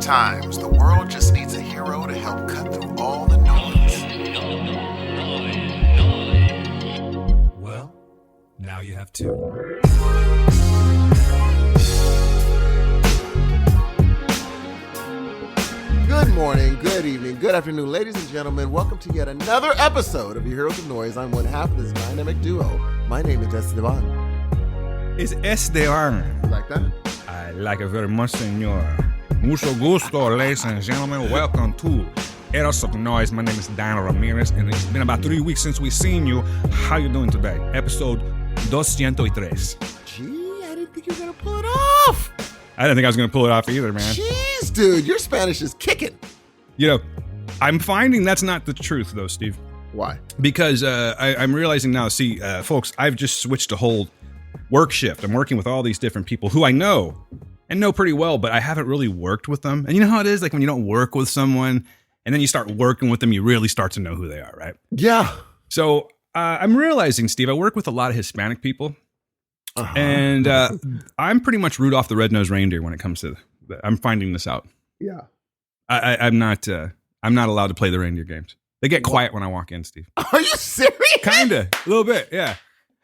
Sometimes the world just needs a hero to help cut through all the noise. Well, now you have two. Good morning, good evening, good afternoon, ladies and gentlemen. Welcome to yet another episode of Your Heroes of Noise. I'm one half of this dynamic duo. My name is Esteban. It's Esteban. You like that? I like it very much, senor. Mucho gusto, ladies and gentlemen. Welcome to Heroes of Noise. My name is Dan Ramirez, and it's been about 3 weeks since we've seen you. How you doing today? Episode 203. Gee, I didn't think you were going to pull it off. I didn't think I was going to pull it off either, man. Jeez, dude, your Spanish is kicking. You know, I'm finding that's not the truth, though, Steve. Why? Because I'm realizing now, folks, I've just switched to whole work shift. I'm working with all these different people who I know and know pretty well, but I haven't really worked with them. And you know how it is? Like when you don't work with someone and then you start working with them, you really start to know who they are, right? Yeah. So I'm realizing, Steve, I work with a lot of Hispanic people. And I'm pretty much Rudolph the Red-Nosed Reindeer when it comes to I'm finding this out. Yeah. I'm not allowed to play the reindeer games. They get quiet when I walk in, Steve. Are you serious? Kinda, a little bit, yeah.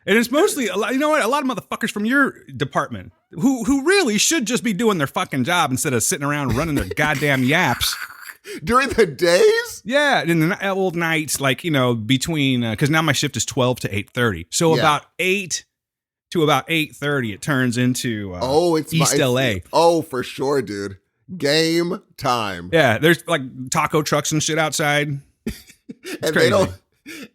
And it's mostly, you know what, a lot of motherfuckers from your department who really should just be doing their fucking job instead of sitting around running their goddamn yaps. During the days? Yeah, in the old nights, like, you know, between, because now my shift is 12 to 8:30. So about 8 to about 8:30, it turns into East LA. Oh, for sure, dude. Game time. Yeah, there's like taco trucks and shit outside. And crazy.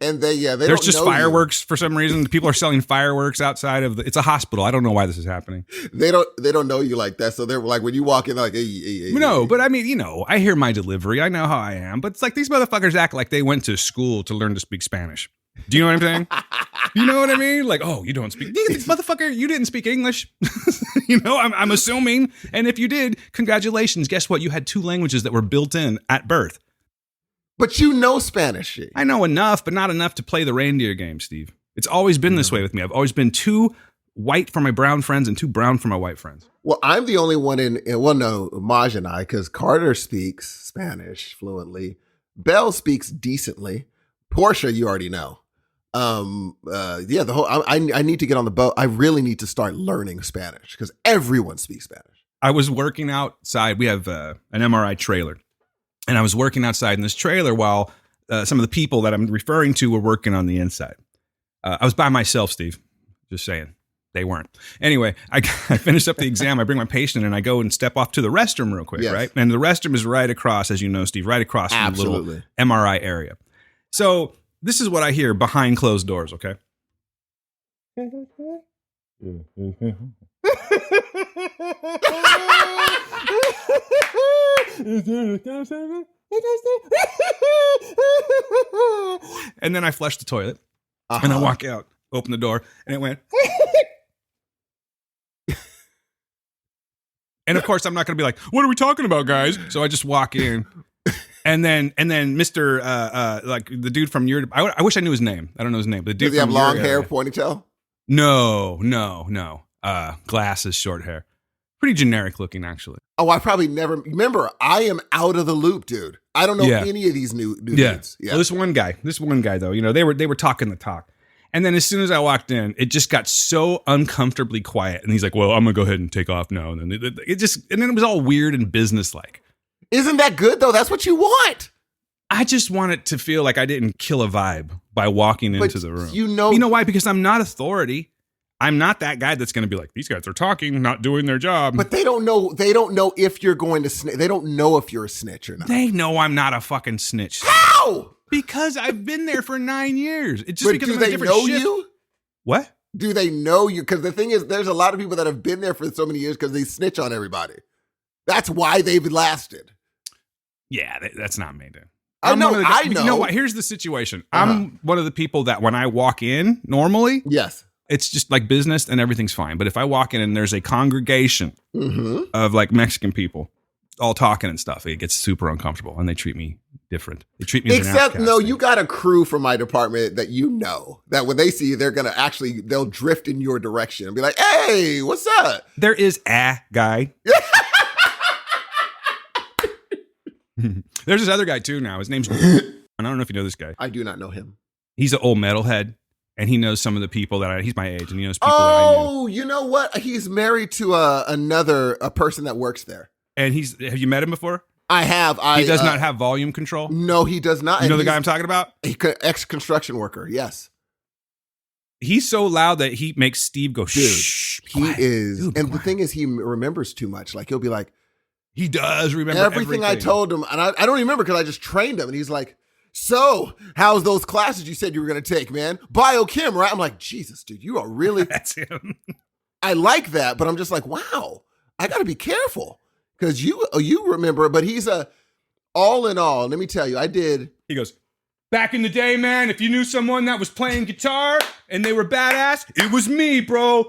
There's just fireworks for some reason. People are selling fireworks outside of it's a hospital. I don't know why this is happening. They don't know you like that. So they're like, when you walk in, they're like, hey. No, but I mean, you know, I hear my delivery. I know how I am. But it's like these motherfuckers act like they went to school to learn to speak Spanish. Do you know what I'm saying? You know what I mean? Like, oh, you don't speak, motherfucker, you didn't speak English. You know, I'm assuming. And if you did, congratulations. Guess what? You had 2 languages that were built in at birth. But you know Spanish. I know enough, but not enough to play the reindeer game, Steve. It's always been this way with me. I've always been too white for my brown friends and too brown for my white friends. Well, I'm the only one Maj and I, because Carter speaks Spanish fluently. Belle speaks decently. Portia, you already know. I need to get on the boat. I really need to start learning Spanish because everyone speaks Spanish. I was working outside. We have an MRI trailer. And I was working outside in this trailer while some of the people that I'm referring to were working on the inside. I was by myself, Steve. Just saying. They weren't. Anyway, I finished up the exam. I bring my patient in and I go and step off to the restroom real quick, right? And the restroom is right across, as you know, Steve, right across from the little MRI area. So this is what I hear behind closed doors, okay? And then I flush the toilet and I walk out, open the door, and it went. And of course, I'm not going to be like, what are we talking about, guys? So I just walk in. And then Mr. Like the dude from your, I wish I knew his name. I don't know his name. But the dude Does he have long hair, ponytail? No. Glasses, short hair. Pretty generic looking, actually. Oh, I probably never remember. I am out of the loop, dude. I don't know any of these new dudes. Yeah. Well, this one guy, though, you know, they were talking the talk. And then as soon as I walked in, it just got so uncomfortably quiet. And he's like, well, I'm going to go ahead and take off now. And then and then it was all weird and businesslike. Isn't that good, though? That's what you want. I just want it to feel like I didn't kill a vibe by walking into the room. You know why? Because I'm not authority. I'm not that guy that's going to be like, these guys are talking, not doing their job. But they don't know. They don't know if you're going to snitch. They don't know if you're a snitch or not. They know I'm not a fucking snitch. How? Because I've been there for 9 years. It's just but because do I'm a they different know shift. You? What? Do they know you? Because the thing is, there's a lot of people that have been there for so many years because they snitch on everybody. That's why they've lasted. Yeah, that's not me, dude. I know. You know what? Here's the situation. I'm one of the people that when I walk in normally, yes, it's just like business and everything's fine. But if I walk in and there's a congregation of like Mexican people all talking and stuff, it gets super uncomfortable and they treat me different. They treat me as an outcast. You got a crew from my department that you know that when they see you, they're gonna they'll drift in your direction and be like, "Hey, what's up?" There is a guy. There's this other guy too now. His name's I don't know if you know this guy. I do not know him. He's an old metalhead, and he knows some of the people he's my age, and he knows people that I knew. Oh, you know what? He's married to a person that works there. And have you met him before? I have. He does not have volume control? No, he does not. You know the guy I'm talking about? Ex-construction worker, yes. He's so loud that he makes Steve go, shh. He is. Dude, and the thing is, he remembers too much. Like, he'll be like, he does remember everything I told him. And I don't remember because I just trained him. And he's like, so how's those classes you said you were going to take, man? Biochem, right? I'm like, Jesus, dude, you are really. That's him. I like that, but I'm just like, wow, I got to be careful because you remember. But he's all in all, let me tell you, He goes, back in the day, man, if you knew someone that was playing guitar and they were badass, it was me, bro.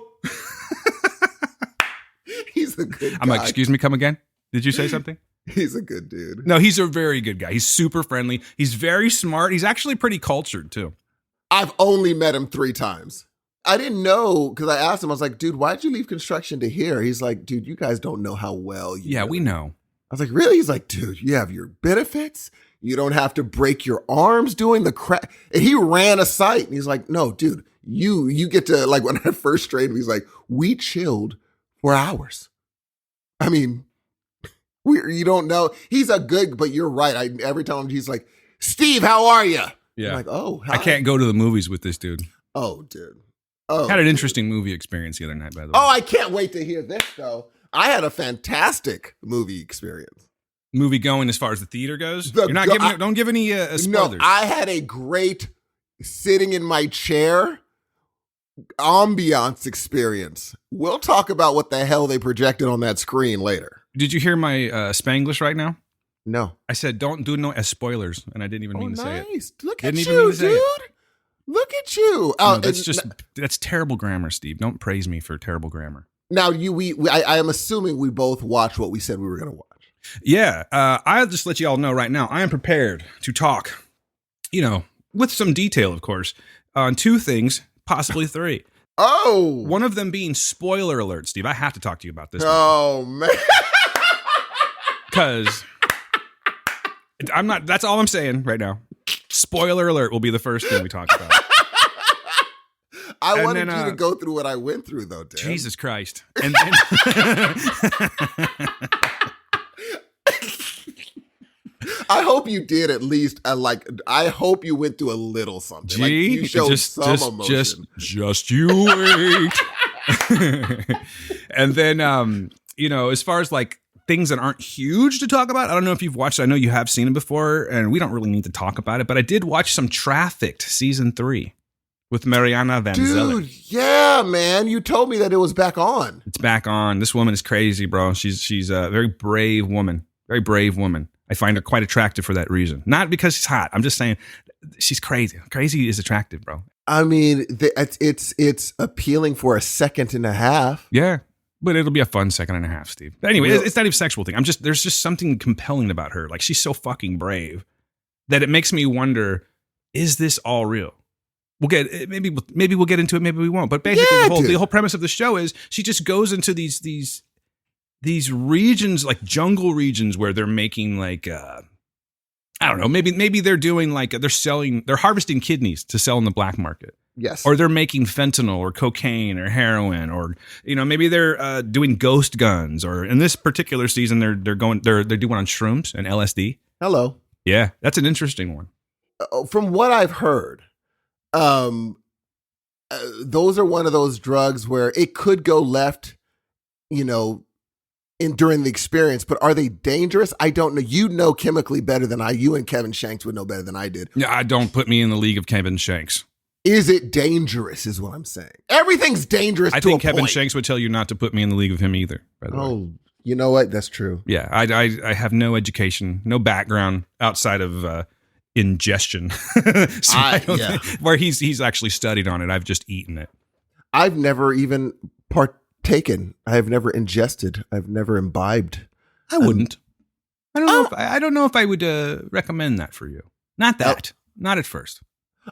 He's a good guy. I'm like, excuse me, come again? Did you say something? He's a good dude. No, he's a very good guy. He's super friendly. He's very smart. He's actually pretty cultured, too. I've only met him 3 times. I didn't know because I asked him, I was like, dude, why'd you leave construction to here? He's like, dude, you guys don't know how well you Yeah, do. we know. I was like, really? He's like, dude, you have your benefits. You don't have to break your arms doing the crap. And he ran a site. And he's like, no, dude, you get to, like, when I first trained him, he's like, we chilled for hours. I mean, you don't know. He's a good, but you're right. Every time he's like, Steve, how are you? Yeah. I'm like, oh, hi. I can't go to the movies with this dude. Oh, dude. Oh, Had an interesting movie experience the other night, by the way. Oh, I can't wait to hear this, though. I had a fantastic movie experience. Movie going as far as the theater goes? You're not giving don't give any spoilers. No, I had a great sitting in my chair ambiance experience. We'll talk about what the hell they projected on that screen later. Did you hear my Spanglish right now? No. I said don't do no spoilers, and I didn't even mean to say it. Look Didn't at even mean you, to say dude. it. Look at you. No, that's terrible grammar, Steve. Don't praise me for terrible grammar. Now, I am assuming we both watched what we said we were going to watch. Yeah, I'll just let you all know right now. I am prepared to talk, with some detail, of course, on 2 things, possibly 3. Oh, One of them being spoiler alert, Steve. I have to talk to you about this. Oh, man. Because I'm not, that's all I'm saying right now. Spoiler alert will be the first thing we talk about. I wanted you to go through what I went through, though, Dan. Jesus Christ. And then I hope you did at least, I hope you went through a little something. Like, you showed some emotion. Just you wait. And then, as far as like things that aren't huge to talk about, I don't know if you've watched it. I know you have seen it before, and we don't really need to talk about it, but I did watch some Trafficked season 3 with Mariana Van Zelen. Dude, yeah, man. You told me that it was back on. It's back on. This woman is crazy, bro. She's a very brave woman. Very brave woman. I find her quite attractive for that reason. Not because she's hot. I'm just saying she's crazy. Crazy is attractive, bro. I mean, it's appealing for a second and a half. Yeah, but it'll be a fun second and a half, Steve. But anyway, it's not even a sexual thing. There's just something compelling about her. Like, she's so fucking brave that it makes me wonder, is this all real? We'll get maybe we'll get into it, maybe we won't. But basically, the whole premise of the show is she just goes into these regions, like jungle regions, where they're making like I don't know, maybe they're doing like they're harvesting kidneys to sell in the black market. Yes. Or they're making fentanyl or cocaine or heroin, or maybe they're doing ghost guns, or in this particular season they're doing on shrooms and LSD. Hello. Yeah, that's an interesting one. From what I've heard, those are one of those drugs where it could go left, during the experience, but are they dangerous? I don't know. You know chemically better than you and Kevin Shanks would know better than I did. Yeah, don't put me in the league of Kevin Shanks. Is it dangerous is what I'm saying. Everything's dangerous. I to think a Kevin point. Shanks would tell you not to put me in the league of him either, by the way. Oh, you know what? That's true. Yeah, I have no education, no background outside of ingestion. Where he's actually studied on it. I've just eaten it. I've never even partaken. I've never ingested. I've never imbibed. I wouldn't. I don't know if I would recommend that for you. Not that. Not at first.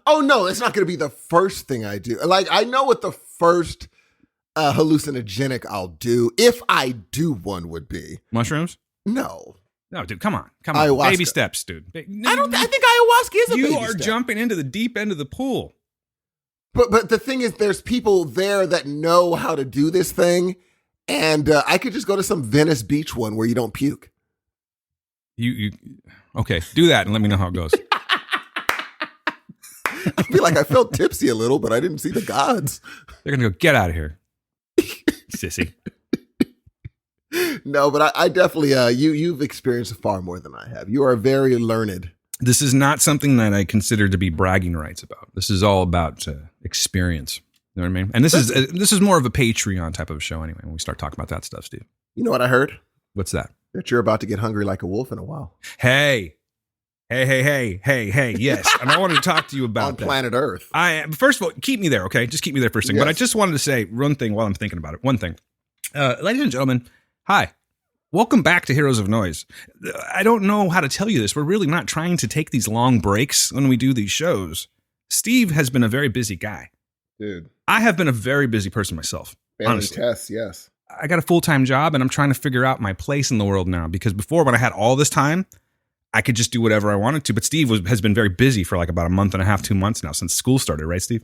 Oh no, it's not going to be the first thing I do. Like, I know what the first hallucinogenic I'll do, if I do one, would be Mushrooms. No. No, dude, come on. Ayahuasca. Baby steps, dude. I think ayahuasca is a baby You are step. jumping into the deep end of the pool. But the thing is, there's people there that know how to do this thing, and I could just go to some Venice Beach one where you don't puke. You okay? Do that and let me know how it goes. I feel like I felt tipsy a little, but I didn't see the gods. They're gonna go, get out of here, sissy. No, but I definitely you've experienced far more than I have. You are very learned. This is not something that I consider to be bragging rights about. This is all about experience. You know what I mean? And this is more of a Patreon type of show anyway. When we start talking about that stuff, Steve. You know what I heard? What's that? That you're about to get hungry like a wolf in a while. Hey. Yes, and I wanted to talk to you about on planet Earth. First of all, keep me there, okay? Just keep me there for a second. Yes. But I just wanted to say one thing while I'm thinking about it. One thing, ladies and gentlemen, hi. Welcome back to Heroes of Noise. I don't know how to tell you this. We're really not trying to take these long breaks when we do these shows. Steve has been a very busy guy. Dude. I have been a very busy person myself. Family honestly. tests, yes. I got a full-time job and I'm trying to figure out my place in the world now because before when I had all this time, I could just do whatever I wanted to. But Steve has been very busy for like about a month and a half, 2 months now since school started, right, Steve?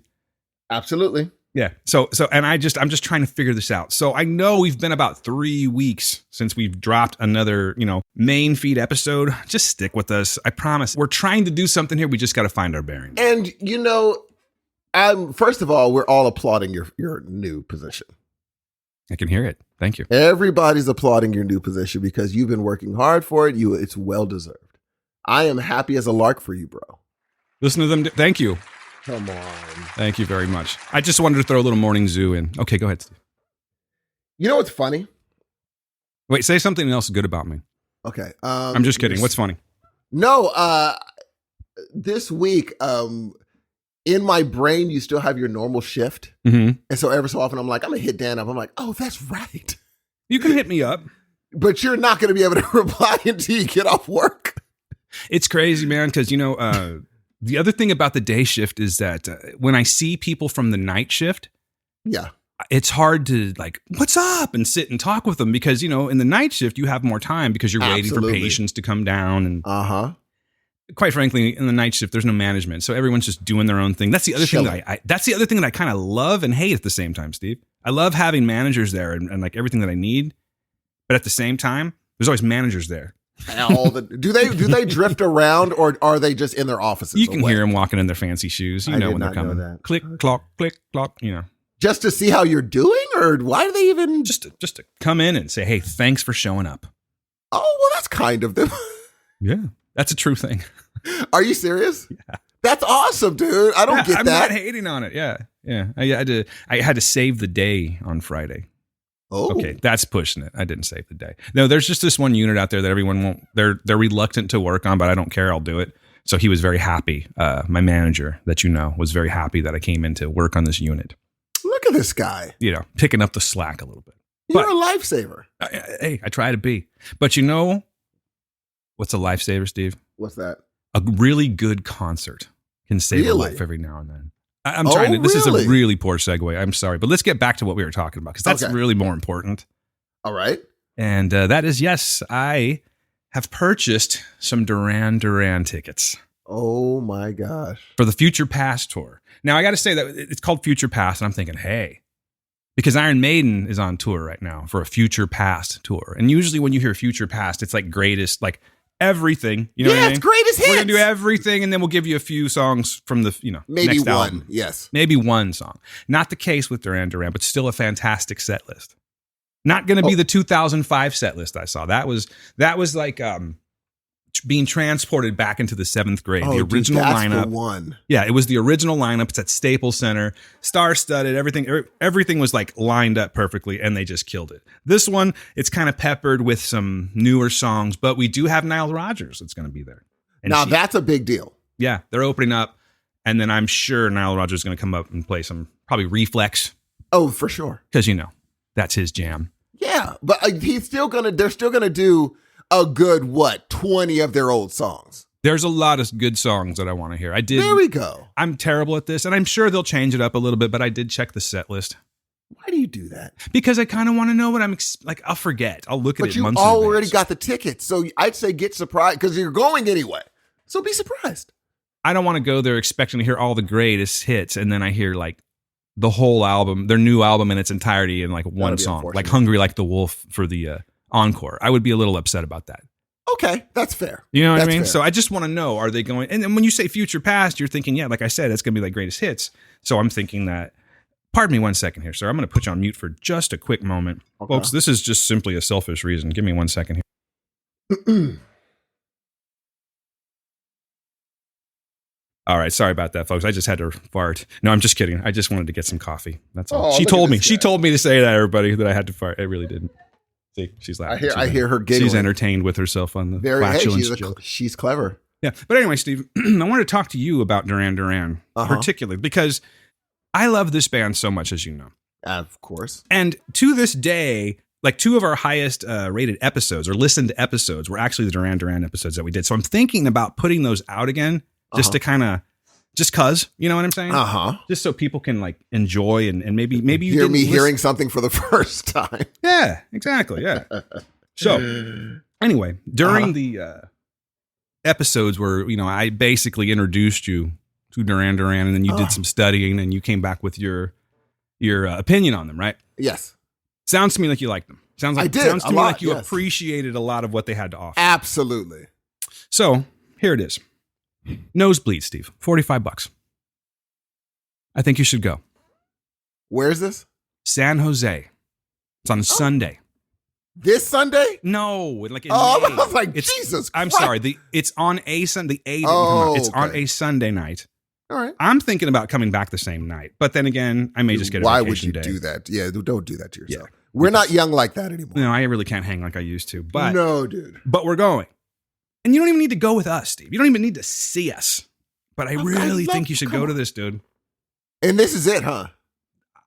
Absolutely. Yeah. So, and I'm just trying to figure this out. So I know we've been about 3 weeks since we've dropped another, main feed episode. Just stick with us. I promise. We're trying to do something here. We just got to find our bearings. And first of all, we're all applauding your new position. I can hear it. Thank you. Everybody's applauding your new position because you've been working hard for it. It's well deserved. I am happy as a lark for you, bro. Listen to them. Thank you. Come on. Thank you very much. I just wanted to throw a little morning zoo in. Okay, go ahead, Steve. You know what's funny? Wait, say something else good about me. Okay. I'm just kidding. What's funny? No, this week, in my brain, you still have your normal shift. Mm-hmm. And so every so often I'm like, I'm going to hit Dan up. I'm like, oh, that's right. You can hit me up. But you're not going to be able to reply until you get off work. It's crazy, man, because, the other thing about the day shift is that when I see people from the night shift, yeah, it's hard to like, what's up? And sit and talk with them because, in the night shift, you have more time because you're waiting for patients to come down. And quite frankly, in the night shift, there's no management. So everyone's just doing their own thing. That's the other thing that's the other thing that I kind of love and hate at the same time, Steve. I love having managers there and like everything that I need. But at the same time, there's always managers there. Do they drift around or are they just in their offices? You can hear them walking in their fancy shoes. You know when they're coming. Click, clock, Just to see how you're doing, or why do they even just to come in and say, "Hey, thanks for showing up." Oh, well, that's kind of them. Yeah, that's a true thing. Are you serious? Yeah, that's awesome, dude. I don't get I'm that. I'm not hating on it. Yeah. I had to save the day on Friday. Oh, okay, that's pushing it. I didn't save the day. No, there's just this one unit out there that everyone won't. They're reluctant to work on, but I don't care. I'll do it. So he was very happy. My manager, that was very happy that I came in to work on this unit. Look at this guy. Picking up the slack a little bit. You're a lifesaver. Hey, I try to be. But what's a lifesaver, Steve? What's that? A really good concert can save a life every now and then. I'm trying to. This is really? a really poor segue. I'm sorry, but let's get back to what we were talking about because that's really more important. All right. And that is, yes, I have purchased some Duran Duran tickets. Oh my gosh. For the Future Past tour. Now I got to say that it's called Future Past, and I'm thinking, hey, because Iron Maiden is on tour right now for a Future Past tour, and usually when you hear Future Past, it's like greatest, like everything. You know what I mean? It's greatest hits. We're gonna do everything, and then we'll give you a few songs from the maybe next one. album. Yes, maybe one song. Not the case with Duran Duran, but still a fantastic set list. Not going to be the 2005 set list I saw. That was like being transported back into the 7th grade. The original lineup. The one. Yeah, it was the original lineup. It's at Staples Center, star-studded. Everything was like lined up perfectly, and they just killed it. This one, it's kind of peppered with some newer songs, but we do have Nile Rodgers that's going to be there. And that's a big deal. Yeah, they're opening up, and then I'm sure Nile Rodgers is going to come up and play some probably Reflex. Oh, for sure, because that's his jam. Yeah, but they're still gonna do a good 20 of their old songs. There's a lot of good songs that I want to hear. There we go. I'm terrible at this, and I'm sure they'll change it up a little bit, but I did check the set list. Why do you do that? Because I kind of want to know what I'm like. I'll forget. I'll look at But it you months in already advance. got the tickets. So I'd say get surprised because you're going anyway. So be surprised. I don't want to go there expecting to hear all the greatest hits, and then I hear like the whole album, their new album in its entirety in like one song, like "Hungry Like the Wolf" for the encore. I would be a little upset about that. Okay, that's fair. You know what I That's mean? fair. So I just want to know, are they going? And then when you say future past, you're thinking, yeah, like I said, it's going to be like greatest hits. So I'm thinking that. Pardon me 1 second here, sir. I'm going to put you on mute for just a quick moment. Okay. Folks, this is just simply a selfish reason. Give me 1 second here. All right, sorry about that, folks. I just had to fart. No, I'm just kidding. I just wanted to get some coffee. That's all. Oh, She look told at me. this She guy. told me to say that, everybody, that I had to fart. I really didn't. See, she's laughing. I hear her giggling. She's entertained with herself on the Hey, flatulence joke. she's clever. Yeah, but anyway, Steve, I wanted to talk to you about Duran Duran, particularly because I love this band so much, as you know. Of course. And to this day, like 2 of our highest rated episodes or listened episodes were actually the Duran Duran episodes that we did. So I'm thinking about putting those out again just to kind of, just cause, you know what I'm saying? Just so people can like enjoy and maybe you hear didn't me listen- hearing something for the first time. Yeah, exactly. Yeah. So anyway, during the episodes where, you know, I basically introduced you to Duran Duran and then you did some studying and you came back with your opinion on them, right? Yes. Sounds to me like you liked them. Sounds like I did, Sounds to a me lot, like you yes. appreciated a lot of what they had to offer. Absolutely. So here it is. Nosebleed, Steve. $45. I think you should go. Where is this? San Jose. It's on a Sunday. This Sunday? No, like in Oh, May. I was like, It's- Jesus I'm Christ. sorry. It's on a Sunday. The A didn't come Oh, out. It's on okay. a Sunday night. All right. I'm thinking about coming back the same night, but then again, I may just get a Why would vacation you day. do that? Yeah, don't do that to yourself. Yeah. We're not young like that anymore. No, I really can't hang like I used to. But No, dude. But we're going. And you don't even need to go with us, Steve. You don't even need to see us. But I really love- think you should come go to on. this, dude. And this is it, huh?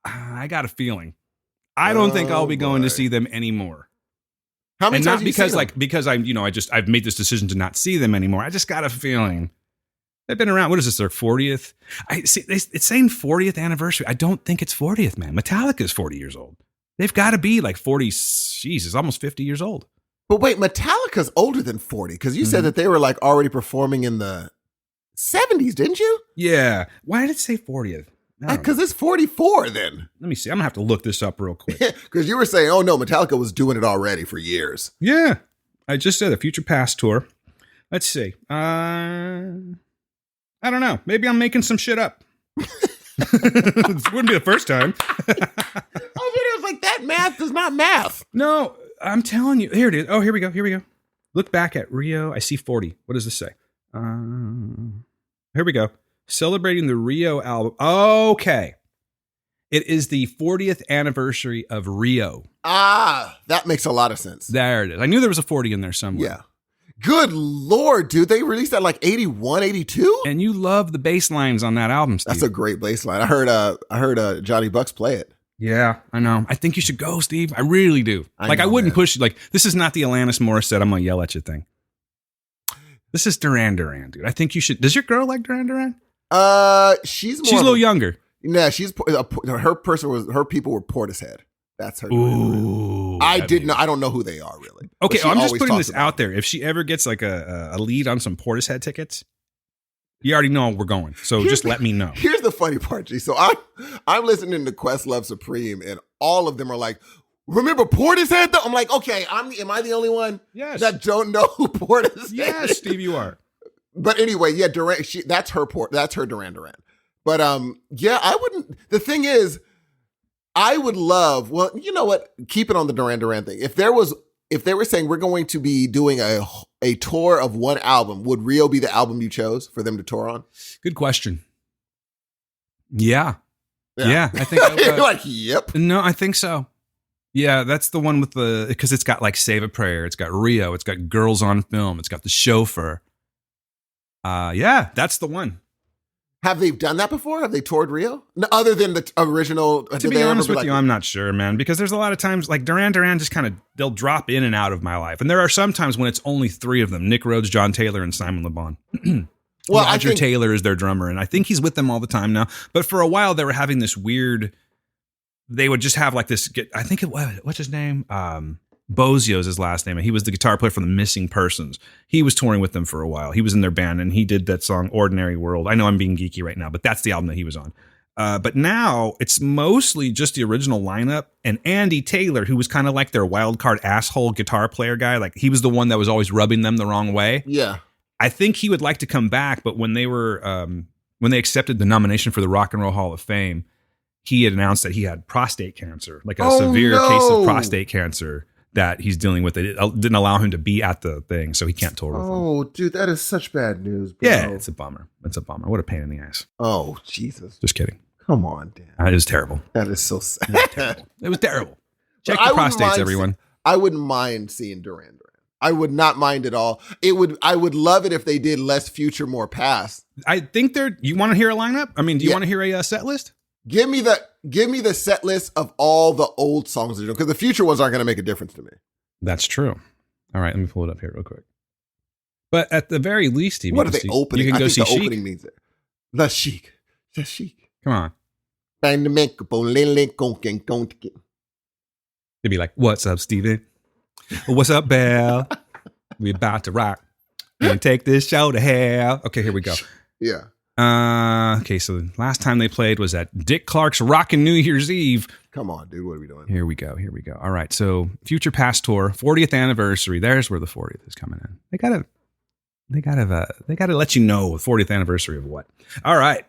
I got a feeling. I don't think I'll be going to boy. see them anymore. How many And times not have you seen because them? because I've made this decision to not see them anymore. I just got a feeling. They've been around. What is this? Their 40th? I see. It's saying 40th anniversary. I don't think it's 40th, man. Metallica's 40 years old. They've got to be like 40. Jesus, almost 50 years old. But wait, Metallica's older than 40 because you said that they were like already performing in the 70s, didn't you? Yeah. Why did it say 40th? I don't know. Because it's 44 then. Let me see. I'm gonna have to look this up real quick. Because you were saying, oh no, Metallica was doing it already for years. Yeah, I just said a Future Past tour. Let's see. I don't know. Maybe I'm making some shit up. This wouldn't be the first time. I was like, that math is not math. No, I'm telling you. Here it is. Oh, here we go. Here we go. Look back at Rio. I see 40. What does this say? Here we go. Celebrating the Rio album. Okay. It is the 40th anniversary of Rio. Ah, that makes a lot of sense. There it is. I knew there was a 40 in there somewhere. Yeah. Good Lord, dude. They released that like 81, 82? And you love the bass lines on that album, Steve. That's a great bass line. I heard Johnny Bucks play it. Yeah, I know. I think you should go, Steve. I really do. I know, wouldn't man. push you. Like, this is not the Alanis Morissette, I'm going to yell at you thing. This is Duran Duran, dude. I think you should. Does your girl like Duran Duran? She's more She's a little younger. Nah, her people were Portishead. That's her. Ooh. I don't know who they are really. But Okay, she I'm just always putting talks this about out there. If she ever gets like a lead on some Portishead tickets, you already know we're going. So just let me know. Here's the funny part, G. So I'm listening to Questlove Supreme, and all of them are like, "Remember Portishead?" Though I'm like, okay, am I the only one Yes. that don't know who Portishead Yes, is? Steve, you are. But anyway, yeah, Duran. That's her Duran Duran. But yeah, I wouldn't. The thing is, I would love. Well, you know what? Keep it on the Duran Duran thing. If they were saying we're going to be doing a tour of one album, would Rio be the album you chose for them to tour on? Good question. Yeah. Yeah, I think You're like, yep. No, I think so. Yeah, that's the one with because it's got like Save a Prayer, it's got Rio, it's got Girls on Film, it's got The Chauffeur. Yeah, that's the one. Have they done that before? Have they toured Rio? No, other than the original? To be honest with you, I'm not sure, man, because there's a lot of times like Duran Duran just kind of, they'll drop in and out of my life. And there are some times when it's only 3 of them, Nick Rhodes, John Taylor, and Simon Le Bon. Well, Roger Taylor is their drummer, and I think he's with them all the time now. But for a while, they were having this weird they would just have like this. I think what's his name? Bozio's his last name, and he was the guitar player from the Missing Persons. He was touring with them for a while. He was in their band, and he did that song "Ordinary World." I know I'm being geeky right now, but that's the album that he was on. But now it's mostly just the original lineup, and Andy Taylor, who was kind of like their wild card asshole guitar player guy. Like he was the one that was always rubbing them the wrong way. Yeah, I think he would like to come back, but when they accepted the nomination for the Rock and Roll Hall of Fame, he had announced that he had prostate cancer, like a severe case of prostate cancer that he's dealing with. It didn't allow him to be at the thing, so he can't tour with them. Oh, dude, that is such bad news, bro. Yeah, it's a bummer. What a pain in the ass. Oh, Jesus. Just kidding. Come on, Dan. It was terrible. That is so sad. It was terrible. Check your prostates, everyone. I wouldn't mind seeing Duran Duran. I would not mind at all. I would love it if they did less future, more past. I think you want to hear a lineup? I mean, do you want to hear a set list? Give me the set list of all the old songs they're doing, because the future ones aren't going to make a difference to me. That's true. All right, let me pull it up here real quick. But at the very least, Steve, what are they opening? You can go see Chic. Opening means it. The Chic. Come on. They'd be like, "What's up, Steven? What's up, Belle? We about to rock and take this show to hell." Okay, here we go. Yeah. Okay, so the last time they played was at Dick Clark's Rockin' New Year's Eve. Come on, dude. What are we doing? Here we go. All right, so Future Past Tour, 40th anniversary. There's where the 40th is coming in. They gotta let you know the 40th anniversary of what. All right.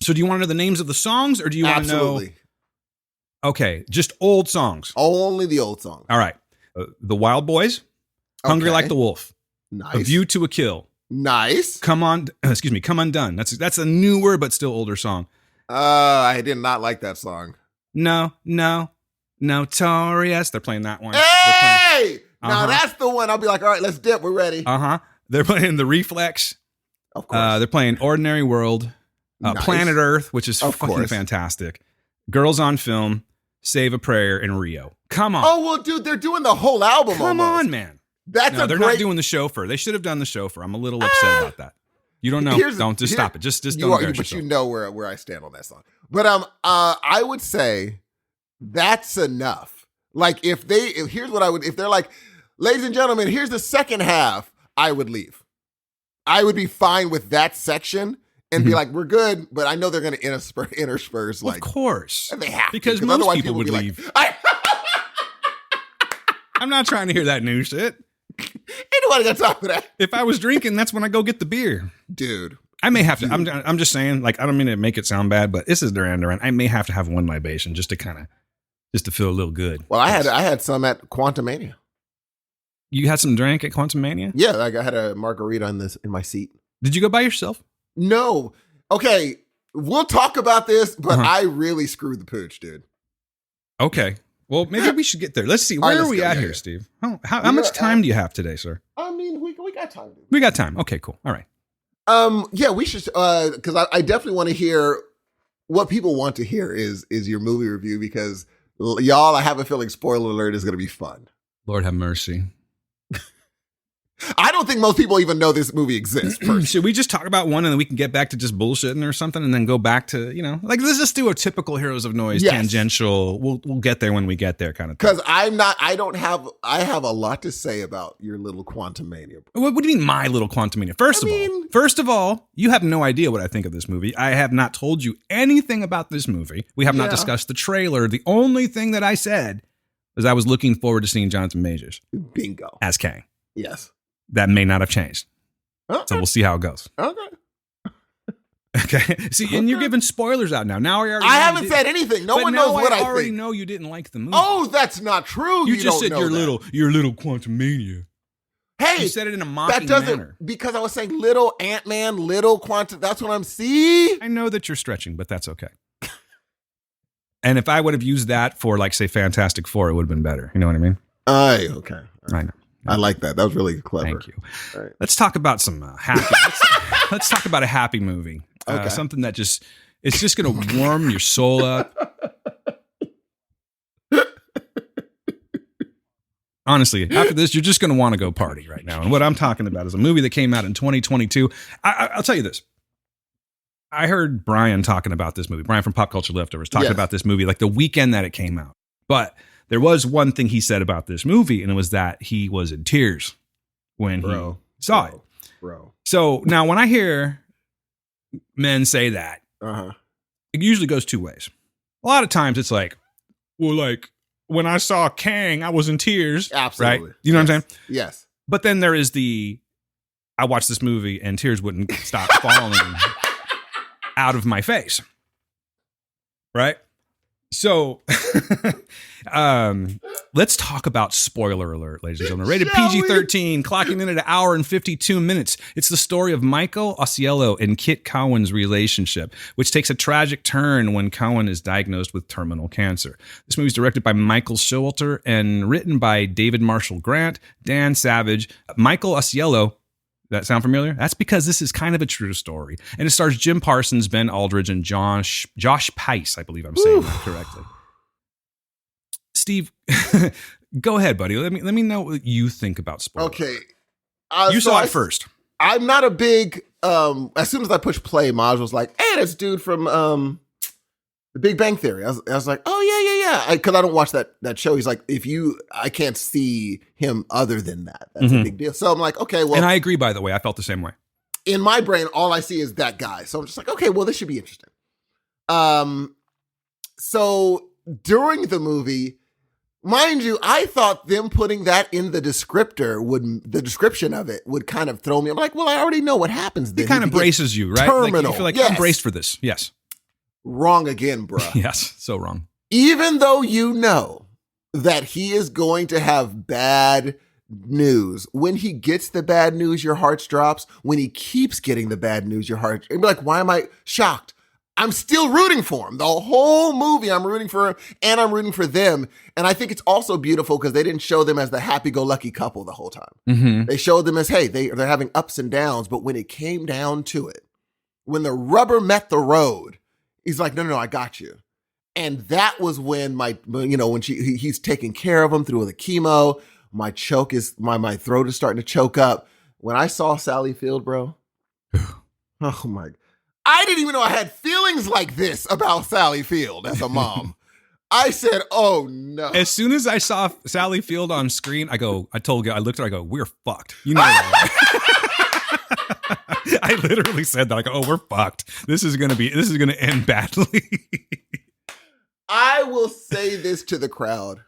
So do you want to know the names of the songs, or do you want to know? Absolutely. Okay, just old songs. Only the old songs. All right. The Wild Boys, Hungry Like the Wolf, nice. A View to a Kill. Nice. Come Undone. That's a newer but still older song. I did not like that song. No, Notorious. They're playing that one. Hey! Now that's the one I'll be like, all right, let's dip. We're ready. They're playing The Reflex. Of course. They're playing Ordinary World, nice. Planet Earth, which is of fucking course. fantastic. Girls on Film, Save a Prayer, and Rio. Come on. Oh, well, dude, they're doing the whole album Come almost. on, man. They're not doing the chauffeur. They should have done the chauffeur. I'm a little upset about that. You don't know. Don't stop it. Just don't embarrass yourself. But you know where I stand on that song. But I would say that's enough. Like if they're like, ladies and gentlemen, here's the second half, I would leave. I would be fine with that section and be like, we're good, but I know they're going to intersperse like, of course, and they have because to, most otherwise people would leave. Like, I'm not trying to hear that new shit. Ain't nobody got time for that. If I was drinking, that's when I go get the beer, dude. I may have to. I'm just saying, like, I don't mean to make it sound bad, but this is Duran Duran. I may have to have one libation just to feel a little good. Well, I had some at Quantumania. You had some drink at Quantumania? Yeah, like I had a margarita in my seat. Did you go by yourself? No. Okay, we'll talk about this, but I really screwed the pooch, dude. Okay. Well, maybe we should get there. Let's see. Where are we at here, Steve? How much time do you have today, sir? I mean, we got time. Dude. We got time. Okay, cool. All right. Yeah, we should, because I definitely want to hear what people want to hear is your movie review, because y'all, I have a feeling, spoiler alert, is going to be fun. Lord have mercy. I don't think most people even know this movie exists. Should we just talk about one and then we can get back to just bullshitting or something and then go back to, like, let's just do a typical Heroes of Noise, tangential. We'll get there when we get there kind of thing. Because I have a lot to say about your little Quantumania. What do you mean my little Quantumania? First of all, you have no idea what I think of this movie. I have not told you anything about this movie. We have not discussed the trailer. The only thing that I said was I was looking forward to seeing Jonathan Majors. Bingo. As Kang. Yes. That may not have changed. Okay. So we'll see how it goes. Okay. See, and you're giving spoilers out now. Now I haven't said anything. No one knows what I think. I already know you didn't like the movie. Oh, that's not true. You just said your little Quantumania. Hey, you said it in a mocking manner. Because I was saying little Ant-Man, little Quantum. That's what I'm seeing. I know that you're stretching, but that's okay. And if I would have used that for, like, say, Fantastic Four, it would have been better. You know what I mean? Okay. I know. I like that. That was really clever. Thank you. All right. Let's talk about some happy. let's talk about a happy movie. Okay. Something that it's just going to warm your soul up. Honestly, after this, you're just going to want to go party right now. And what I'm talking about is a movie that came out in 2022. I'll tell you this. I heard Brian talking about this movie. Brian from Pop Culture Leftovers talking about this movie like the weekend that it came out. But there was one thing he said about this movie, and it was that he was in tears when he saw it. Bro. So now when I hear men say that, it usually goes two ways. A lot of times it's like, well, like when I saw Kang, I was in tears. Absolutely. Right? You know what I'm saying? Yes. But then there is I watched this movie and tears wouldn't stop falling out of my face. Right? So let's talk about spoiler alert, ladies and gentlemen. Rated PG-13, clocking in at an hour and 52 minutes. It's the story of Michael Osiello and Kit Cowan's relationship, which takes a tragic turn when Cowan is diagnosed with terminal cancer. This movie is directed by Michael Showalter and written by David Marshall Grant, Dan Savage. Michael Osiello, that sound familiar? That's because this is kind of a true story. And it stars Jim Parsons, Ben Aldridge, and Josh Paice. I believe I'm saying that correctly. Steve, go ahead, buddy. Let me know what you think about spoilers. Okay. You saw it first. I'm not a big, as soon as I pushed play, Maj was like, hey, that's dude from The Big Bang Theory. I was like, oh, yeah. Because I don't watch that show. He's like, I can't see him other than that. That's a big deal. So I'm like, okay, well. And I agree, by the way. I felt the same way. In my brain, all I see is that guy. So I'm just like, okay, well, this should be interesting. So during the movie, mind you, I thought them putting that in the description of it would kind of throw me. I'm like, well, I already know what happens then. It kind of braces you, right? Terminal. Like you feel like, I'm braced for this. Yes. Wrong again, bro. Yes, so wrong. Even though you know that he is going to have bad news, when he gets the bad news, your heart drops. When he keeps getting the bad news, your heart, you'd be like, why am I shocked? I'm still rooting for him. The whole movie, I'm rooting for him and I'm rooting for them. And I think it's also beautiful because they didn't show them as the happy-go-lucky couple the whole time. Mm-hmm. They showed them as, hey, they're having ups and downs. But when it came down to it, when the rubber met the road, he's like, no, I got you. And that was when when he's taking care of him through the chemo, my throat is starting to choke up. When I saw Sally Field, bro, oh my, I didn't even know I had feelings like this about Sally Field as a mom. I said, oh no. As soon as I saw Sally Field on screen, I looked at her, I go, we're fucked. You know that. I literally said that. I go, oh, we're fucked. This is going to end badly. I will say this to the crowd.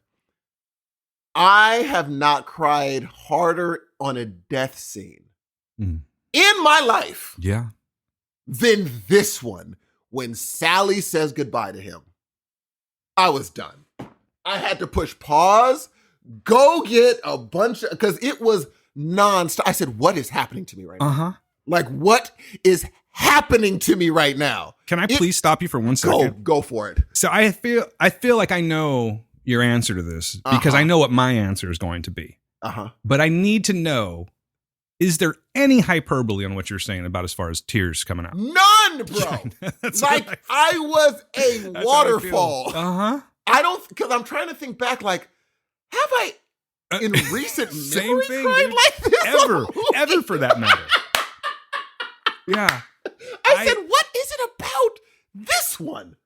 I have not cried harder on a death scene in my life. Yeah. Than this one when Sally says goodbye to him. I was done. I had to push pause, go get a bunch of, because it was nonstop. I said, what is happening to me right now? Like, what is happening to me right now? Can I please stop you for 1 second? Go for it. So I feel like I know your answer to this because I know what my answer is going to be. But I need to know, is there any hyperbole on what you're saying about as far as tears coming out? None, bro. Like I was a waterfall. I don't, because I'm trying to think back, like, have I in recent same memory thing, cried dude. like this? Ever for that matter. Yeah. I said, what is it about this one?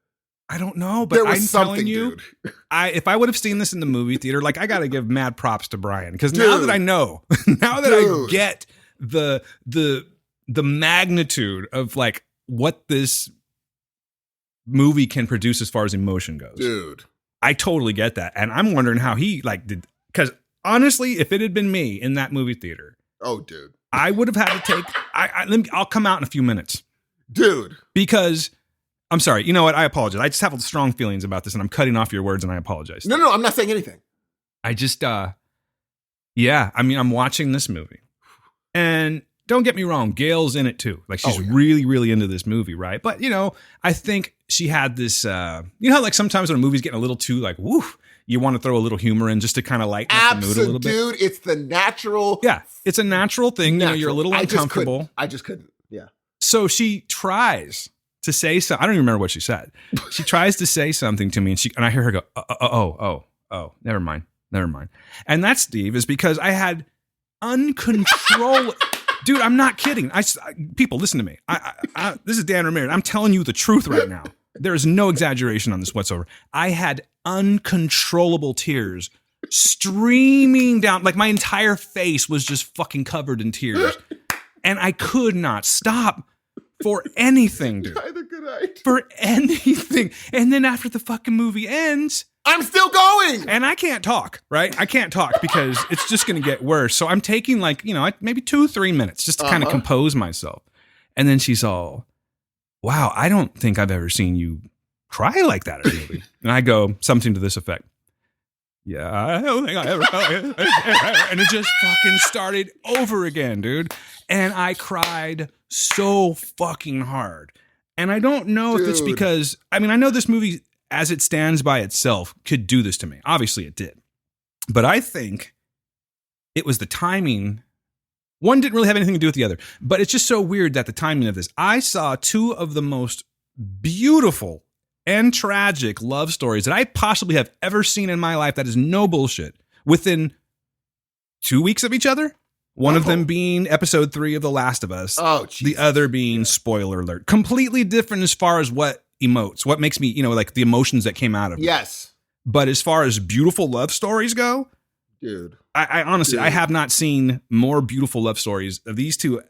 I don't know, but I'm telling you, dude. if I would have seen this in the movie theater, like I got to give mad props to Brian because now that I know, now that I get the magnitude of like what this movie can produce as far as emotion goes, dude, I totally get that, and I'm wondering how he like did. Because honestly, if it had been me in that movie theater, oh, dude, I would have had to take. I'll come out in a few minutes, dude, because. I'm sorry. You know what? I apologize. I just have strong feelings about this and I'm cutting off your words and I apologize. No, I'm not saying anything. I just, yeah, I mean, I'm watching this movie and don't get me wrong. Gail's in it too. Like she's really, really into this movie. Right. But you know, I think she had this, you know, like sometimes when a movie's getting a little too like, woo, you want to throw a little humor in just to kind of lighten up the mood a little bit. Dude, it's the natural. Yeah. It's a natural thing. You know, you're a little uncomfortable. I just couldn't. Yeah. So she tries to say so. I don't even remember what she said. She tries to say something to me and I hear her go, oh, never mind. And that, Steve, is because I had uncontrollable, Dude, I'm not kidding. People, listen to me. This is Dan Ramirez. I'm telling you the truth right now. There is no exaggeration on this whatsoever. I had uncontrollable tears streaming down. Like my entire face was just fucking covered in tears. And I could not stop for anything, dude. Neither could I. For anything. And then after the fucking movie ends, I'm still going. and I can't talk, right? I can't talk because it's just going to get worse. So I'm taking like, maybe 2-3 minutes just to kind of compose myself. And then she's all, wow, I don't think I've ever seen you cry like that at a movie. And I go something to this effect. Yeah, I don't think I ever felt like it. And it just fucking started over again, dude. And I cried so fucking hard. And I don't know if it's because, I know this movie as it stands by itself could do this to me. Obviously it did. But I think it was the timing. One didn't really have anything to do with the other. But it's just so weird that the timing of this. I saw two of the most beautiful and tragic love stories that I possibly have ever seen in my life. That is no bullshit. Within 2 weeks of each other. One of them being episode 3 of The Last of Us. Oh, Jesus. The other being, spoiler alert, completely different as far as what emotes, what makes me, like the emotions that came out of it. Yes. But as far as beautiful love stories go, dude, I honestly, I have not seen more beautiful love stories of these two.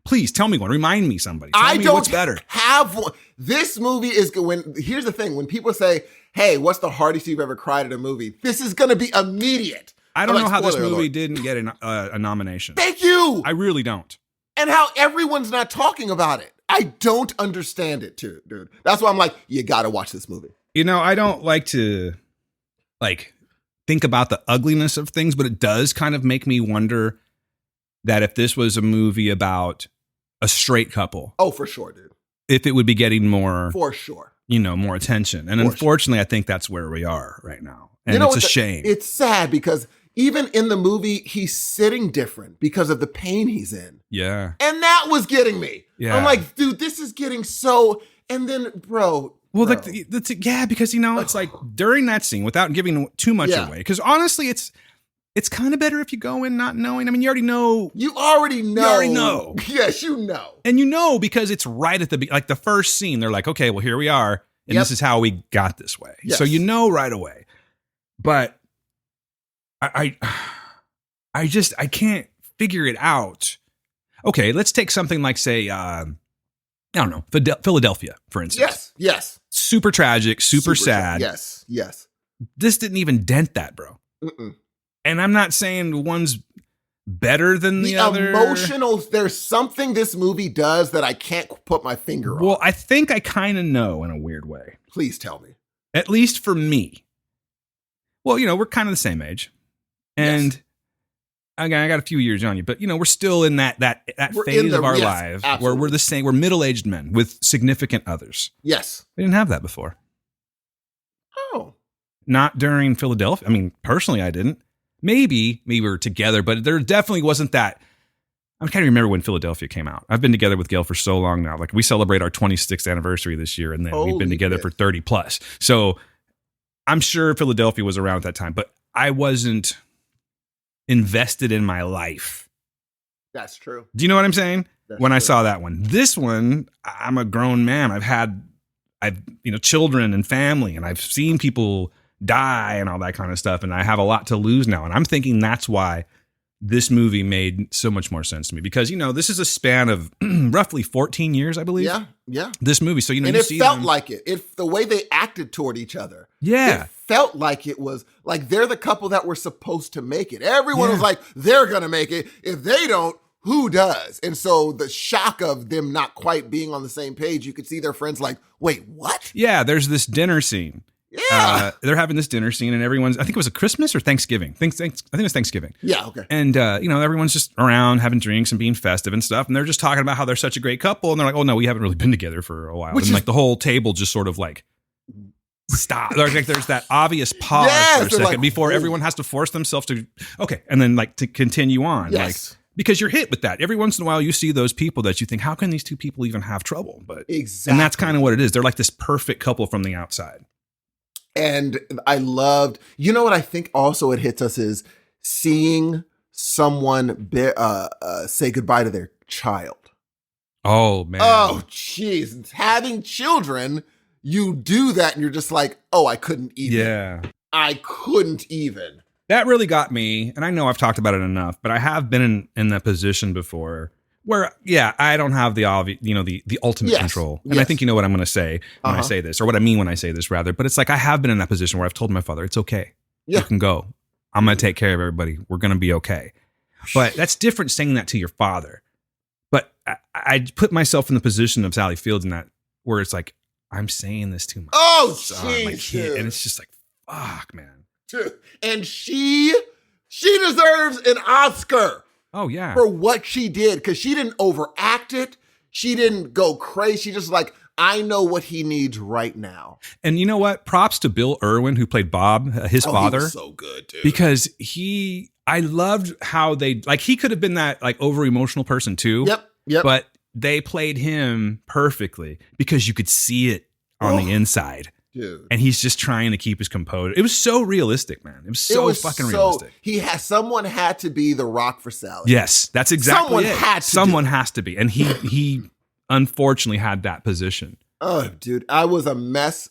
Please tell me one. Remind me somebody. Tell me what's better. Have one. This movie is here's the thing. When people say, hey, what's the hardest you've ever cried at a movie? This is going to be immediate. I don't know how this movie didn't get a nomination. Thank you. I really don't. And how everyone's not talking about it. I don't understand it too, dude. That's why I'm like, you got to watch this movie. I don't like to think about the ugliness of things, but it does kind of make me wonder that if this was a movie about a straight couple. Oh, for sure, dude. If it would be getting more. For sure. More attention. And unfortunately, I think that's where we are right now. And it's a shame. It's sad because even in the movie, he's sitting different because of the pain he's in. Yeah. And that was getting me. Yeah. I'm like, dude, this is getting so. And then, bro. Well, because it's like during that scene, without giving too much away, because honestly, it's kind of better if you go in not knowing. You already know. You already know. You already know. Yes, you know. And because it's right at the first scene. They're like, okay, well, here we are. And this is how we got this way. Yes. So right away. But I can't figure it out. Okay, let's take something like, say, I don't know, Philadelphia, for instance. Yes. Super tragic, super sad. Yes. This didn't even dent that, bro. Mm-mm. And I'm not saying one's better than the other. Emotional, there's something this movie does that I can't put my finger on. Well, I think I kind of know in a weird way. Please tell me. At least for me. Well, we're kind of the same age. And again, I got a few years on you, but we're still in that phase of our life where we're the same. We're middle-aged men with significant others. Yes. We didn't have that before. Oh. Not during Philadelphia. Personally, I didn't. Maybe we were together, but there definitely wasn't that. I can't remember when Philadelphia came out. I've been together with Gail for so long now. Like we celebrate our 26th anniversary this year, and then we've been together for 30 plus. So I'm sure Philadelphia was around at that time, but I wasn't invested in my life. That's true. Do you know what I'm saying? That's when true. I saw that one. This one, I'm a grown man. I've children and family, and I've seen people die and all that kind of stuff, and I have a lot to lose now. And I'm thinking that's why this movie made so much more sense to me, because this is a span of roughly 14 years, I believe. Yeah. This movie, so and you it see felt them. like it. If the way they acted toward each other, Yeah. it felt like it was like they're the couple that were supposed to make it. Everyone was like, they're gonna make it. If they don't, who does? And so the shock of them not quite being on the same page, you could see their friends like, wait, what? Yeah, there's this dinner scene. Yeah. They're having this dinner scene, and everyone's, I think it was a Christmas or Thanksgiving. I think it was Thanksgiving. Yeah, okay. And, everyone's just around having drinks and being festive and stuff. And they're just talking about how they're such a great couple. And they're like, oh, no, we haven't really been together for a while. And the whole table just sort of like, stop. Like there's that obvious pause for a second like, before everyone has to force themselves to, okay. And then to continue on. Yes. Because you're hit with that. Every once in a while, you see those people that you think, how can these two people even have trouble? But exactly. And that's kind of what it is. They're like this perfect couple from the outside. And I loved, what I think also it hits us is seeing someone say goodbye to their child. Oh, man. Oh, jeez. Having children, you do that and you're just like, oh, I couldn't even. Yeah. I couldn't even. That really got me. And I know I've talked about it enough, but I have been in that position before where, yeah, I don't have the ultimate control. And I think you know what I'm going to say when I say this, or what I mean when I say this, rather. But it's like I have been in that position where I've told my father, it's okay. Yeah. You can go. I'm going to take care of everybody. We're going to be okay. But that's different saying that to your father. But I put myself in the position of Sally Fields in that, where it's like, I'm saying this to my son, my kid. And it's just like, fuck, man. Dude. And she deserves an Oscar. Oh, yeah. For what she did, because she didn't overact it. She didn't go crazy. She just like, I know what he needs right now. And you know what? Props to Bill Irwin, who played Bob, his father. He was so good, dude. Because I loved how he could have been that like over emotional person too. Yep. But they played him perfectly because you could see it on the inside. Dude. And he's just trying to keep his composure. It was so realistic, man. It was so fucking realistic. Someone had to be the Rock for Sally. Yes, that's exactly it. Someone has to be. And he unfortunately had that position. Oh, dude. I was a mess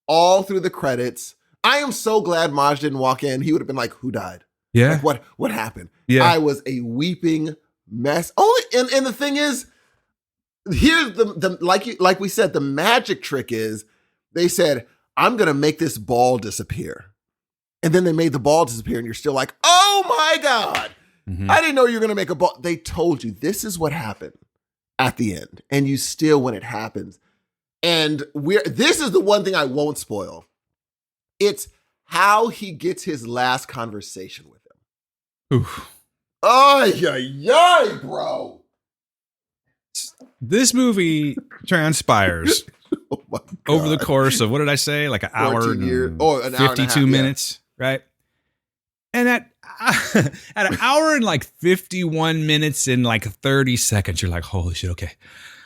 all through the credits. I am so glad Maj didn't walk in. He would have been like, who died? Yeah. Like, what happened? Yeah. I was a weeping mess. And the thing is, here's the like we said, the magic trick is they said, I'm going to make this ball disappear. And then they made the ball disappear and you're still like, oh my God, I didn't know you were going to make a ball. They told you this is what happened at the end. And you still, when it happens. And this is the one thing I won't spoil. It's how he gets his last conversation with him. Oof. Ay, bro. This movie transpires over the course of, what did I say? Like an hour and 52 minutes, right? And at an hour and like 51 minutes and like 30 seconds, you're like, holy shit, okay.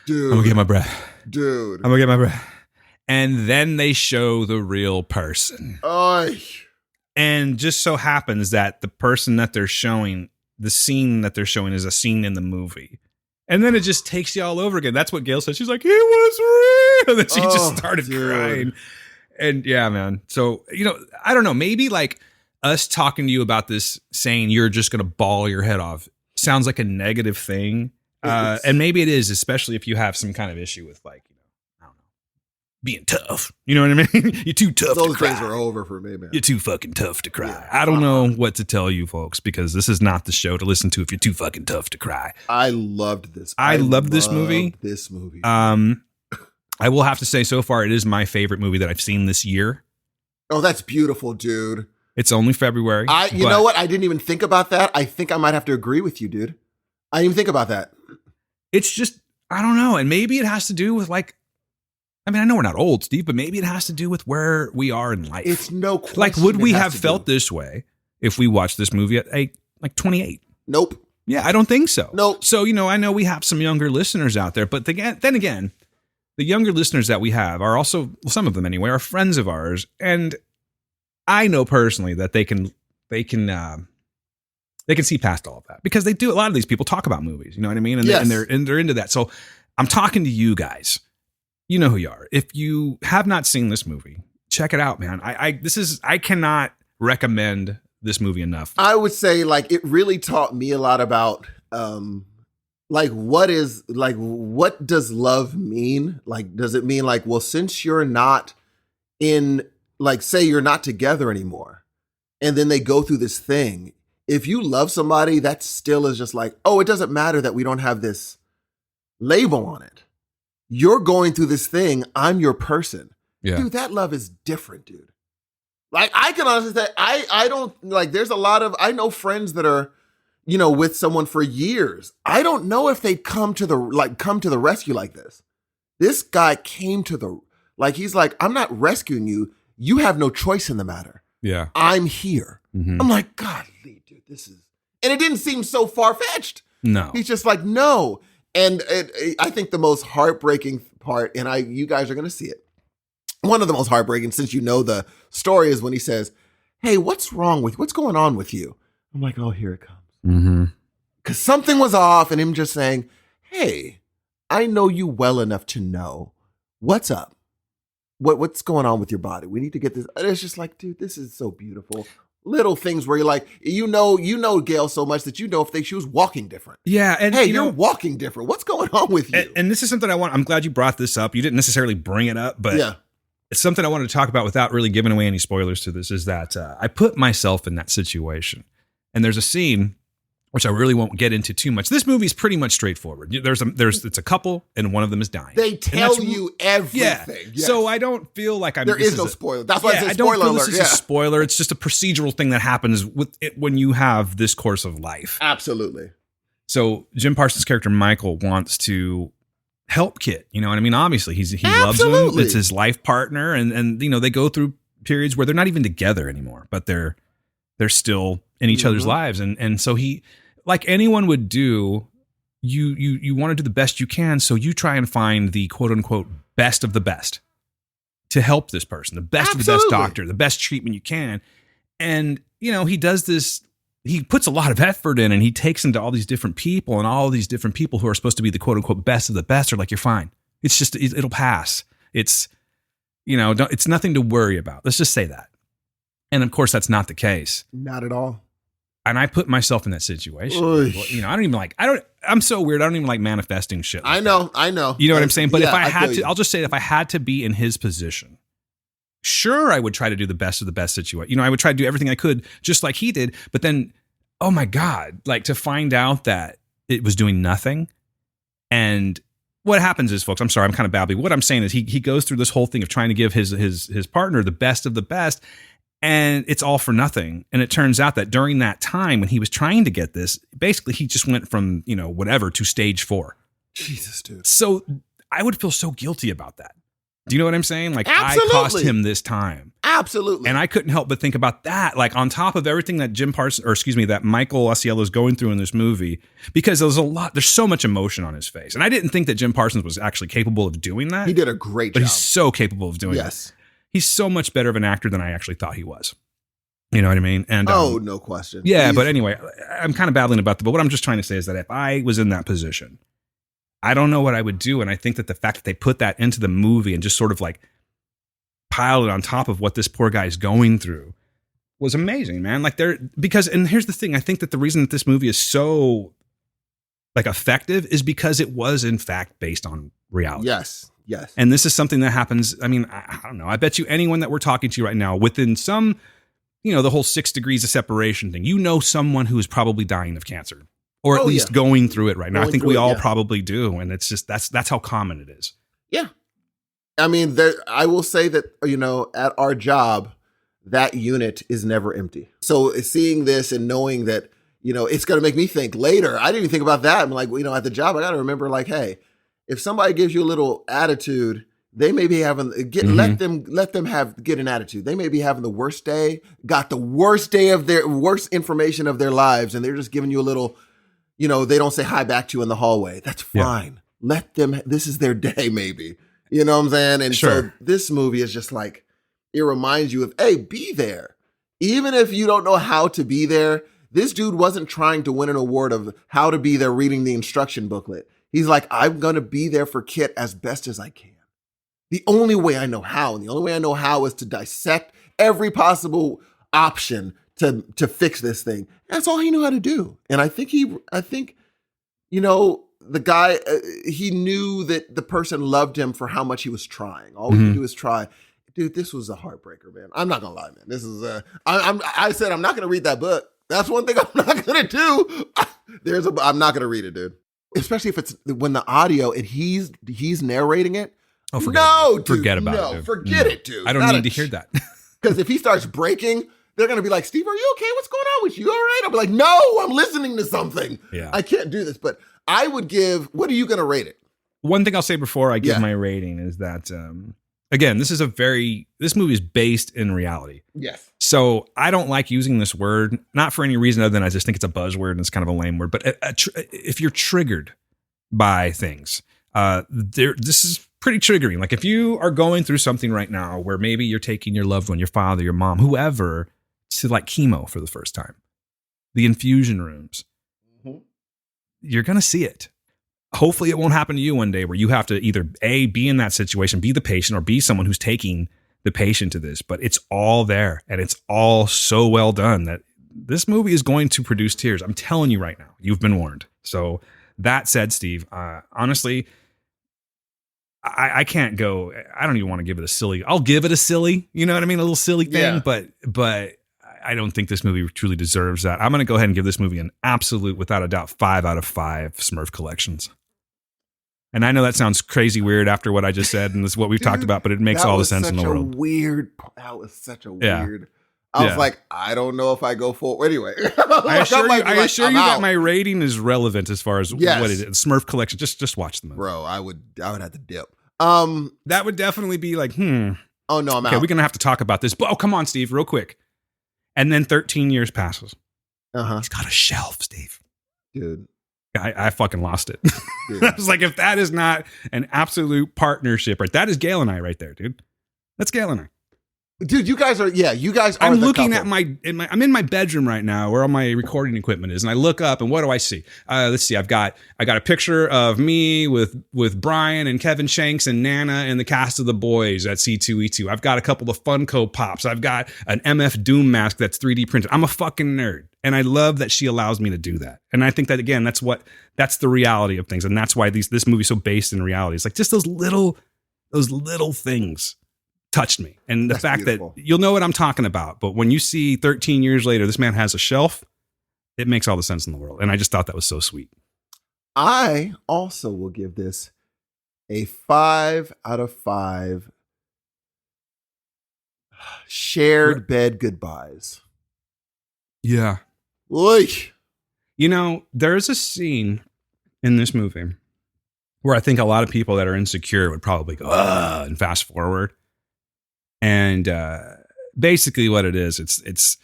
Dude. I'm gonna get my breath. Dude. I'm gonna get my breath. And then they show the real person. And just so happens that the person that they're showing, the scene that they're showing is a scene in the movie. And then it just takes you all over again. That's what Gail said. She's like, it was real. And then she just started crying. And yeah, man. So, I don't know. Maybe like us talking to you about this, saying you're just going to bawl your head off, sounds like a negative thing. And maybe it is, especially if you have some kind of issue with like, I don't know, being tough. You know what I mean? You're too tough to cry. Those days are over for me, man. You're too fucking tough to cry. Yeah. I don't know what to tell you folks, because this is not the show to listen to if you're too fucking tough to cry. I loved this. I loved this movie. I will have to say, so far, it is my favorite movie that I've seen this year. Oh, that's beautiful, dude. It's only February. You know what? I didn't even think about that. I think I might have to agree with you, dude. I didn't even think about that. It's just, I don't know. And maybe it has to do with like, I mean, I know we're not old, Steve, but maybe it has to do with where we are in life. It's no question. Like, would we have felt this way if we watched this movie at like 28? Nope. Yeah, I don't think so. Nope. So, I know we have some younger listeners out there, but then again, the younger listeners that we have are also, some of them anyway, are friends of ours. And I know personally that they can see past all of that, because they do. A lot of these people talk about movies, you know what I mean? And, yes. they're into that. So I'm talking to you guys. You know who you are. If you have not seen this movie, check it out, man. I cannot recommend this movie enough. I would say like it really taught me a lot about what does love mean? Like, does it mean like, well, since you're not in, like, say you're not together anymore, and then they go through this thing. If you love somebody, that still is just like, oh, it doesn't matter that we don't have this label on it. You're going through this thing. I'm your person. Yeah. Dude, that love is different, dude. Like, I can honestly say, I don't, like, there's a lot of, I know friends that are, with someone for years. I don't know if they'd come to the rescue like this. This guy came to he's like, I'm not rescuing you. You have no choice in the matter. Yeah. I'm here. Mm-hmm. I'm like, golly, dude, and it didn't seem so far-fetched. No. He's just like, no. And I think the most heartbreaking part, and you guys are going to see it. One of the most heartbreaking, since you know the story, is when he says, hey, what's going on with you? I'm like, oh, here it comes. Mm-hmm. Because something was off, and him just saying, hey, I know you well enough to know what's up. What's going on with your body? We need to get this. And it's just like, dude, this is so beautiful. Little things where you're like, you know Gail so much that you know if she was walking different. Yeah. And hey, you're walking different. What's going on with you? And this is something I'm glad you brought this up. You didn't necessarily bring it up, but yeah. It's something I wanted to talk about without really giving away any spoilers to this, is that I put myself in that situation. And there's a scene, which I really won't get into too much. This movie is pretty much straightforward. It's a couple, and one of them is dying. They tell you everything. Yeah. Yes. So I don't feel like There is no spoiler. That's why I said spoiler I don't feel alert. this is a spoiler. It's just a procedural thing that happens with it when you have this course of life. Absolutely. So Jim Parsons' character Michael wants to help Kit. You know what I mean? Obviously, he loves him. It's his life partner, and they go through periods where they're not even together anymore, but they're still in each other's lives, and so he, like anyone would do, you want to do the best you can, so you try and find the quote unquote best of the best to help this person, the best of the best doctor, the best treatment you can, and he does this. He puts a lot of effort in, and he takes them to all these different people, and all these different people who are supposed to be the quote unquote best of the best are like, you're fine. It's just, it'll pass. It's, it's nothing to worry about. Let's just say that. And of course, that's not the case. Not at all. And I put myself in that situation. I'm so weird. I don't even like manifesting shit. I know. You know what I'm saying? But yeah, if I had to, you. I'll just say, if I had to be in his position, sure, I would try to do the best of the best situation. I would try to do everything I could, just like he did. But then, oh my God, like to find out that it was doing nothing. And what happens is, folks, I'm sorry, I'm kind of babbling. What I'm saying is he goes through this whole thing of trying to give his partner the best of the best, and it's all for nothing. And it turns out that during that time when he was trying to get this, basically he just went from, whatever to stage 4. Jesus, dude. So I would feel so guilty about that. Do you know what I'm saying? Like, Absolutely. I cost him this time. Absolutely. And I couldn't help but think about that, like on top of everything that that Michael Osceola is going through in this movie, because there's so much emotion on his face. And I didn't think that Jim Parsons was actually capable of doing that. He did a great job. But he's so capable of doing it. He's so much better of an actor than I actually thought he was. You know what I mean? And no question. Yeah, but anyway, I'm kind of babbling about that. But what I'm just trying to say is that if I was in that position, I don't know what I would do. And I think that the fact that they put that into the movie and just sort of like piled it on top of what this poor guy is going through was amazing, man. Like and here's the thing. I think that the reason that this movie is so like effective is because it was in fact based on reality. Yes. And this is something that happens. I mean, I don't know. I bet you anyone that we're talking to right now within some, the whole 6 degrees of separation thing, someone who is probably dying of cancer. Or at least going through it right now. I think we all probably do. And it's just, that's how common it is. Yeah. I mean, I will say that, at our job, that unit is never empty. So seeing this and knowing that, it's going to make me think later. I didn't even think about that. I'm like, at the job, I got to remember like, hey, if somebody gives you a little attitude, they may be having, let them get an attitude. They may be having the worst day, got the worst day of their worst information of their lives. And they're just giving you a little, they don't say hi back to you in the hallway. That's fine. Yeah. Let them, this is their day, maybe. You know what I'm saying? And so this movie is just like, it reminds you of, hey, be there. Even if you don't know how to be there, this dude wasn't trying to win an award of how to be there reading the instruction booklet. He's like, I'm going to be there for Kit as best as I can. The only way I know how, and the only way I know how is to dissect every possible option to fix this thing. That's all he knew how to do. And I think the guy, he knew that the person loved him for how much he was trying. All he could do is try. Dude, this was a heartbreaker, man. I'm not gonna lie, man. This is I said I'm not gonna read that book. That's one thing I'm not gonna do. I'm not gonna read it, dude. Especially if it's when the audio and he's narrating it. Oh, forget it, dude. Forget it, dude. I don't need to hear that. Because if he starts breaking, they're going to be like, Steve, are you okay? What's going on with you? All right? I'll be like, no, I'm listening to something. Yeah. I can't do this. But I would what are you going to rate it? One thing I'll say before I give my rating is that, again, this movie is based in reality. Yes. So I don't like using this word, not for any reason other than I just think it's a buzzword and it's kind of a lame word. But if you're triggered by things, this is pretty triggering. Like if you are going through something right now where maybe you're taking your loved one, your father, your mom, whoever, to like chemo for the first time, the infusion rooms, you're going to see it. hopefully it won't happen to you one day where you have to either A, be in that situation, be the patient, or be someone who's taking the patient to this. But it's all there, and it's all so well done that this movie is going to produce tears. I'm telling you right now, you've been warned. So that said, Steve, honestly, I can't go. I don't even want to give it a silly. I'll give it a silly, you know what I mean? A little silly thing, but I don't think this movie truly deserves that. I'm going to go ahead and give this movie an absolute, without a doubt, 5 out of 5 Smurf collections. And I know that sounds crazy weird after what I just said, and this is what we've talked about, but it makes all the sense in the world. That was such a weird. I was like, I don't know if I go for anyway. I assure you that my rating is relevant as far as what it is. Smurf collection. Just watch the movie. Bro, I would have to dip. That would definitely be like, Oh no, I'm out. Okay, we're gonna have to talk about this. But come on, Steve, real quick. And then 13 years passes. He's got a shelf, Steve. Dude. I fucking lost it. I was like, if that is not an absolute partnership, right? That is Gail and I right there, dude. That's Gail and I. Dude, you guys are. I'm looking at I'm in my bedroom right now where all my recording equipment is, and I look up, and what do I see? Let's see. I got a picture of me with Brian and Kevin Shanks and Nana and the cast of The Boys at C2E2. I've got a couple of Funko Pops. I've got an MF Doom mask that's 3D printed. I'm a fucking nerd, and I love that she allows me to do that. And I think that, again, that's the reality of things, and that's why this movie's so based in reality. It's like just those little things touched me. And the fact that you'll know what I'm talking about, but when you see 13 years later, this man has a shelf, it makes all the sense in the world. And I just thought that was so sweet. I also will give this a 5 out of 5 shared bed goodbyes. Yeah. Oy. You know, there's a scene in this movie where I think a lot of people that are insecure would probably go, and fast forward. And basically, what it is, it's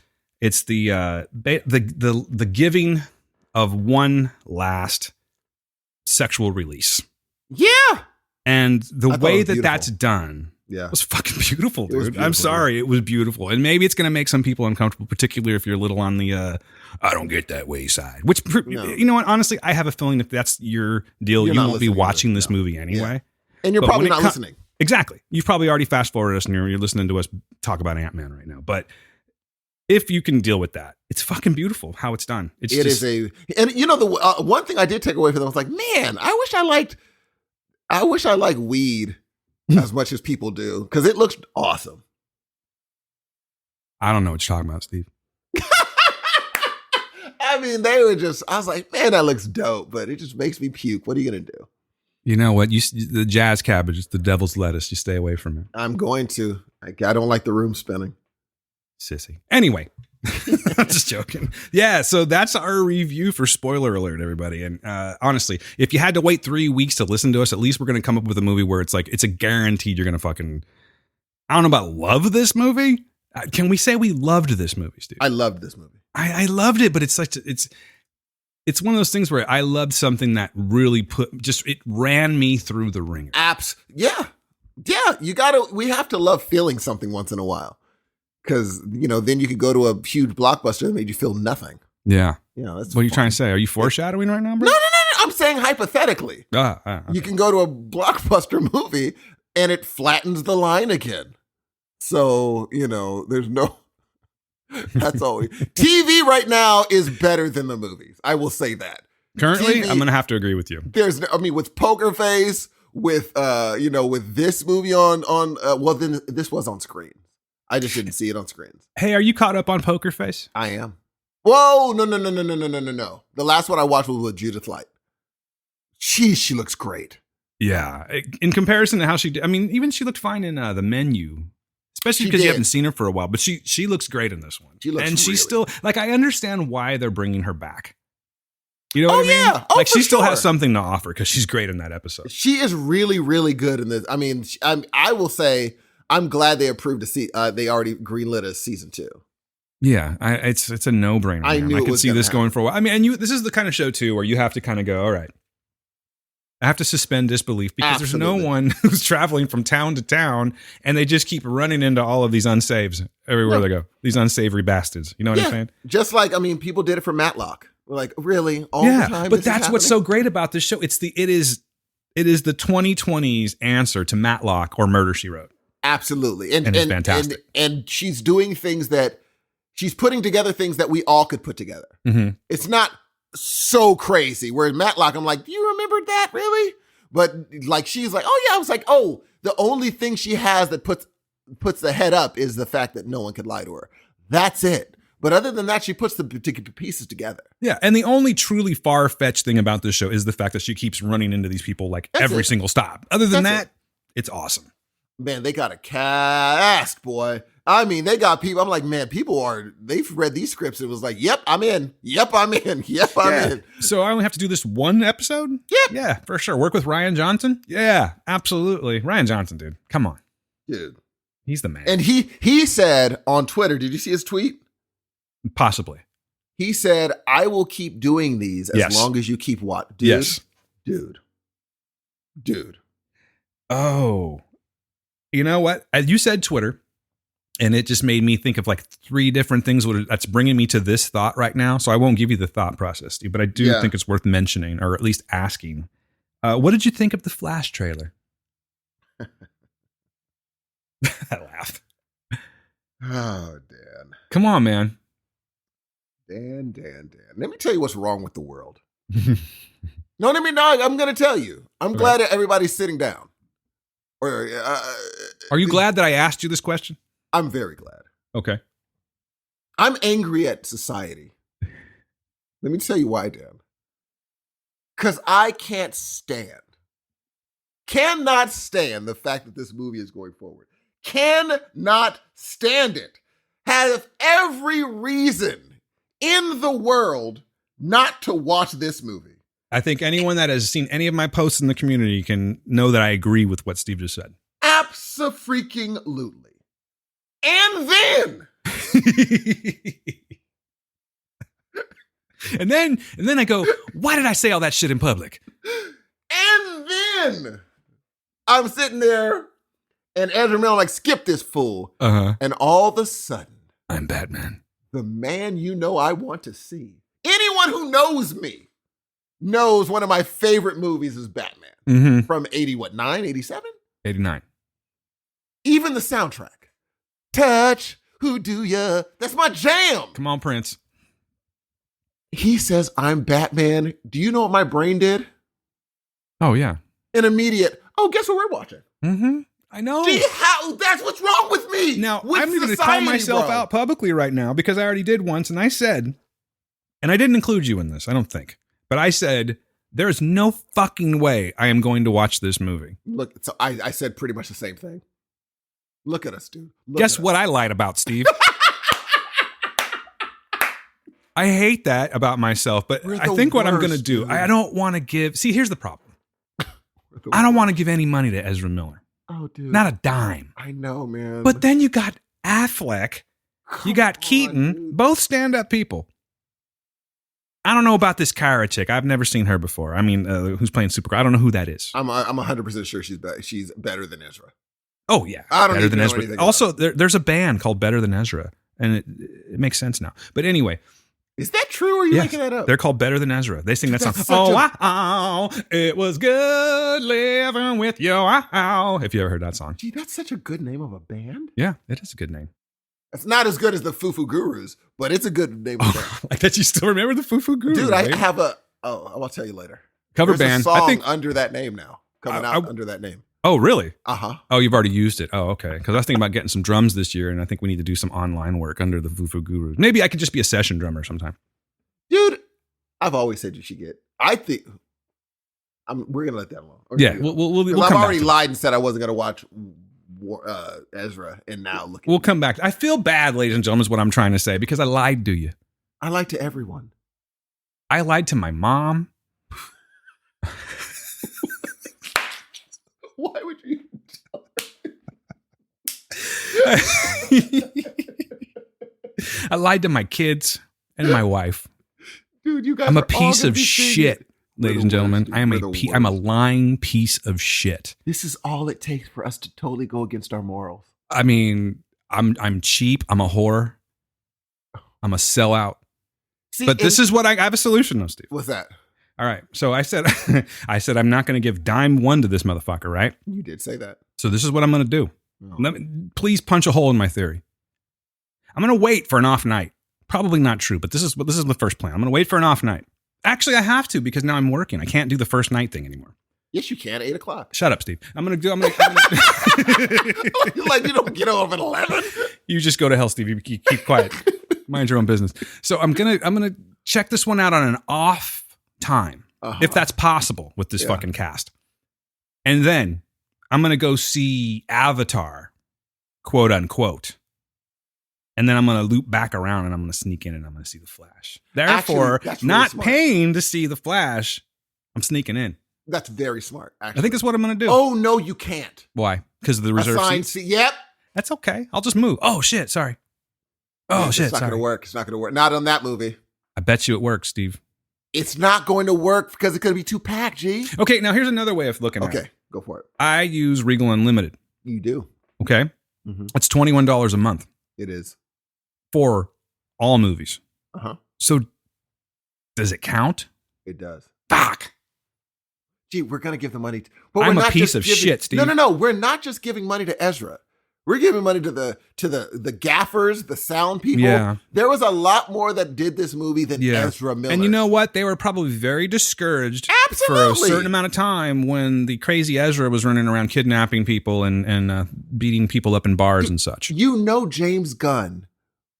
the giving of one last sexual release. Yeah, and the way that that's done, was fucking beautiful, dude. Beautiful, I'm sorry, it was beautiful, and maybe it's going to make some people uncomfortable, particularly if you're a little on the I don't get that way side. Which you know what? Honestly, I have a feeling if that's your deal, you won't be watching this movie anyway, and you're probably not listening. Exactly. You've probably already fast forwarded us and you're listening to us talk about Ant-Man right now. But if you can deal with that, it's fucking beautiful how it's done. And you know, the one thing I did take away from them was like, man, I wish I liked weed as much as people do, because it looks awesome. I don't know what you're talking about, Steve. I mean, I was like, man, that looks dope, but it just makes me puke. What are you going to do? You know what? The jazz cabbage, it's the devil's lettuce. You stay away from it. I'm going to. I don't like the room spinning. Sissy. Anyway, I'm just joking. Yeah, so that's our review for Spoiler Alert, everybody. And honestly, if you had to wait 3 weeks to listen to us, at least we're going to come up with a movie where it's like, it's a guaranteed you're going to fucking, I don't know about love this movie. Can we say we loved this movie, Steve? I loved this movie. I loved it, but it's one of those things where I loved something that really it ran me through the ringer. Apps. Yeah. We have to love feeling something once in a while. Because, then you could go to a huge blockbuster that made you feel nothing. Yeah. That's what are you trying to say? Are you foreshadowing right now, bro? No. I'm saying hypothetically. Okay. You can go to a blockbuster movie and it flattens the line again. So, there's no... That's always TV right now is better than the movies. I will say that. Currently, TV, I'm going to have to agree with you. With Poker Face, with with this movie then this was on screen. I just didn't see it on screens. Hey, are you caught up on Poker Face? I am. Whoa, no. The last one I watched was with Judith Light. She looks great. Yeah, in comparison to how she did. I mean, even she looked fine in The Menu. Especially because you haven't seen her for a while, but she looks great in this one. She's still I understand why they're bringing her back. You know what I mean? Yeah. Oh, she still has something to offer because she's great in that episode. She is really, really good in this. I mean, I will say I'm glad they approved they already greenlit a season 2. Yeah, it's a no brainer. I could see this going for a while. I mean, and this is the kind of show too where you have to kind of go, all right. I have to suspend disbelief because there's no one who's traveling from town to town and they just keep running into all of these unsaves everywhere they go. These unsavory bastards. You know what I'm saying? Just like, people did it for Matlock. We're like, really? All the time? But that's what's so great about this show. It is the 2020's answer to Matlock or Murder, She Wrote. Absolutely. And it's fantastic. And she's doing things that she's putting together things that we all could put together. Mm-hmm. It's not so crazy. Where in Matlock, I'm like, do you remember that really? But like, she's like, oh yeah. I was like, oh, the only thing she has that puts the head up is the fact that no one could lie to her. That's it. But other than that, she puts the particular pieces together. Yeah, and the only truly far-fetched thing about this show is the fact that she keeps running into these people like every single stop. Other than that, it's awesome. Man, they got a cast, boy. I mean, they got people. I'm like, man, they've read these scripts. It was like, yep, I'm in. Yep, I'm in. Yep, I'm in. So I only have to do this one episode? Yep. Yeah, for sure. Work with Ryan Johnson? Yeah, absolutely. Ryan Johnson, dude. Come on. Dude. He's the man. And he said on Twitter, did you see his tweet? Possibly. He said, I will keep doing these as long as you keep watching. Yes. Dude. Oh. You know what? You said Twitter, and it just made me think of like 3 different things that's bringing me to this thought right now. So I won't give you the thought process, Steve, but I do think it's worth mentioning, or at least asking. What did you think of the Flash trailer? I laughed. Oh, Dan. Come on, man. Dan. Let me tell you what's wrong with the world. No, I'm going to tell you. I'm glad that everybody's sitting down. Are you glad that I asked you this question? I'm very glad. Okay. I'm angry at society. Let me tell you why, Dan. Because I cannot stand the fact that this movie is going forward. Cannot stand it. Have every reason in the world not to watch this movie. I think anyone that has seen any of my posts in the community can know that I agree with what Steve just said. Abso-freaking-lutely. And then and then I go, why did I say all that shit in public? And then I'm sitting there and Ezra Miller like, skip this fool. Uh-huh. And all of a sudden, I'm Batman. The man I want to see. Anyone who knows me knows one of my favorite movies is Batman. From 89, 87? 89. Even the soundtrack. Touch, who do ya? That's my jam. Come on, Prince. He says, I'm Batman. Do you know what my brain did? Oh, yeah. An immediate, guess what we're watching? Mm-hmm. I know. Gee, that's what's wrong with me. Now, I'm going to call myself out publicly right now because I already did once, and I said, and I didn't include you in this, I don't think, but I said, there's no fucking way I am going to watch this movie. Look, so I said pretty much the same thing. Look at us, dude. Guess what I lied about, Steve? I hate that about myself, but I think what I'm going to do, I don't want to give, see, here's the problem. I don't want to give any money to Ezra Miller. Oh, dude. Not a dime. I know, man. But then you got Affleck, you got Keaton, dude. Both stand-up people. I don't know about this Kyra chick. I've never seen her before. I mean, who's playing Supergirl? I don't know who that is. I'm 100% sure she's better than Ezra. Oh, yeah. I don't better than know Ezra. anything also, there's a band called Better Than Ezra, and it makes sense now. But anyway. Is that true, or are you making that up? They're called Better Than Ezra. They sing that song. Wow, it was good living with you. Wow. If you ever heard that song. Gee, that's such a good name of a band. Yeah, it is a good name. It's not as good as the Foo Foo Gurus, but it's a good name of a band. Like that you still remember the Foo Foo Gurus. Dude, I have I'll tell you later. There's A band. song under that name now. Coming out under that name. Oh, really? Uh-huh. Oh, you've already used it. Oh, okay. Because I was thinking about getting some drums this year, and I think we need to do some online work under the Foo Foo Gurus. Maybe I could just be a session drummer sometime. Dude, I've always said you should get. I think we're gonna let that alone. Yeah, we'll I've come already back lied and said I wasn't gonna watch Ezra, and now look. We'll come back. I feel bad, ladies and gentlemen, is what I'm trying to say, because I lied to you. I lied to everyone. I lied to my mom. Why would you? I lied to my kids and my wife. Dude, you guys. I'm a piece of shit, ladies and gentlemen. I'm a lying piece of shit. This is all it takes for us to totally go against our morals. I mean, I'm cheap. I'm a whore. I'm a sellout. See, But this is what I have a solution though, Steve. what's that? All right. So I said, I'm not going to give dime one to this motherfucker, right? You did say that. So this is what I'm going to do. Oh. Please punch a hole in my theory. I'm going to wait for an off night. Probably not true, but this is the first plan. I'm going to wait for an off night. Actually, I have to because now I'm working. I can't do the first night thing anymore. Yes, you can. 8 o'clock. Shut up, Steve. I'm going to. Like you don't get off at 11. You just go to hell, Steve. You keep quiet. Mind your own business. So I'm gonna check this one out on an off time, if that's possible with this fucking cast, and then I'm gonna go see Avatar, quote unquote, and then I'm gonna loop back around and I'm gonna sneak in and I'm gonna see the Flash. Therefore, Actually, that's really not smart. paying to see the Flash, I'm sneaking in. That's very smart. Actually, I think that's what I'm gonna do. Oh no, you can't. Why? Because of the reserve Assigned seats. seat. Yep. That's okay. I'll just move. Oh shit! Sorry. Oh shit! It's not Sorry. going to work. It's not going to work. Not on that movie. I bet you it works, Steve. It's not going to work because it's going to be too packed, G. Okay, now here's another way of looking at it. Okay, go for it. I use Regal Unlimited. You do. Okay. Mm-hmm. It's $21 a month It is. for all movies. Uh-huh. So does it count? It does. Fuck. Gee, we're going to give the money. But I'm we're a not piece just of giving, shit, Steve. No. We're not just giving money to Ezra. We're giving money to the gaffers, the sound people. Yeah. There was a lot more that did this movie than Ezra Miller. And you know what? They were probably very discouraged Absolutely. for a certain amount of time when the crazy Ezra was running around kidnapping people and beating people up in bars and such. You know James Gunn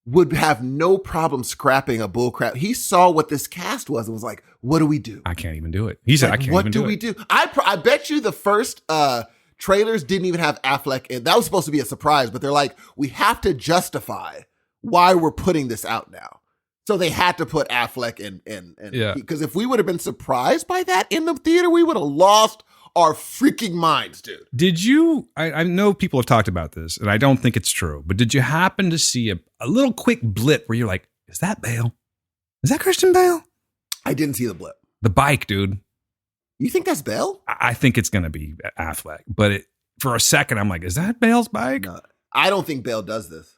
would have no problem scrapping a bullcrap. He saw what this cast was and was like, what do we do? I can't even do it. He said, Like, I can't what even do do we it. do? I bet you the first trailers didn't even have Affleck in. That was supposed to be a surprise, but they're like, we have to justify why we're putting this out now. So they had to put Affleck in. Yeah. Because if we would have been surprised by that in the theater, we would have lost our freaking minds, dude. Did you, I know people have talked about this and I don't think it's true, but did you happen to see a little quick blip where you're like, is that Bale? Is that Christian Bale? I didn't see the blip. The bike, dude. You think that's Bale? I think it's going to be Affleck, but for a second, I'm like, is that Bale's bike? No, I don't think Bale does this.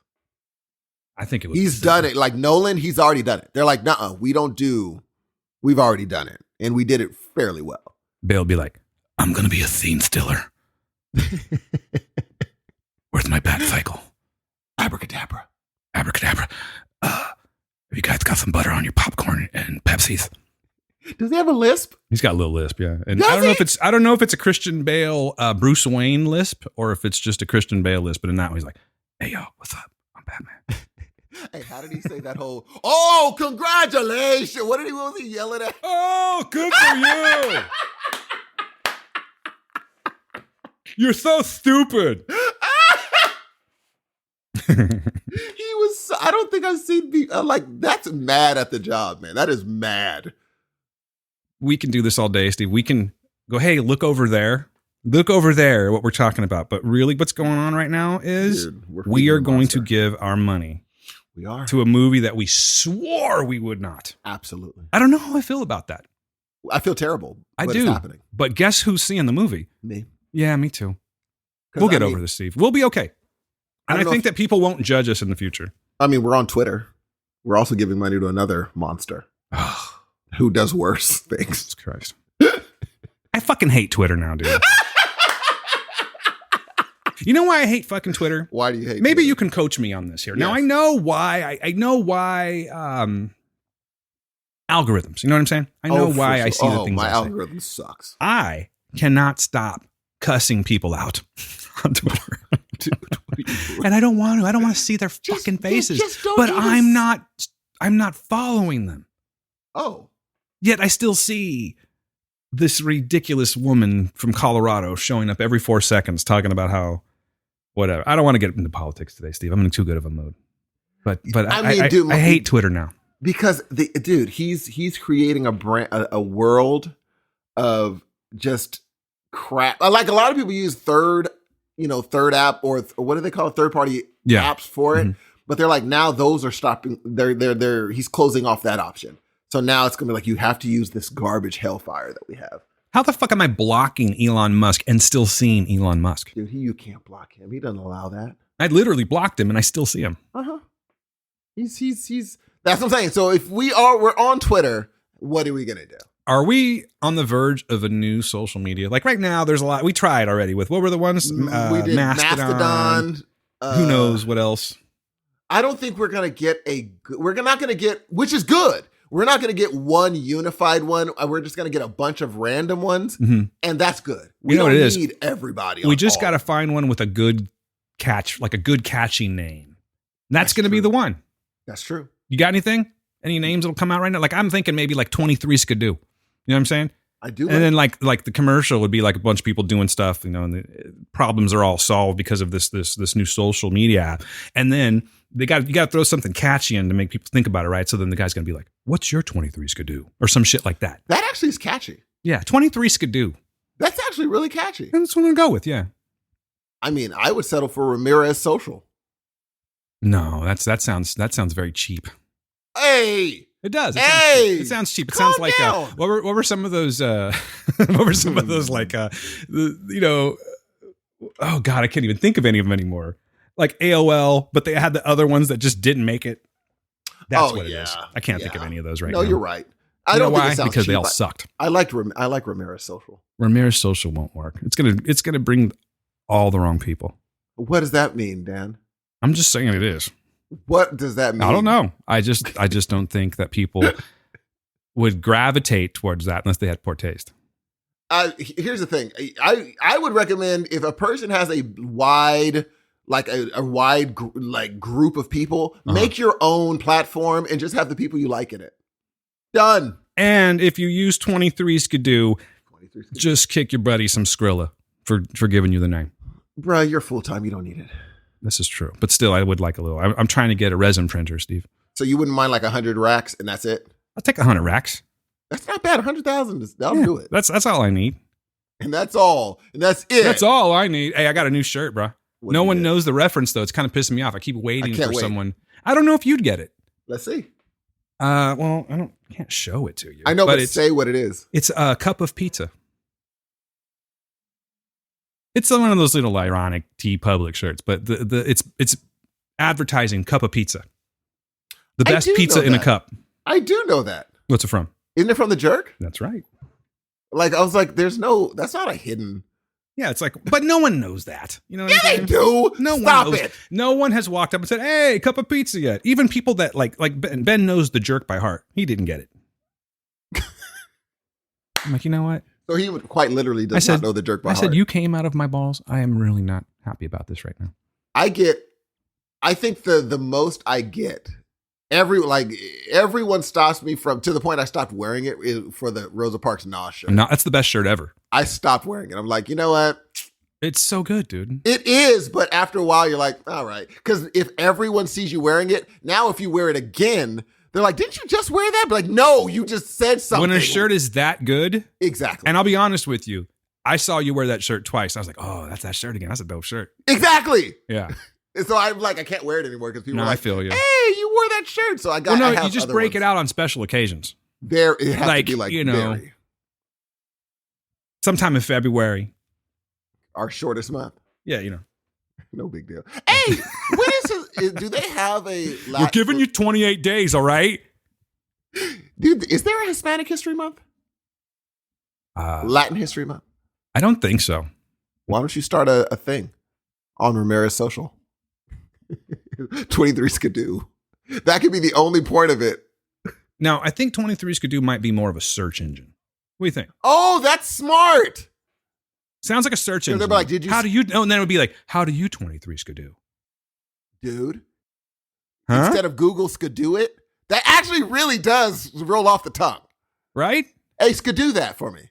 I think it was. He's done it. Like Nolan, he's already done it. They're like, nuh-uh, we've already done it. And we did it fairly well. Bale be like, I'm going to be a scene stiller. Where's my bat cycle? Abracadabra. Abracadabra. Have you guys got some butter on your popcorn and Pepsis? Does he have a lisp? He's got a little lisp, yeah. And Does I he? don't know if it's a Christian Bale, Bruce Wayne lisp, or if it's just a Christian Bale lisp. But in that one, he's like, "Hey yo, what's up? I'm Batman." Hey, how did he say that whole? Oh, congratulations! What was he yelling at? Oh, good for you! You're so stupid. He was. I don't think I've seen. Like that's mad at the job, man. That is mad. We can do this all day, Steve. We can go, hey, look over there. Look over there, what we're talking about. But really what's going on right now is Dude, we are going to give our money We are. to a movie that we swore we would not. Absolutely. I don't know how I feel about that. I feel terrible. I but do. It's happening. But guess who's seeing the movie? Me. Yeah, me too. 'Cause We'll get I mean- over this, Steve. We'll be okay. I And I don't know think that people won't judge us in the future. I mean, we're on Twitter. We're also giving money to another monster Oh, who does worse things. Jesus Christ. I fucking hate Twitter now, dude. You know why I hate fucking Twitter? Why do you hate Maybe Twitter? you can coach me on this here. Now Yes. I know why. I know why. Algorithms. You know what I'm saying? I know Oh, for why I sure. see the Oh, things my I say. algorithm sucks. I cannot stop cussing people out on Twitter, Dude, what are you doing? and I don't want to. I don't want to see their Just- fucking yeah, faces. just don't But even I'm not. I'm not following them. Oh, Yet I still see this ridiculous woman from Colorado showing up every 4 seconds talking about how whatever. I don't want to get into politics today, Steve. I'm in too good of a mood. But I mean, dude, I hate Twitter now. because he's creating a brand, a world of just crap. Like a lot of people use third app or what do they call it? Third party Yeah. apps for it. Mhm. But they're like, now those are stopping. He's closing off that option. So now it's going to be like, you have to use this garbage hellfire that we have. How the fuck am I blocking Elon Musk and still seeing Elon Musk? Dude, you can't block him. He doesn't allow that. I literally blocked him and I still see him. Uh-huh. He's That's what I'm saying. So if we're on Twitter, what are we going to do? Are we on the verge of a new social media? Like right now, there's a lot. We tried already with, what were the ones? We did Mastodon. Who knows what else? I don't think we're going to get we're not going to get, which is good. We're not going to get one unified one. We're just going to get a bunch of random ones. Mm-hmm. And that's good. We You know don't what it is? need everybody. We just got to find one with a good catch, like a good catchy name. That's going to be true. the one. That's true. You got anything? Any names that'll come out right now? Like I'm thinking maybe like 23 Skidoo. You know what I'm saying? I do. And then like the commercial would be like a bunch of people doing stuff, you know, and the problems are all solved because of this new social media app. And then you got to throw something catchy in to make people think about it, right? So then the guy's going to be like, "What's your 23 Skidoo?" or some shit like that. That actually is catchy. Yeah, 23 Skidoo. That's actually really catchy. That's what I'm going to go with, yeah. I mean, I would settle for Ramirez Social. No, that sounds very cheap. Hey, it does. It sounds cheap. It calm sounds like down. what were some of those what were some of those like you know, oh god, I can't even think of any of them anymore. Like AOL, but they had the other ones that just didn't make it. That's what it is. I can't think of any of those right now. No, you're right. I You know don't think why? it sounds Because cheap. they all sucked. I like Ramirez Social. Ramirez Social won't work. It's gonna bring all the wrong people. What does that mean, Dan? I'm just saying it is. What does that mean? I don't know. I just don't think that people would gravitate towards that unless they had poor taste. Here's the thing. I would recommend if a person has a wide group of people, make your own platform and just have the people you like in it. Done. And if you use 23 Skidoo, just kick your buddy some Skrilla for giving you the name. Bruh, you're full time. You don't need it. This is true. But still, I would like a little. I'm trying to get a resin printer, Steve. So you wouldn't mind like 100 racks and that's it? I'll take 100 racks. That's not bad. 100,000, that'll do it. That's all I need. And that's all. And that's it. That's all I need. Hey, I got a new shirt, bro. What No you one get? knows the reference, though. It's kind of pissing me off. I keep waiting can't for wait. someone. I don't know if you'd get it. Let's see. Well, can't show it to you. I know, but say what it is. It's a cup of pizza. It's one of those little ironic T-Public shirts, but it's advertising cup of pizza. The I best do pizza know in a that. cup. I do know that. What's it from? Isn't it from the Jerk? That's right. Like, I was like, that's not a hidden. Yeah, it's like, but no one knows that. You know what Yeah, I'm they saying? do. No Stop one knows. it. No one has walked up and said, "Hey, cup of pizza yet?" Even people that like Ben knows the Jerk by heart. He didn't get it. I'm like, you know what? So he would quite literally not know the Jerk by I heart. said, you came out of my balls. I am really not happy about this right now. I think the most I get, everyone stops me from, to the point I stopped wearing it is for the Rosa Parks Nas shirt. That's the best shirt ever. I stopped wearing it. I'm like, you know what? It's so good, dude. It is, but after a while, you're like, all right. Because if everyone sees you wearing it, now if you wear it again, they're like, didn't you just wear that? But like, no, you just said something. When a shirt is that good. Exactly. And I'll be honest with you. I saw you wear that shirt twice. I was like, oh, that's that shirt again. That's a dope shirt. Exactly. Yeah. And so I'm like, I can't wear it anymore because people are like, I feel you. hey, you wore that shirt. So I got, Well, no, you just break it out on special occasions. It has Like, to be like, you know, very, sometime in February. our shortest month. Yeah, you know. No big deal. Hey, when do they have a We're giving you 28 days, all right? Dude, is there a Hispanic History Month? Latin History Month? I don't think so. Why don't you start a thing on Ramirez Social? 23 Skidoo. That could be the only point of it. Now, I think 23 Skidoo might be more of a search engine. What do you think? Oh, that's smart. Sounds like a search So engine. they'd be like, did you How do you? Oh, and then it would be like, how do you 23 Skidoo? Dude, Huh? instead of Google Skidoo it, that actually really does roll off the tongue. Right? Hey, Skidoo that for me.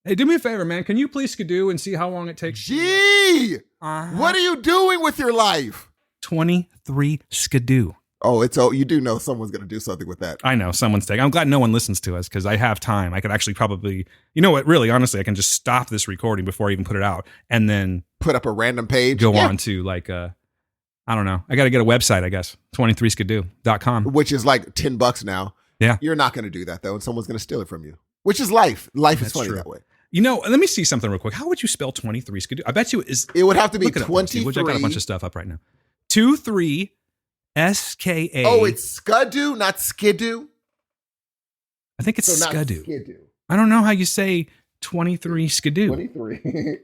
Hey, do me a favor, man. Can you please Skidoo and see how long it takes? Gee, what are you doing with your life? 23 Skidoo. Oh, you do know someone's going to do something with that. I know someone's taking. I'm glad no one listens to us because I have time. I could actually probably, you know what? Really, honestly, I can just stop this recording before I even put it out, and then Put up a random page. go on to like I don't know. I got to get a website, I guess. 23skidoo.com. Which is like $10 now. Yeah. You're not going to do that though, and someone's going to steal it from you. Which is life. Life is That's funny true. that way. You know, let me see something real quick. How would you spell 23 Skidoo? I bet you It would have to be look it up, 23. Steve. I got a bunch of stuff up right now. 23 SKA. Oh, it's Skidoo, not Skidoo. I think it's So not Skidoo. Skidoo. I don't know how you say 23 Skidoo. 23.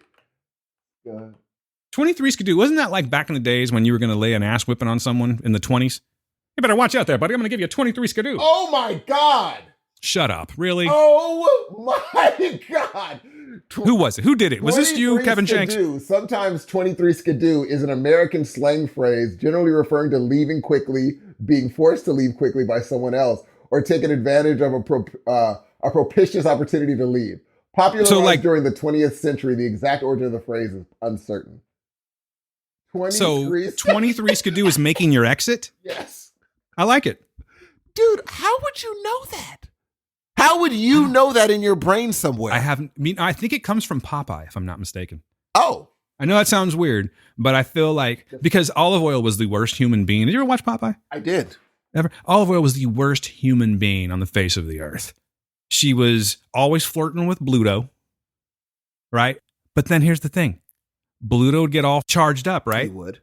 23 Skidoo. Wasn't that like back in the days when you were going to lay an ass whipping on someone in the 20s? You better watch out there, buddy. I'm going to give you a 23 Skidoo. Oh my God. Shut up. Really? Oh my God. Who was it? Who did it? Was this you, 23 Kevin Shanks? skidoo. Sometimes 23 skidoo is an American slang phrase generally referring to leaving quickly, being forced to leave quickly by someone else, or taking advantage of a propitious opportunity to leave. Popularized during the 20th century, the exact origin of the phrase is uncertain. 23 So 23 Skidoo is making your exit? Yes. I like it. Dude, how would you know that? How would you know that in your brain somewhere? I think it comes from Popeye, if I'm not mistaken. Oh. I know that sounds weird, but I feel like because Olive Oyl was the worst human being. Did you ever watch Popeye? I did. Ever? Olive Oyl was the worst human being on the face of the earth. She was always flirting with Bluto, right? But then here's the thing. Bluto would get all charged up, right? He would.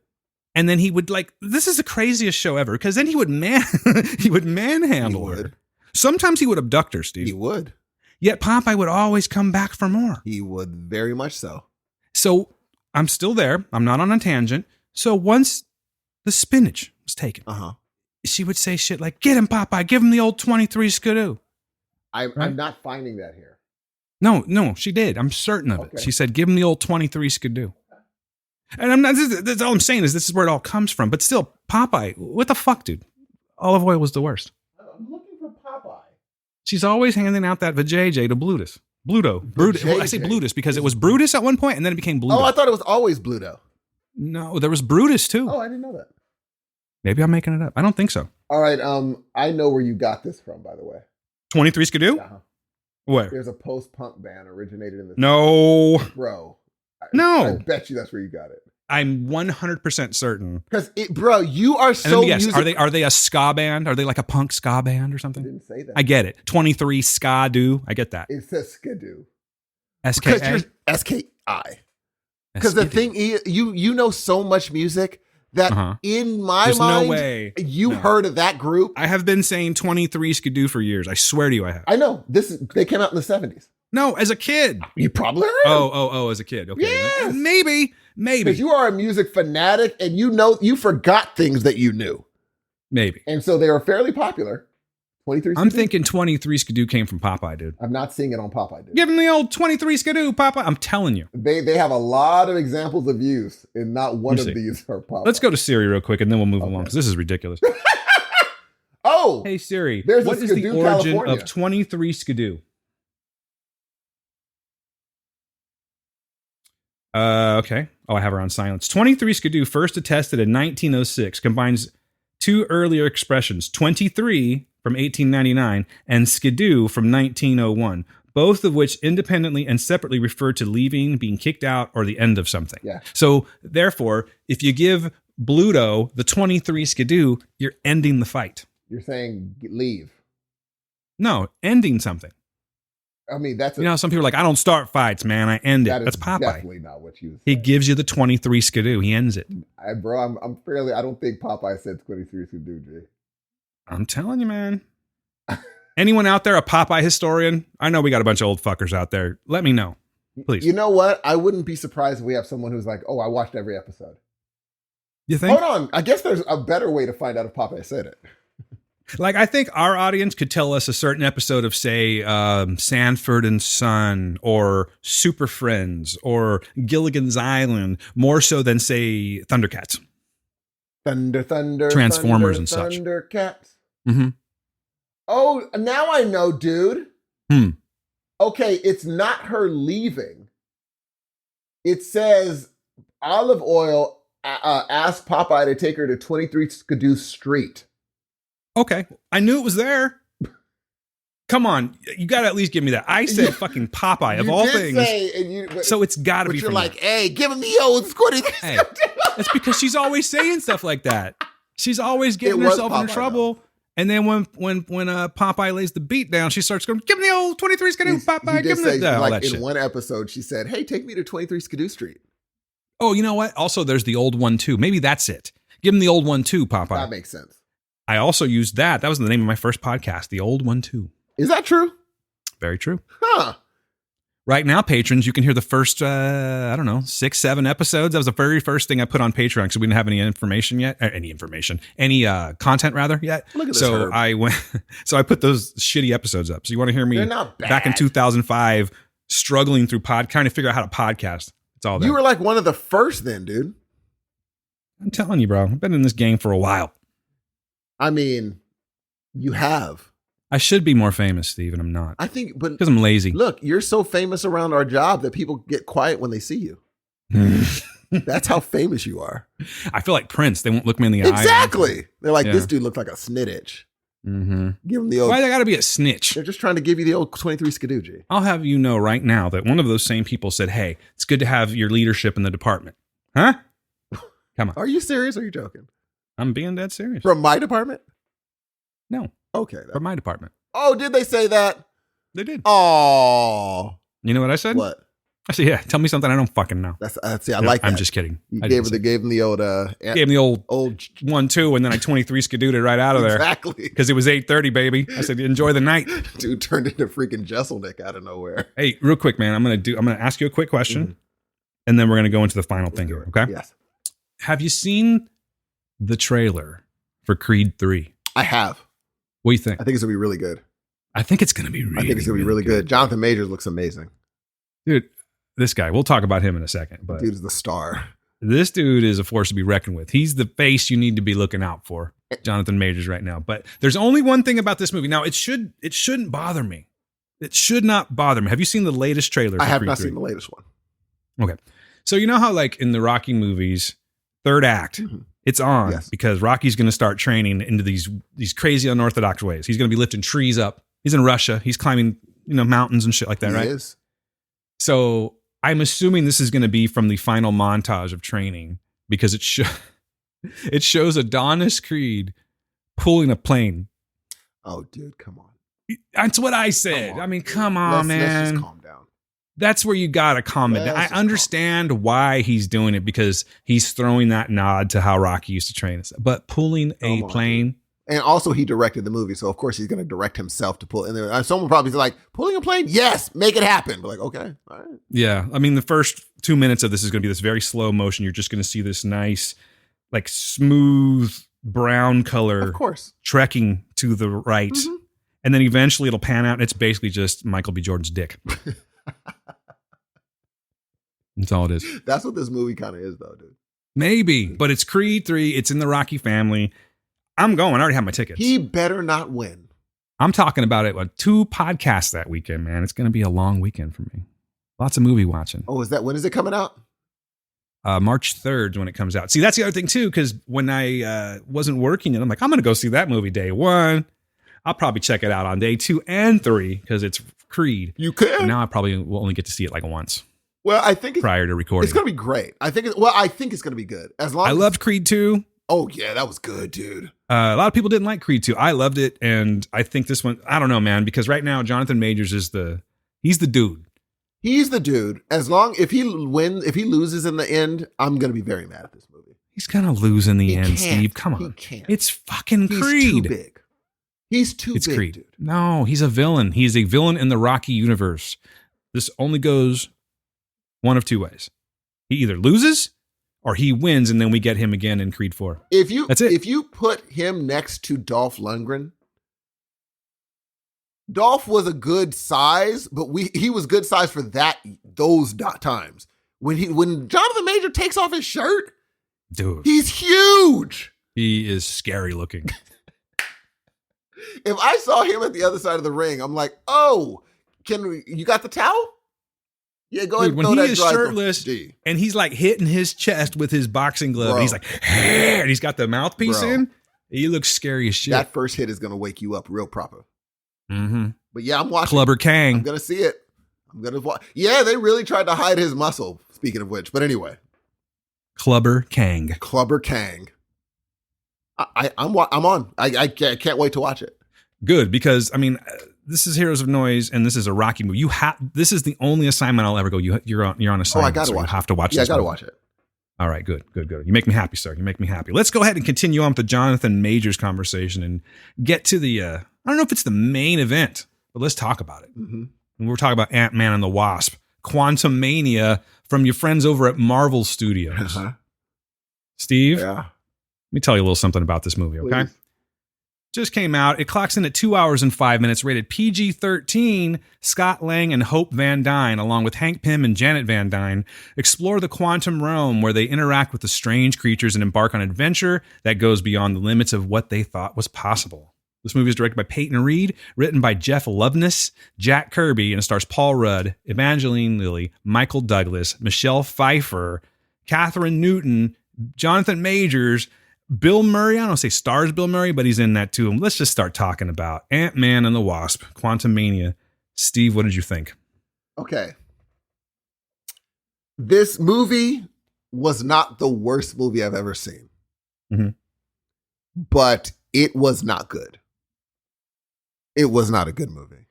And then he would this is the craziest show ever, because then he would manhandle her. Sometimes he would abduct her, Steve. He would. Yet Popeye would always come back for more. He would, very much so. So I'm still there. I'm not on a tangent. So once the spinach was taken, she would say shit like, "Get him, Popeye. Give him the old 23 Skidoo." I'm not finding that here. No, she did. I'm certain of it. She said, "Give him the old 23 Skidoo." And I'm not. That's all I'm saying is this is where it all comes from. But still, Popeye, what the fuck, dude? Olive Oyl was the worst. I'm looking for Popeye. She's always handing out that vajayjay to Blutus. Bluto. Brutus. Well, I say Blutus because it was Brutus at one point and then it became Bluto. Oh, I thought it was always Bluto. No, there was Brutus too. Oh, I didn't know that. Maybe I'm making it up. I don't think so. All right. I know where you got this from, by the way. 23 Skidoo? Where? There's a post-punk band originated in the No. Bro. No. I bet you that's where you got it. I'm 100% certain. Because, bro, you are so yes, are they a ska band? Are they like a punk ska band or something? I didn't say that. I get it. 23 ska do. I get that. It says skidoo. SKA? SKI. Because the thing is, you know so much music that in my There's mind, no way. you heard of that group. I have been saying 23 Skidoo for years. I swear to you I have. I know. They came out in the 70s. No, as a kid. You probably heard. Oh, as a kid. Okay. Yes. Maybe. Because you are a music fanatic and you forgot things that you knew. Maybe. And so they were fairly popular. 23 Skidoo? I'm thinking 23 Skidoo came from Popeye, dude. I'm not seeing it on Popeye, dude. Give him the old 23 Skidoo, Popeye. I'm telling you. They have a lot of examples of use, and not one of these are Popeye. Let's go to Siri real quick, and then we'll move along, because this is ridiculous. Oh! Hey, Siri. There's what a is the Skidoo, origin California. of 23 Skidoo? Okay. Oh, I have her on silence. 23 Skidoo, first attested in 1906, combines two earlier expressions, 23 from 1899 and skidoo from 1901, both of which independently and separately refer to leaving, being kicked out, or the end of something. Yeah. So, therefore, if you give Bluto the 23 Skidoo, you're ending the fight. You're saying leave. No, ending something. I mean, that's you know, some people are like, I don't start fights, man. I end it. That's Popeye. Definitely not what you. He gives you the 23 Skidoo. He ends it. Bro, I'm fairly. I don't think Popeye said 23 Skidoo, G. I'm telling you, man. Anyone out there a Popeye historian? I know we got a bunch of old fuckers out there. Let me know, please. You know what? I wouldn't be surprised if we have someone who's like, "Oh, I watched every episode." You think? Hold on. I guess there's a better way to find out if Popeye said it. Like, I think our audience could tell us a certain episode of, say, Sanford and Son or Super Friends or Gilligan's Island more so than, say, Thundercats. Thunder, Transformers and such. Thundercats. Mm-hmm. Oh, now I know, dude. Okay, it's not her leaving. It says Olive Oyl asked Popeye to take her to 23 Skidoo Street. Okay, I knew it was there. Come on, you got to at least give me that. I said fucking Popeye of all things. So it's got to be. You're like, hey, give him the old 23. Hey, that's because she's always saying stuff like that. She's always getting herself into trouble. Though. And then when Popeye lays the beat down, she starts going, give me the old 23 Skidoo, Popeye. Give me all that shit. In one episode, she said, hey, take me to 23 Skidoo Street. Oh, you know what? Also, there's the old one too. Maybe that's it. Give him the old one too, Popeye. That makes sense. I also used that. That was the name of my first podcast, the old one too. Is that true? Very true. Huh. Right now, patrons, you can hear the first, 6, 7 episodes. That was the very first thing I put on Patreon because we didn't have any information yet. Any content rather yet. Look at this so herb. I put those shitty episodes up. So you want to hear me They're not bad. back in 2005 struggling through trying to figure out how to podcast. It's all there. You were like one of the first then, dude. I'm telling you, bro. I've been in this game for a while. I mean, you have. I should be more famous, Steve, and I'm not. I think, but Because I'm lazy. look, you're so famous around our job that people get quiet when they see you. That's how famous you are. I feel like Prince. They won't look me in the eye. Exactly. They're like, Yeah. this dude looked like a snitch. Mm-hmm. Give him the old. Why they got to be a snitch? They're just trying to give you the old 23 skadoogie. I'll have you know right now that one of those same people said, hey, it's good to have your leadership in the department. Huh? Come on. Are you serious or are you joking? I'm being dead serious. From my department? No, Okay. from my department. Oh, did they say that? They did. Oh. You know what I said? What? I said, yeah, tell me something I don't fucking know. That's see, I No, like that. I'm just kidding. You I gave didn't him the old say- gave him the old old 1-2, and then I 23 skadooed it right out of there. Exactly. Because it was 8:30, baby. I said, enjoy the night. Dude turned into freaking Jesselnick out of nowhere. Hey, real quick, man. I'm gonna ask you a quick question, and then we're gonna go into the final thing here. Okay? Yes. Have you seen the trailer for Creed 3? I have. What do you think? I think it's gonna be really good. I think it's gonna be really. I think it's gonna be really good. Jonathan Majors looks amazing. dude. This guy. We'll talk about him in a second, but Dude is the star. this dude is a force to be reckoned with. He's the face you need to be looking out for, Jonathan Majors, right now. But there's only one thing about this movie. Now, it shouldn't bother me. It should not bother me. Have you seen the latest trailer? I for have Creed not 3? seen the latest one. Okay. So you know how like in the Rocky movies, third act, it's on Yes. because Rocky's going to start training into these crazy unorthodox ways. He's going to be lifting trees up. He's in Russia. He's climbing, mountains and shit like that, He right? is. So I'm assuming this is going to be from the final montage of training because it shows Adonis Creed pulling a plane. Oh, dude, come on. That's what I said. Come on, I mean, dude. come on, man. Let's just calm down. That's where you got to calm it down. Let's I just calm understand why he's doing it because he's throwing that nod to how Rocky used to train. But pulling a Come on, plane. And also, he directed the movie, so of course he's going to direct himself to pull. And there, someone probably is like, pulling a plane? Yes, make it happen. But like, okay, all right. Yeah. I mean, the first 2 minutes of this is going to be this very slow motion. You're just going to see this nice, like smooth brown color Of course. trekking to the right. Mhm. And then eventually it'll pan out and it's basically just Michael B. Jordan's dick. That's all it is. That's what this movie kind of is, though, dude. Maybe, but it's Creed 3. It's in the Rocky family. I'm going. I already have my tickets. He better not win. I'm talking about it with 2 podcasts that weekend, man. It's going to be a long weekend for me. Lots of movie watching. Oh, is that when is it coming out? March 3rd is when it comes out. See, that's the other thing too, because when I wasn't working, and I'm like, I'm going to go see that movie day 1. I'll probably check it out on day 2 and 3 because it's Creed. You could. Now I probably will only get to see it like once Well, I think prior to recording. it's going to be great. I think it's going to be good. As long I as, loved Creed 2. Oh yeah, that was good, dude. A lot of people didn't like Creed 2. I loved it, and I think this one, I don't know, man, because right now Jonathan Majors he's the dude. He's the dude. If he loses in the end, I'm going to be very mad at this movie. He's gonna lose in the He end, can't. Steve. Come He on, can't. it's fucking He's Creed. too big. He's too It's big, Creed. dude. No, he's a villain. He's a villain in the Rocky universe. This only goes one of 2 ways. He either loses or he wins, and then we get him again in Creed 4. That's it. If you put him next to Dolph Lundgren, Dolph was a good size, but he was good size for those times. When Jonathan Major takes off his shirt, Dude, he's huge. he is scary looking. If I saw him at the other side of the ring, I'm like, oh, you got the towel? Yeah, go ahead Dude, and when throw he that is dry- shirtless Gee. and he's like hitting his chest with his boxing glove, Bro. and he's like, and he's got the mouthpiece Bro. in. He looks scary as shit. That first hit is going to wake you up real proper. Mm-hmm. But yeah, I'm watching. Clubber I'm Kang. going to see it. I'm going to watch. Yeah, they really tried to hide his muscle, speaking of which. But anyway, Clubber Kang. Clubber Kang. I'm on. I can't wait to watch it. Good, because I mean, this is Heroes of Noise, and this is a Rocky movie. This is the only assignment I'll ever go. You're on assignment. gotta so watch you it. have to watch. Yeah, I this got to movie. watch it. All right, good. You make me happy, sir. You make me happy. Let's go ahead and continue on with the Jonathan Majors conversation and get to the, I don't know if it's the main event, but let's talk about it. Mm-hmm. And we're talking about Ant-Man and the Wasp, Quantumania from your friends over at Marvel Studios. Steve, Yeah. let me tell you a little something about this movie, okay? Please. Just came out. It clocks in at 2 hours and 5 minutes, rated PG-13. Scott Lang and Hope Van Dyne, along with Hank Pym and Janet Van Dyne, explore the quantum realm where they interact with the strange creatures and embark on an adventure that goes beyond the limits of what they thought was possible. This movie is directed by Peyton Reed, written by Jeff Loveness, Jack Kirby, and it stars Paul Rudd, Evangeline Lilly, Michael Douglas, Michelle Pfeiffer, Catherine Newton, Jonathan Majors, Bill Murray. I don't say stars Bill Murray, but he's in that too. And let's just start talking about Ant-Man and the Wasp, Quantumania. Steve, what did you think? Okay. This movie was not the worst movie I've ever seen. Mm-hmm. But it was not good. It was not a good movie.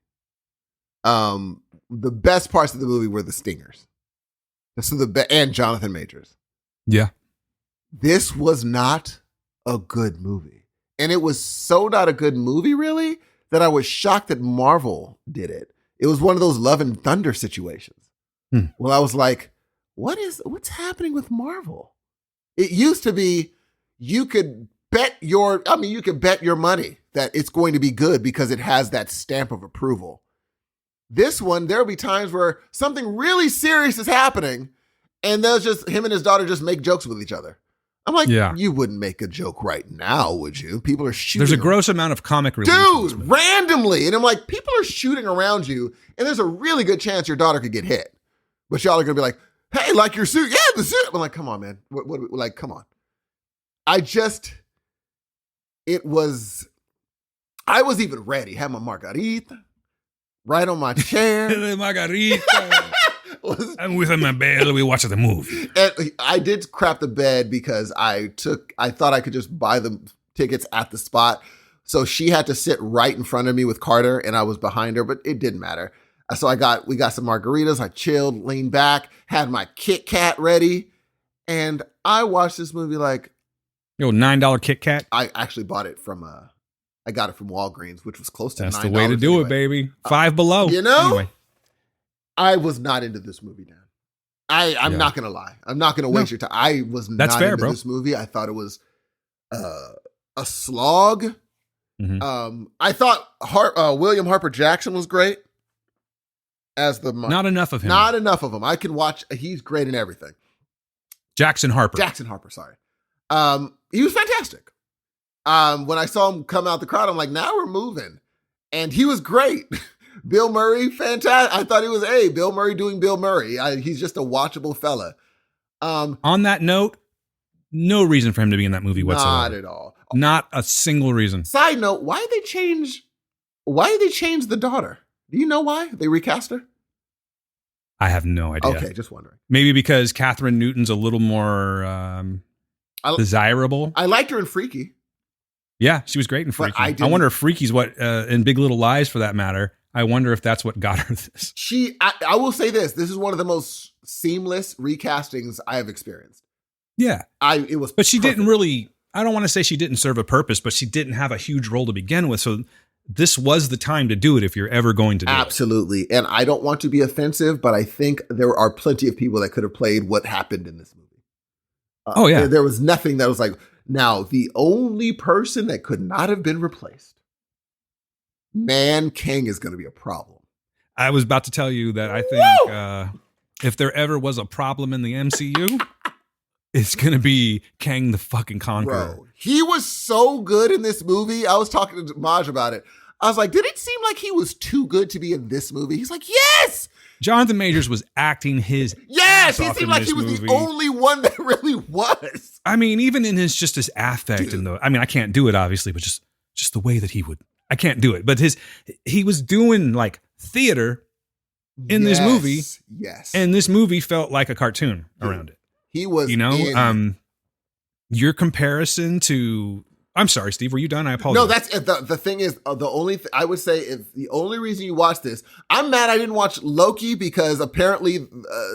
The best parts of the movie were the stingers. And Jonathan Majors. Yeah. This was not a good movie. And it was so not a good movie, really, that I was shocked that Marvel did it. It was one of those Love and Thunder situations. Well, I was like, what's happening with Marvel? It used to be you could bet your money that it's going to be good because it has that stamp of approval. This one, there'll be times where something really serious is happening and they'll just, him and his daughter just make jokes with each other. I'm like, You wouldn't make a joke right now, would you? People are shooting. There's a gross amount of comic relief. Dude, randomly. And I'm like, people are shooting around you, and there's a really good chance your daughter could get hit. But y'all are going to be like, hey, like your suit. Yeah, the suit. I'm like, come on, man. What, come on. I was even ready. Had my margarita right on my chair. Margarita. I'm within my bed. We watch the movie. And I did crap the bed because I thought I could just buy the tickets at the spot. So she had to sit right in front of me with Carter and I was behind her, but it didn't matter. So we got some margaritas. I chilled, leaned back, had my Kit Kat ready. And I watched this movie like. Yo, $9 Kit Kat. I actually bought it I got it from Walgreens, which was close to $9. That's the way to do it, baby. Five Below. You know? Anyway. I was not into this movie, Dan. I'm not going to lie. I'm not going to waste your time. I was not into this movie. I thought it was a slog. Mm-hmm. I thought William Harper Jackson was great as the not enough of him. Not enough of him. I can watch. He's great in everything. Jackson Harper. Sorry. He was fantastic. When I saw him come out the crowd, I'm like, now we're moving, and he was great. Bill Murray, fantastic. I thought he was Bill Murray doing Bill Murray. He's just a watchable fella. On that note, no reason for him to be in that movie whatsoever. Not at all. Not a single reason. Side note, why did they change the daughter? Do you know why they recast her? I have no idea. Okay, just wondering. Maybe because Catherine Newton's a little more desirable. I liked her in Freaky. Yeah, she was great in Freaky. I wonder if Freaky's what, in Big Little Lies for that matter, I wonder if that's what got her this. I will say this is one of the most seamless recastings I have experienced. Yeah. But she didn't really, I don't want to say she didn't serve a purpose, but she didn't have a huge role to begin with. So this was the time to do it if you're ever going to do it. Absolutely. And I don't want to be offensive, but I think there are plenty of people that could have played what happened in this movie. Oh, yeah. There was nothing that was like, now the only person that could not have been replaced, Man King is going to be a problem. I was about to tell you that I think if there ever was a problem in the MCU, it's going to be Kang the fucking Conqueror. Bro, he was so good in this movie. I was talking to Maj about it. I was like, did it seem like he was too good to be in this movie? He's like, yes! Jonathan Majors was acting his yes, he seemed like he was the only one that really was. I mean, even in his affect and I can't do it obviously, but just the way that he would. I can't do it, but he was doing like theater in this movie. Yes. And this movie felt like a cartoon around it. He was, your comparison to, I'm sorry, Steve. Were you done? I apologize. No, that's the thing is the only I would say is the only reason you watch this. I'm mad I didn't watch Loki because apparently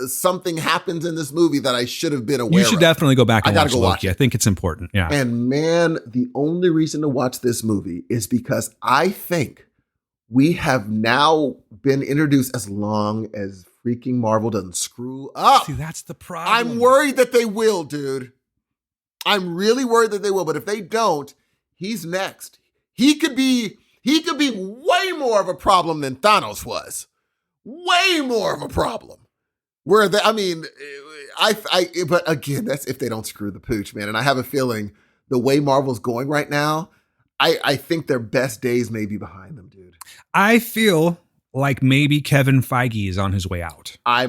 something happens in this movie that I should have been aware of. You should definitely go back and watch Loki. I think it's important. Yeah. And man, the only reason to watch this movie is because I think we have now been introduced, as long as freaking Marvel doesn't screw up. See, that's the problem. I'm worried that they will, dude. I'm really worried that they will, but if they don't, he's next. He could be way more of a problem than Thanos was. Way more of a problem. But again, that's if they don't screw the pooch, man. And I have a feeling the way Marvel's going right now, I think their best days may be behind them, dude. I feel like maybe Kevin Feige is on his way out. I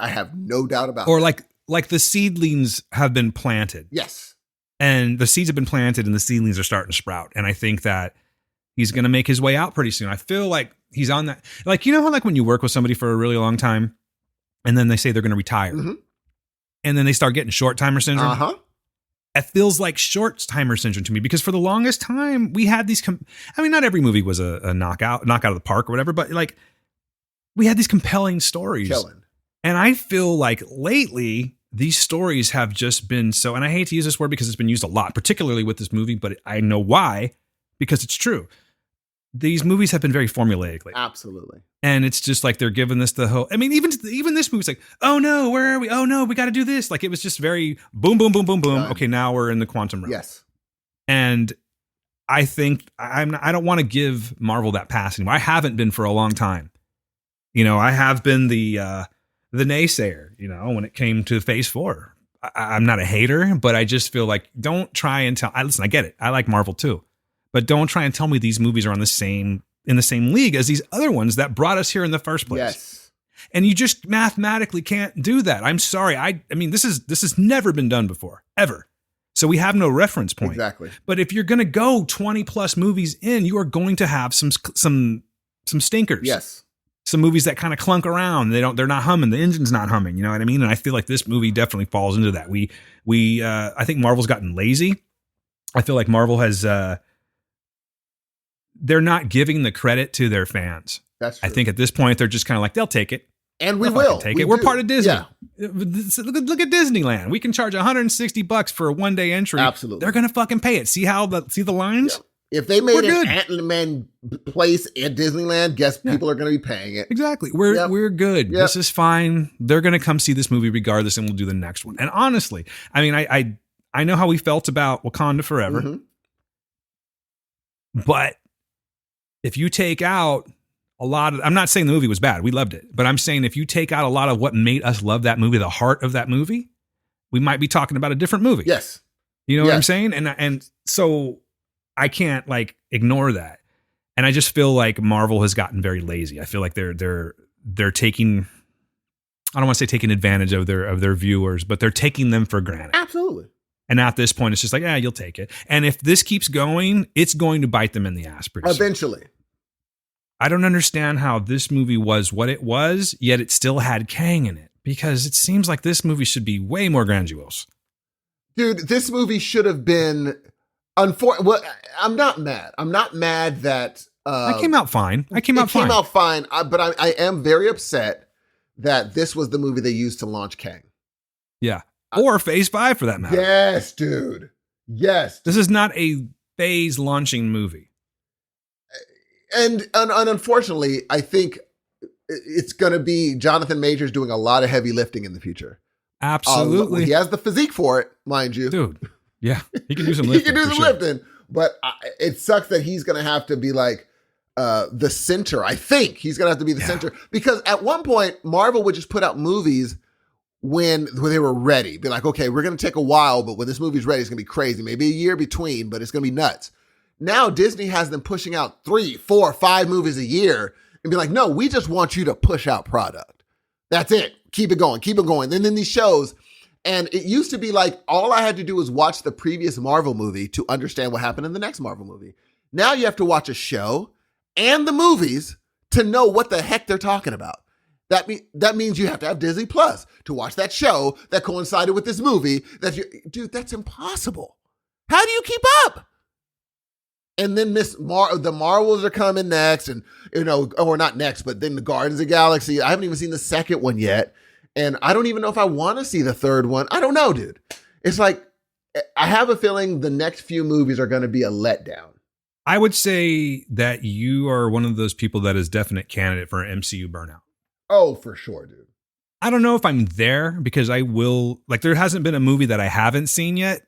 have no doubt about or that. Like the seedlings have been planted. Yes. And the seeds have been planted and the seedlings are starting to sprout. And I think that he's going to make his way out pretty soon. I feel like he's on that. Like, you know how like when you work with somebody for a really long time and then they say they're going to retire and then they start getting short timer syndrome. Uh-huh. It feels like short timer syndrome to me because for the longest time we had these, not every movie was a knock out of the park or whatever, but like we had these compelling stories. Killing. And I feel like lately these stories have just been so, and I hate to use this word because it's been used a lot, particularly with this movie, but I know why, because it's true. These movies have been very formulaic lately. Absolutely. And it's just like they're giving this the whole, even this movie's like, oh no, where are we? Oh no, we got to do this. Like it was just very boom, boom, boom, boom, boom. Done. Okay, now we're in the quantum realm. Yes. And I think I don't want to give Marvel that pass anymore. I haven't been for a long time. I have been the naysayer, when it came to Phase 4. I'm not a hater, but I just feel like don't try and tell. Listen, I get it. I like Marvel too, but don't try and tell me these movies are in the same league as these other ones that brought us here in the first place. Yes, and you just mathematically can't do that. I'm sorry. I mean, this has never been done before, ever. So we have no reference point. Exactly. But if you're going to go 20 plus movies in, you are going to have some stinkers. Yes. Some movies that kind of clunk around. They're not humming. The engine's not humming. You know what I mean? And I feel like this movie definitely falls into that. I think Marvel's gotten lazy. I feel like Marvel has, they're not giving the credit to their fans. That's true. I think at this point, they're just kind of like, they'll take it. And we They'll will take it. We're part of Disney. Yeah. Look at Disneyland. We can charge $160 for a one-day entry. Absolutely. They're going to fucking pay it. See the lines? Yeah. If they made We're an good. Ant-Man place at Disneyland, guess people are going to be paying it. Exactly. We're good. Yep. This is fine. They're going to come see this movie regardless, and we'll do the next one. And honestly, I mean, I know how we felt about Wakanda Forever, but if you take out a lot of, I'm not saying the movie was bad. We loved it, but I'm saying if you take out a lot of what made us love that movie, the heart of that movie, we might be talking about a different movie. Yes. You know what I'm saying? And so I can't like ignore that. And I just feel like Marvel has gotten very lazy. I feel like they're taking, I don't want to say taking advantage of their viewers, but they're taking them for granted. Absolutely. And at this point, it's just like, you'll take it. And if this keeps going, it's going to bite them in the ass pretty soon. Eventually. I don't understand how this movie was what it was, yet it still had Kang in it. Because it seems like this movie should be way more grandiose. Dude, this movie should have been... Well, I'm not mad. I'm not mad that... I came out fine. It came out fine, but I am very upset that this was the movie they used to launch Kang. Yeah. Or Phase 5 for that matter. Yes, dude. Yes. This is not a phase launching movie. And unfortunately, I think it's going to be Jonathan Majors doing a lot of heavy lifting in the future. Absolutely. He has the physique for it, mind you. Dude. Yeah. He can do some lifting. He can do some lifting. But it sucks that he's going to have to be like the center. I think he's going to have to be the center. Because at one point, Marvel would just put out movies when they were ready. Be like, okay, we're going to take a while, but when this movie's ready, it's going to be crazy. Maybe a year between, but it's going to be nuts. Now Disney has them pushing out 3, 4, 5 movies a year and be like, no, we just want you to push out product. That's it. Keep it going. Keep it going. Then these shows, and it used to be like all I had to do was watch the previous Marvel movie to understand what happened in the next Marvel movie. Now you have to watch a show and the movies to know what the heck they're talking about. That means you have to have Disney Plus to watch that show that coincided with this movie. Dude, that's impossible. How do you keep up? And then the Marvels are coming next, and or not next, but then the Guardians of the Galaxy. I haven't even seen the second one yet, and I don't even know if I want to see the third one. I don't know, dude. It's like I have a feeling the next few movies are going to be a letdown. I would say that you are one of those people that is definite candidate for an MCU burnout. Oh, for sure, dude. I don't know if I'm there because there hasn't been a movie that I haven't seen yet.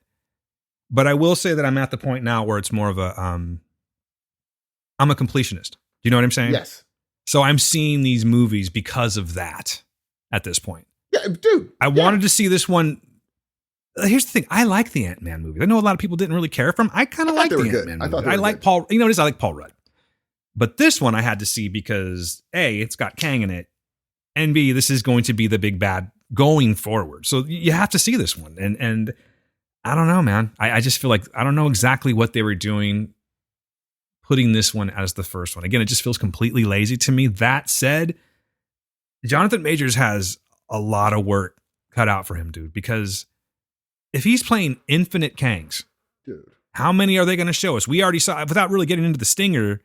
But I will say that I'm at the point now where it's more of I'm a completionist. Do you know what I'm saying? Yes. So I'm seeing these movies because of that at this point. Yeah, dude. I wanted to see this one. Here's the thing. I like the Ant-Man movies. I know a lot of people didn't really care for them. I kind of like the Ant-Man movies. I like Paul. You know what it is? I like Paul Rudd. But this one I had to see because A, it's got Kang in it. And B, this is going to be the big bad going forward. So you have to see this one. And I don't know, man. I just feel like I don't know exactly what they were doing putting this one as the first one. Again, it just feels completely lazy to me. That said, Jonathan Majors has a lot of work cut out for him, dude, because if he's playing infinite Kangs, dude, how many are they going to show us? We already saw, without really getting into the stinger,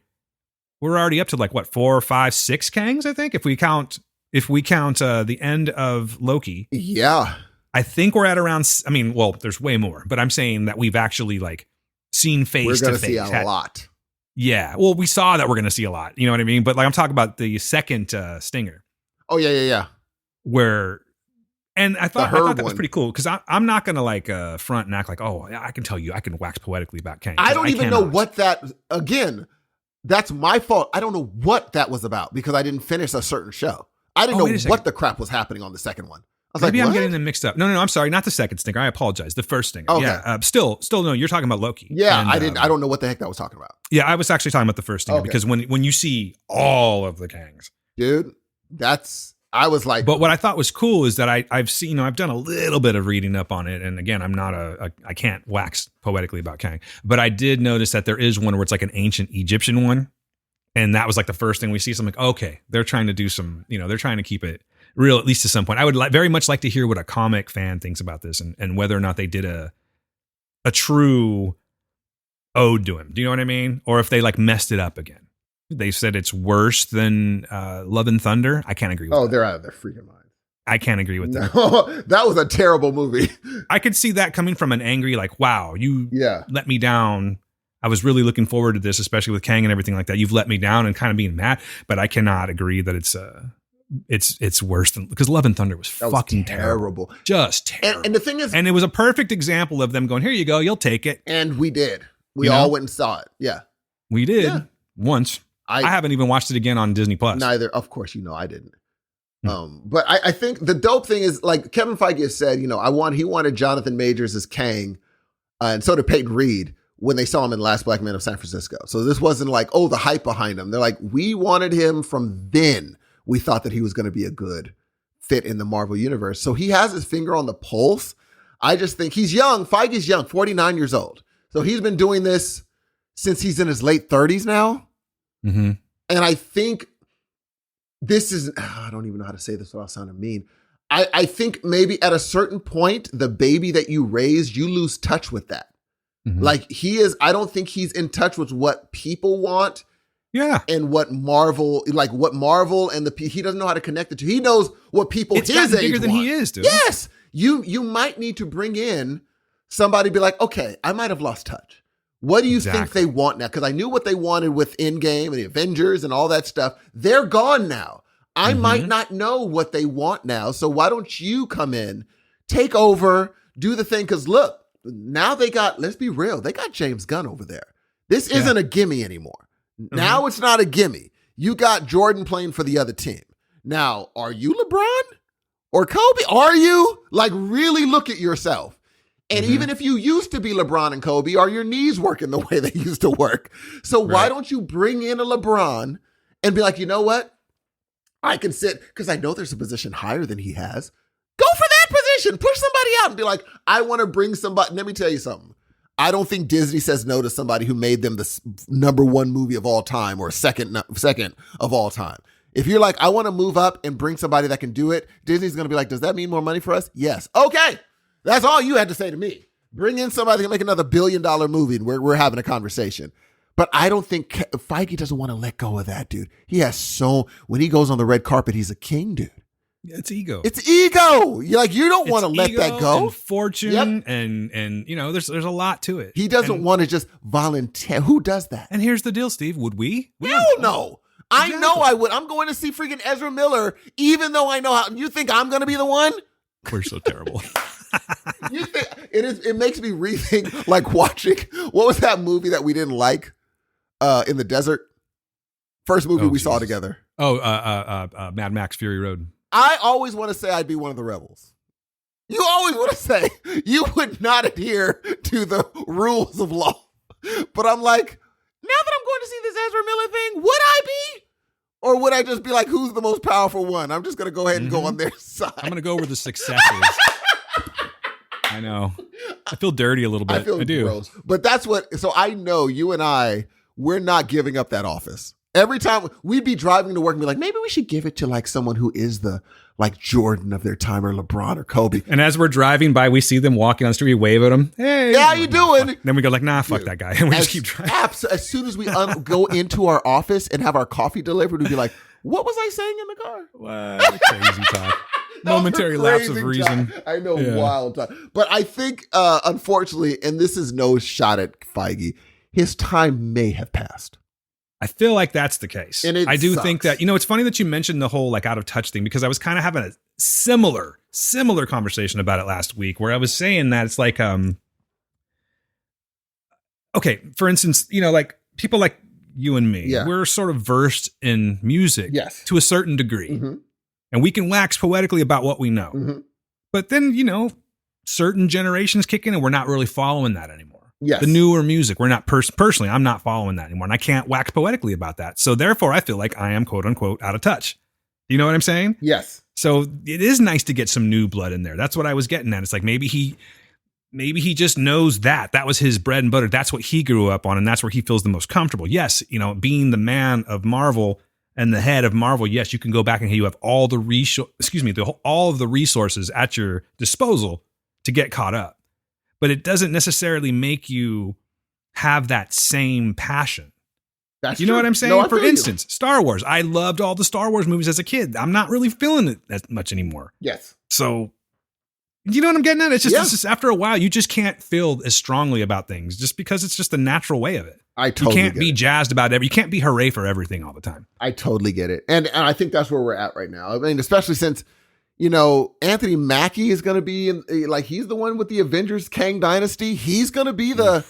we're already up to like, what, 4, 5, 6 Kangs, I think, if we count the end of Loki. Yeah. I think we're at around, there's way more, but I'm saying that we've actually like seen face to face. We're going to see a lot. Yeah. Well, we saw that we're going to see a lot. You know what I mean? But like I'm talking about the second stinger. Oh, yeah. And I thought that was pretty cool because I'm not going to like front and act like, oh, I can tell you, I can wax poetically about Kang. I don't even know what that's my fault. I don't know what that was about because I didn't finish a certain show. I didn't know what the crap was happening on the second one. I was Maybe like, I'm getting them mixed up. No, I'm sorry. Not the second stinger. I apologize. The first stinger. Okay. Yeah. Still, no, you're talking about Loki. Yeah, I don't know what the heck that was talking about. Yeah, I was actually talking about the first stinger because when you see all of the Kangs. Dude, I was like. But what I thought was cool is that I've seen, I've done a little bit of reading up on it. And again, I'm not I can't wax poetically about Kang. But I did notice that there is one where it's like an ancient Egyptian one. And that was like the first thing we see. So I'm like, okay, they're trying to do some, they're trying to keep it real, at least to some point. I would very much like to hear what a comic fan thinks about this and whether or not they did a true ode to him. Do you know what I mean? Or if they like messed it up again. They said it's worse than Love and Thunder. I can't agree with that. Oh, they're out of their freaking mind. I can't agree with that. No, that was a terrible movie. I could see that coming from an angry, like, wow, you let me down. I was really looking forward to this, especially with Kang and everything like that. You've let me down and kind of being mad, but I cannot agree that it's worse than, because Love and Thunder was fucking terrible. Just terrible. And the thing is, and it was a perfect example of them going, here you go, you'll take it. And we did. We all went and saw it. Yeah. We did once. I haven't even watched it again on Disney Plus. Neither. Of course, I didn't. But I think the dope thing is, like Kevin Feige has said, he wanted Jonathan Majors as Kang, and so did Peyton Reed when they saw him in Last Black Man of San Francisco. So this wasn't like, the hype behind him. They're like, we wanted him from then. We thought that he was going to be a good fit in the Marvel universe. So he has his finger on the pulse. I just think he's young. Feige's young, 49 years old. So he's been doing this since he's in his late 30s now. Mm-hmm. And I think this is, I don't even know how to say this without sounding mean. I think maybe at a certain point, the baby that you raised, you lose touch with that. Mm-hmm. Like I don't think he's in touch with what people want. Yeah. And what Marvel and he doesn't know how to connect it to. He knows what people his age bigger than want. He is, dude. Yes. You might need to bring in somebody, be like, okay, I might have lost touch. What do you think they want now? Because I knew what they wanted with Endgame and the Avengers and all that stuff. They're gone now. I might not know what they want now. So why don't you come in, take over, do the thing? Because look, now let's be real, they got James Gunn over there. This isn't a gimme anymore. Now it's not a gimme. You got Jordan playing for the other team. Now, are you LeBron or Kobe? Are you? Like, really look at yourself. And even if you used to be LeBron and Kobe, are your knees working the way they used to work? So why don't you bring in a LeBron and be like, you know what? I can sit, because I know there's a position higher than he has. Go for that position. Push somebody out and be like, I want to bring somebody. Let me tell you something. I don't think Disney says no to somebody who made them the #1 movie of all time or second of all time. If you're like, I want to move up and bring somebody that can do it, Disney's going to be like, does that mean more money for us? Yes. Okay. That's all you had to say to me. Bring in somebody that can make another $1 billion movie and we're having a conversation. But I don't think Feige doesn't want to let go of that, dude. He has when he goes on the red carpet, he's a king, dude. It's ego. It's ego. You're like, you don't want to let that go. And fortune and there's a lot to it. He doesn't want to just volunteer. Who does that? And here's the deal, Steve. Would we? Hell no. Exactly. I know I would. I'm going to see freaking Ezra Miller, even though I know how. You think I'm going to be the one? We're so terrible. You think it makes me rethink, like watching, what was that movie that we didn't like in the desert? First movie we saw together. Mad Max Fury Road. I always want to say I'd be one of the rebels. You always want to say you would not adhere to the rules of law. But I'm like, now that I'm going to see this Ezra Miller thing, would I be? Or would I just be like, who's the most powerful one? I'm just going to go ahead and go on their side. I'm going to go where the success is. I know. I feel dirty a little bit. I do. Gross. But that's so I know you and we're not giving up that office. Every time we'd be driving to work and be like, maybe we should give it to like someone who is the like Jordan of their time or LeBron or Kobe. And as we're driving by, we see them walking on the street, we wave at them. Hey, how you doing? Then we go like, nah, fuck that guy. And we just keep driving. As soon as we go into our office and have our coffee delivered, we'd be like, what was I saying in the car? What crazy talk. Momentary lapse of reason. Time. I know, wild time. But I think, unfortunately, and this is no shot at Feige, his time may have passed. I feel like that's the case. And I do think that, it's funny that you mentioned the whole like out of touch thing, because I was kind of having a similar conversation about it last week, where I was saying that it's like, okay, for instance, like people like you and me, we're sort of versed in music to a certain degree, and we can wax poetically about what we know. But then, certain generations kick in and we're not really following that anymore. Yes. The newer music, we're not personally, I'm not following that anymore. And I can't wax poetically about that. So therefore, I feel like I am, quote unquote, out of touch. You know what I'm saying? Yes. So it is nice to get some new blood in there. That's what I was getting at. It's like maybe he just knows that was his bread and butter. That's what he grew up on. And that's where he feels the most comfortable. Yes. Being the man of Marvel and the head of Marvel. Yes. You can go back and you have all all of the resources at your disposal to get caught up. But it doesn't necessarily make you have that same passion. That's you know true. what I'm saying? No, For instance, Star Wars. I loved all the Star Wars movies as a kid. I'm not really feeling it that much anymore. Yes. So, you know what I'm getting at? It's just after a while, you just can't feel as strongly about things just because it's just the natural way of it. I totally You can't be jazzed about everything. You can't be hooray for everything all the time. I totally get it. And I think that's where we're at right now. I mean, especially since Anthony Mackie is going to be he's the one with the Avengers Kang Dynasty. He's going to be the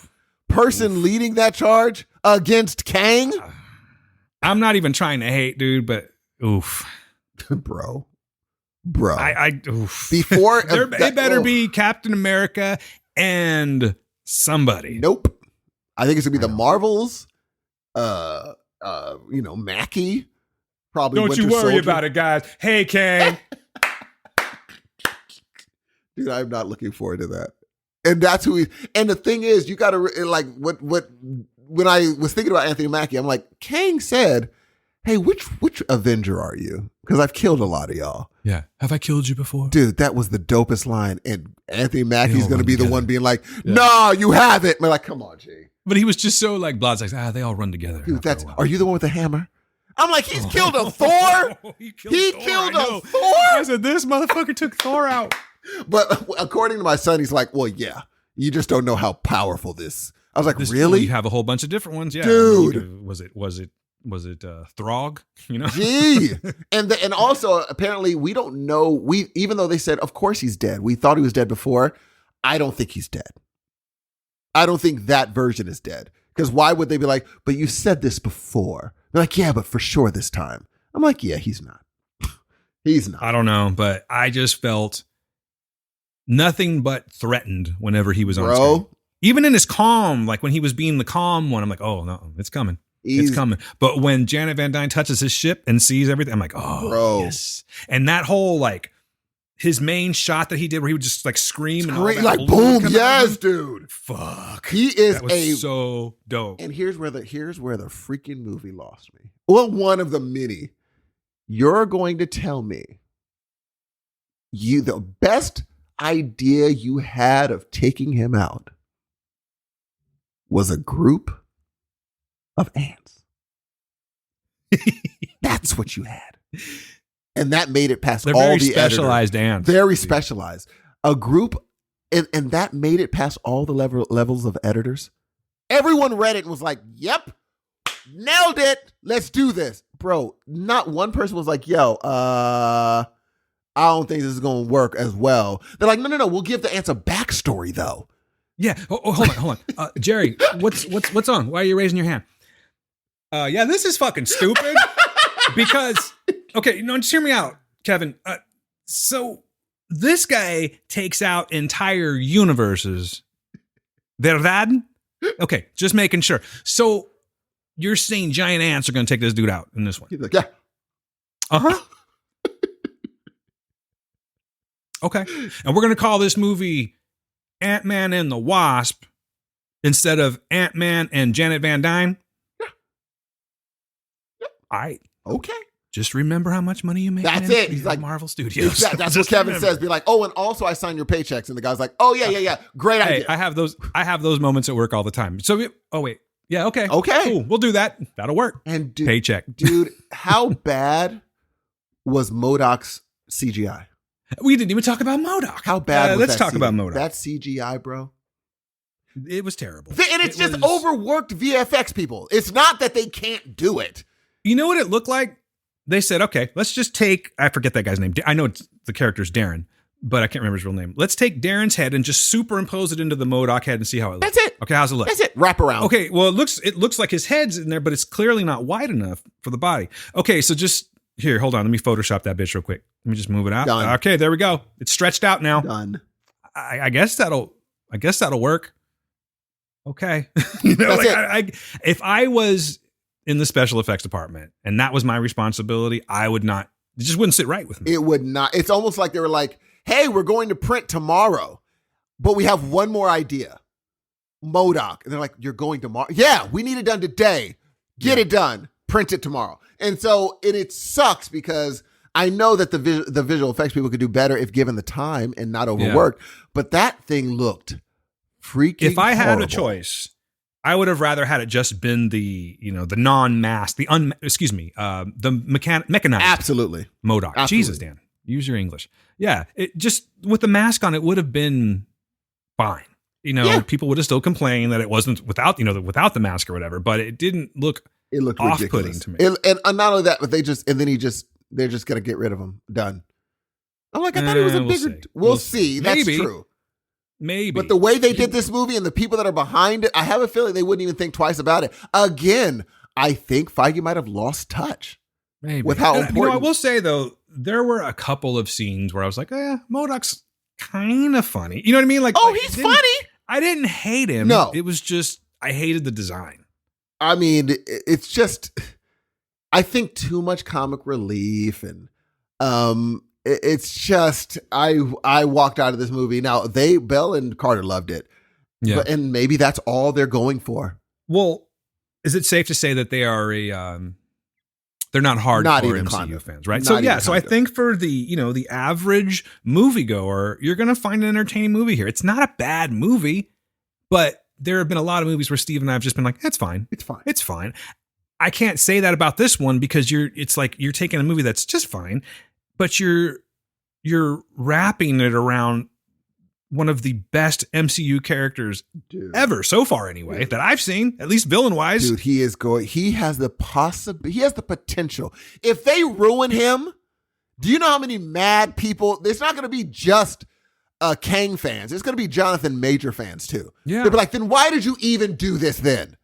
person leading that charge against Kang. I'm not even trying to hate, dude, but oof. Bro. Oof. Before they better be Captain America and somebody. Nope. I think it's going to be the Marvels. Mackie. Probably Don't Winter you worry Soldier. about it, guys. Hey, Kang. Dude, I'm not looking forward to that. And that's who and the thing is, you got to when I was thinking about Anthony Mackie, I'm like, Kang said, hey, which Avenger are you? Because I've killed a lot of y'all. Yeah. Have I killed you before? Dude, that was the dopest line. And Anthony Mackie's going to be the one being like, no, you haven't. I'm like, come on, G. But he was just so like, Blad's like, they all run together. Dude, are you the one with the hammer? I'm like, he's killed a Thor? He killed a Thor? I said, this motherfucker took Thor out. But according to my son, he's like, well, yeah, you just don't know how powerful this. I was like, really? You have a whole bunch of different ones. Yeah. Dude. I mean, was it Throg? Gee. And also, apparently, we don't know. Even though they said, of course he's dead. We thought he was dead before. I don't think he's dead. I don't think that version is dead. Because why would they be like, but you said this before? They're like, yeah, but for sure this time. I'm like, yeah, he's not. He's not. I don't know, but I just felt nothing but threatened whenever he was on screen. Even in his calm, like when he was being the calm one, I'm like, oh, no, it's coming. It's coming. But when Janet Van Dyne touches his ship and sees everything, I'm like, oh, yes. And that whole, like, his main shot that he did where he would just like scream and all that like boom, yes, dude. Fuck. He is that was so dope. And here's where the freaking movie lost me. Well, one of the many. You're going to tell me the best idea you had of taking him out was a group of ants. That's what you had. And that made it past They're all very the specialized editors. ants. Very specialized. A group, and that made it past all the levels of editors. Everyone read it and was like, yep, nailed it. Let's do this. Bro, not one person was like, yo, I don't think this is going to work as well. They're like, no. We'll give the ants a backstory, though. Yeah. Oh, hold on. Jerry, what's on? Why are you raising your hand? Yeah, this is fucking stupid. Because, okay, no, just hear me out, Kevin. So this guy takes out entire universes. Verdad? Okay, just making sure. So you're saying giant ants are going to take this dude out in this one? He's like, yeah. Uh-huh. Okay. And we're going to call this movie Ant-Man and the Wasp instead of Ant-Man and Janet Van Dyne? Yeah. All right. Okay. Just remember how much money you make. That's it. He's like, Marvel Studios. That's what Kevin says. Be like, oh, and also I signed your paychecks. And the guy's like, oh, yeah. Great idea. Hey, I have those moments at work all the time. So, wait. Yeah, okay. Okay. Cool. We'll do that. That'll work. And paycheck. Dude, how bad was MODOK's CGI? We didn't even talk about MODOK. How bad was let's talk about MODOK. That CGI, bro. It was terrible. And it's just overworked VFX people. It's not that they can't do it. You know what it looked like? They said, okay, let's just take, I forget that guy's name. I know the character's Darren, but I can't remember his real name. Let's take Darren's head and just superimpose it into the MODOK head and see how it looks. That's it. Okay, how's it look? That's it. Wrap around. Okay, well, it looks like his head's in there, but it's clearly not wide enough for the body. Okay, so just, here, hold on. Let me Photoshop that bitch real quick. Let me just move it out. Done. Okay, there we go. It's stretched out now. Done. I guess that'll work. Okay. You know, like, if I was in the special effects department and that was my responsibility, it just wouldn't sit right with me. It would not. It's almost like they were like, hey, we're going to print tomorrow, but we have one more idea. MODOK. And they're like, you're going tomorrow? Yeah, we need it done today. Get it done. Print it tomorrow. And so it sucks because I know that the visual effects people could do better if given the time and not overworked, but that thing looked freaking If I had horrible. a choice, I would have rather had it just been the non-masked, the mechanized. Absolutely. MODOK. Absolutely. Jesus, Dan. Use your English. Yeah. It just, with the mask on, it would have been fine. People would have still complained that it wasn't without the mask or whatever, but it didn't look off-putting ridiculous to me. And not only that, but they're just going to get rid of him. Done. I'm like, I thought it was a bigger. We'll see. That's Maybe. true. Maybe. But the way they did this movie and the people that are behind it, I have a feeling they wouldn't even think twice about it. Again, I think Feige might have lost touch. Maybe. With how important. I will say, though, there were a couple of scenes where I was like, MODOK's kind of funny. You know what I mean? Like, he's funny. I didn't hate him. No. It was just, I hated the design. I mean, it's just, I think too much comic relief and it's just, I walked out of this movie. Now, Bell and Carter loved it. Yeah. And maybe that's all they're going for. Well, is it safe to say that they are they're not hardcore MCU fans, right? So I think for the average moviegoer, you're going to find an entertaining movie here. It's not a bad movie, but there have been a lot of movies where Steve and I have just been like, it's fine. It's fine. I can't say that about this one because it's like you're taking a movie that's just fine, but you're wrapping it around one of the best MCU characters ever so far, anyway, that I've seen, at least villain wise. Dude, he has the potential. If they ruin him, do you know how many mad people? It's not going to be just Kang fans. It's going to be Jonathan Major fans too. Yeah. They'll be like, then why did you even do this then?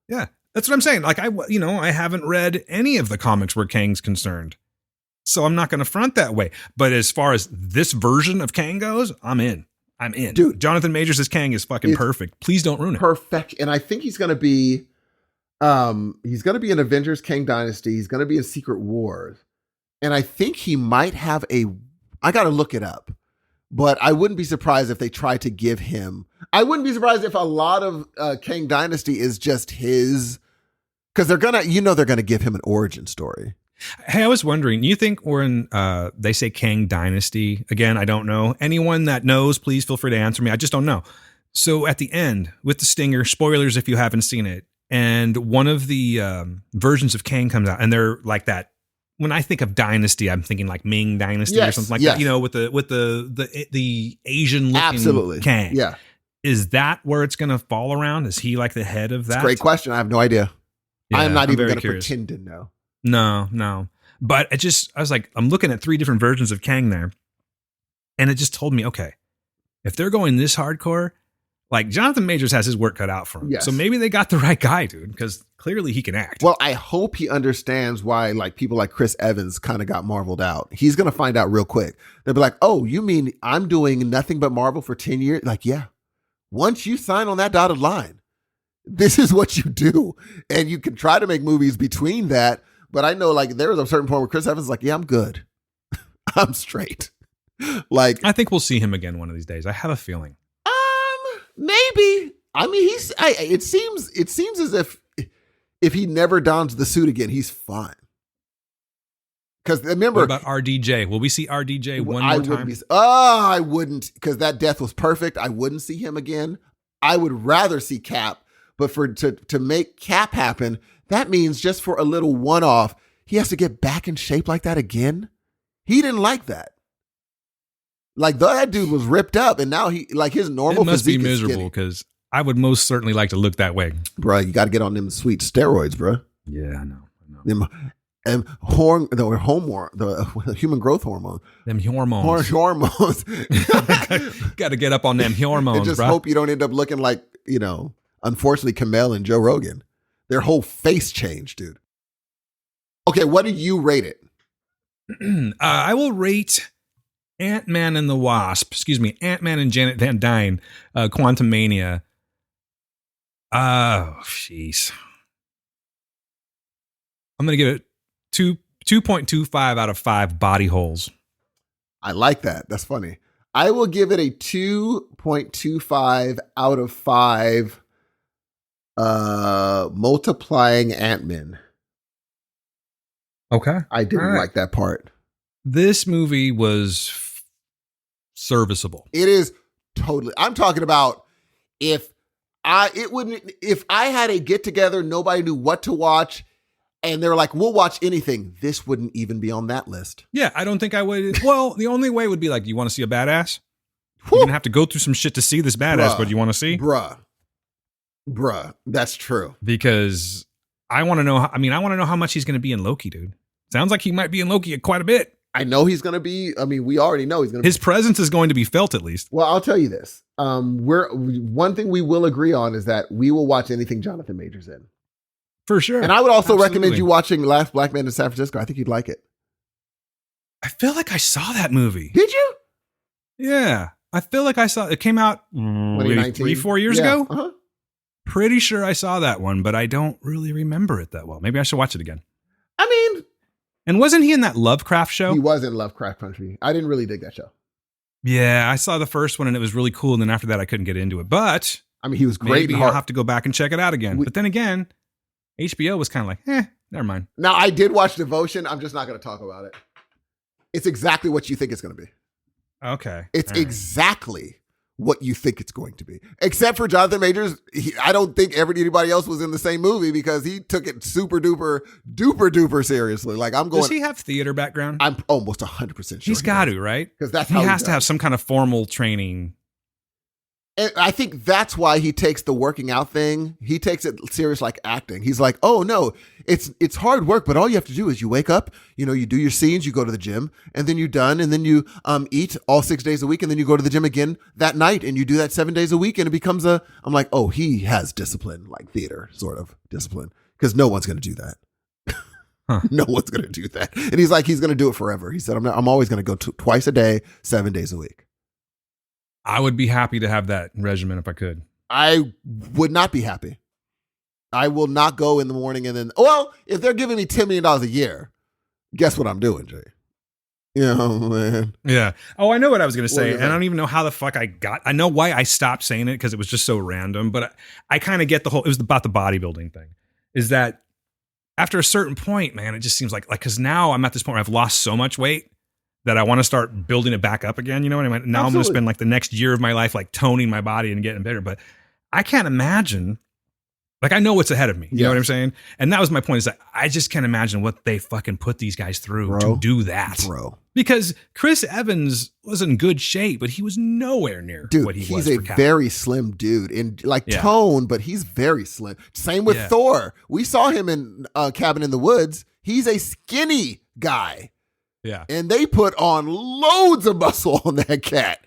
Yeah. That's what I'm saying. Like, I haven't read any of the comics where Kang's concerned. So I'm not going to front that way. But as far as this version of Kang goes, I'm in. Dude, Jonathan Majors as Kang is fucking perfect. Please don't ruin it. Perfect. And I think he's going to be in Avengers Kang Dynasty. He's going to be in Secret Wars. And I think he might have I got to look it up, but I wouldn't be surprised if they try to give him, I wouldn't be surprised if a lot of Kang Dynasty is just his, because they're going to give him an origin story. Hey, I was wondering, you think when they say Kang Dynasty, again, I don't know. Anyone that knows, please feel free to answer me. I just don't know. So at the end, with the stinger, spoilers if you haven't seen it, and one of the versions of Kang comes out, and they're like that. When I think of Dynasty, I'm thinking like Ming Dynasty or something like that. You know, with the Asian looking Kang. Yeah. Is that where it's going to fall around? Is he like the head of that? Great question. I have no idea. Yeah, I'm not even going to curious. pretend to know. No. But I was like, I'm looking at 3 different versions of Kang there. And it just told me, okay, if they're going this hardcore, like Jonathan Majors has his work cut out for him. Yes. So maybe they got the right guy, dude, because clearly he can act. Well, I hope he understands why like people like Chris Evans kind of got marveled out. He's going to find out real quick. They'll be like, oh, you mean I'm doing nothing but Marvel for 10 years? Like, yeah. Once you sign on that dotted line, this is what you do. And you can try to make movies between that. But I know like there was a certain point where Chris Evans is like, yeah, I'm good. I'm straight. Like, I think we'll see him again one of these days. I have a feeling. Maybe. I mean, it seems as if he never dons the suit again, he's fine. Because remember, what about RDJ? Will we see RDJ one more time? I wouldn't, because that death was perfect. I wouldn't see him again. I would rather see Cap, but to make Cap happen, that means just for a little one-off, he has to get back in shape like that again. He didn't like that. Like that dude was ripped up, and now he like his normal. It must be physique miserable because I would most certainly like to look that way, bro. You got to get on them sweet steroids, bro. Yeah, I know. Them the human growth hormone. Them hormones. Hormones. Got to get up on them hormones, and just bro. hope you don't end up looking like, unfortunately, Kamel and Joe Rogan. Their whole face changed, dude. Okay, what do you rate it? I will rate Ant-Man and the Wasp. Ant-Man and Janet Van Dyne, Quantumania. Oh, jeez. I'm going to give it 2.25 out of 5 body holes. I like that. That's funny. I will give it a 2.25 out of 5 multiplying Ant-Men. Okay. I didn't like that part. This movie was serviceable. It is totally. I'm talking about if I had a get together, nobody knew what to watch, and they were like, we'll watch anything, this wouldn't even be on that list. Yeah, I don't think I would. Well, the only way would be like, you want to see a badass? You're going to have to go through some shit to see this badass, but you want to see? Bruh, that's true. Because I want to know, I want to know how much he's going to be in Loki, dude. Sounds like he might be in Loki quite a bit. I know he's going to be, we already know he's going to be. His presence is going to be felt at least. Well, I'll tell you this. One thing we will agree on is that we will watch anything Jonathan Majors in. For sure. And I would also recommend you watching Last Black Man in San Francisco. I think you'd like it. I feel like I saw that movie. Did you? Yeah. I feel like I saw it. Came out 3-4 years ago. Uh-huh. Pretty sure I saw that one, but I don't really remember it that well. Maybe I should watch it again. And wasn't he in that Lovecraft show? He was in Lovecraft Country. I didn't really dig that show. Yeah, I saw the first one and it was really cool. And then after that, I couldn't get into it. But he was great. Maybe I'll have to go back and check it out again. But then again, HBO was kind of like, never mind. Now, I did watch Devotion. I'm just not going to talk about it. It's exactly what you think it's going to be. Okay. It's exactly what you think it's going to be. Except for Jonathan Majors, I don't think anybody else was in the same movie because he took it super duper seriously. Like Does he have theater background? I'm almost 100% sure. He's got to, right? Because that's he how has to have some kind of formal training. And I think that's why he takes the working out thing. He takes it serious like acting. He's like, oh no, it's hard work, but all you have to do is you wake up, you do your scenes, you go to the gym, and then you're done, and then you eat all 6 days a week, and then you go to the gym again that night, and you do that 7 days a week, and it becomes I'm like, oh, he has discipline, like theater sort of discipline, because no one's going to do that. Huh. No one's going to do that. And he's like, he's going to do it forever. He said, I'm always going to go twice a day, 7 days a week. I would be happy to have that regimen if I could. I would not be happy. I will not go in the morning and then, if they're giving me $10 million a year, guess what I'm doing, Jay? Man. Yeah. Oh, I know what I was going to say. And I don't even know how the fuck I know why I stopped saying it because it was just so random. But I kind of get it was about the bodybuilding thing. Is that after a certain point, man, it just seems like, because now I'm at this point where I've lost so much weight that I want to start building it back up again. You know what I mean? Now Absolutely. I'm going to spend like the next year of my life like toning my body and getting better. But I can't imagine Like, I know what's ahead of me. You know what I'm Yes. saying? And that was my point, is that I just can't imagine what they fucking put these guys through Bro. to do that. Bro. Because Chris Evans was in good shape, but he was nowhere near Dude, what he he's was a for Cap. very slim dude in like Yeah. tone, but he's very slim. Same with Yeah. Thor. We saw him in Cabin in the Woods. He's a skinny guy. Yeah. And they put on loads of muscle on that cat.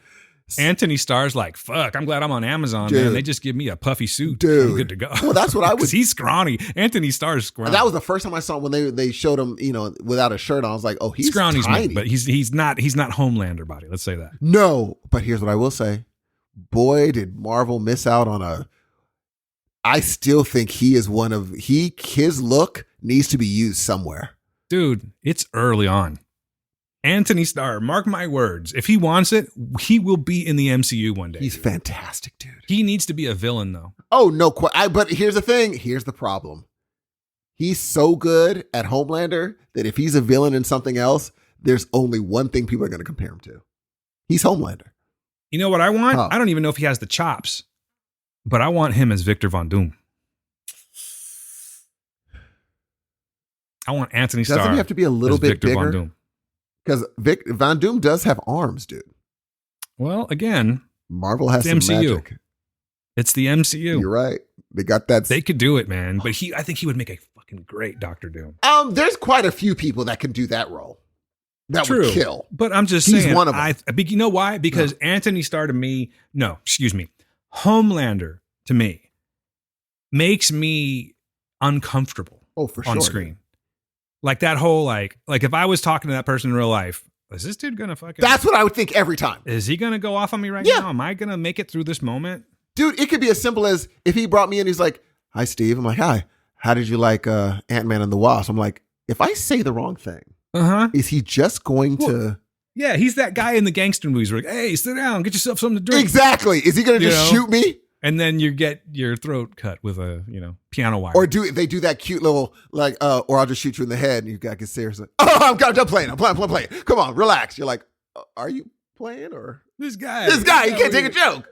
Anthony Starr's like, fuck, I'm glad I'm on Amazon, Dude. man. They just give me a puffy suit. Dude. I'm good to go. Well, that's what I would. Because he's scrawny. Anthony Starr's scrawny. That was the first time I saw him when they showed him, without a shirt on. I was like, oh, he's Scrawny's tiny. me, but he's not Homelander body. Let's say that. No, but here's what I will say. Boy, did Marvel miss out on I still think he is his look needs to be used somewhere. Dude, it's early on. Anthony Starr, mark my words. If he wants it, he will be in the MCU one day. He's fantastic, dude. He needs to be a villain, though. Oh, no. But here's the thing. Here's the problem. He's so good at Homelander that if he's a villain in something else, there's only one thing people are going to compare him to. He's Homelander. You know what I want? Huh. I don't even know if he has the chops, but I want him as Victor Von Doom. I want Anthony Starr. Doesn't he have to be a little as bit Victor Von bigger? Doom. Because Von Doom does have arms, dude. Well, again, Marvel has some It's MCU. magic. it's the MCU. You're right. They got that. They could do it, man. But I think he would make a fucking great Doctor Doom. There's quite a few people that can do that role. That True. would kill. But I'm just He's saying. one of them. You know why? Because Anthony Starr to me, Homelander to me makes me uncomfortable Oh, for sure. on screen. Like that whole like if I was talking to that person in real life, is this dude gonna fucking? That's what I would think every time. Is he gonna go off on me right Yeah. now? Am I gonna make it through this moment? Dude, it could be as simple as if he brought me in, he's like, hi, Steve. I'm like, hi. How did you like Ant-Man and the Wasp? I'm like, if I say the wrong thing, is he just going to... Yeah, he's that guy in the gangster movies where like, hey, sit down, get yourself something to drink. Exactly. Is he going to just shoot me? And then you get your throat cut with a, piano wire. Or do they do that cute little, like, or I'll just shoot you in the head and you got to get serious. Like, I'm playing. I'm playing. Come on, relax. You're like, are you playing or? This guy, he can't take a joke.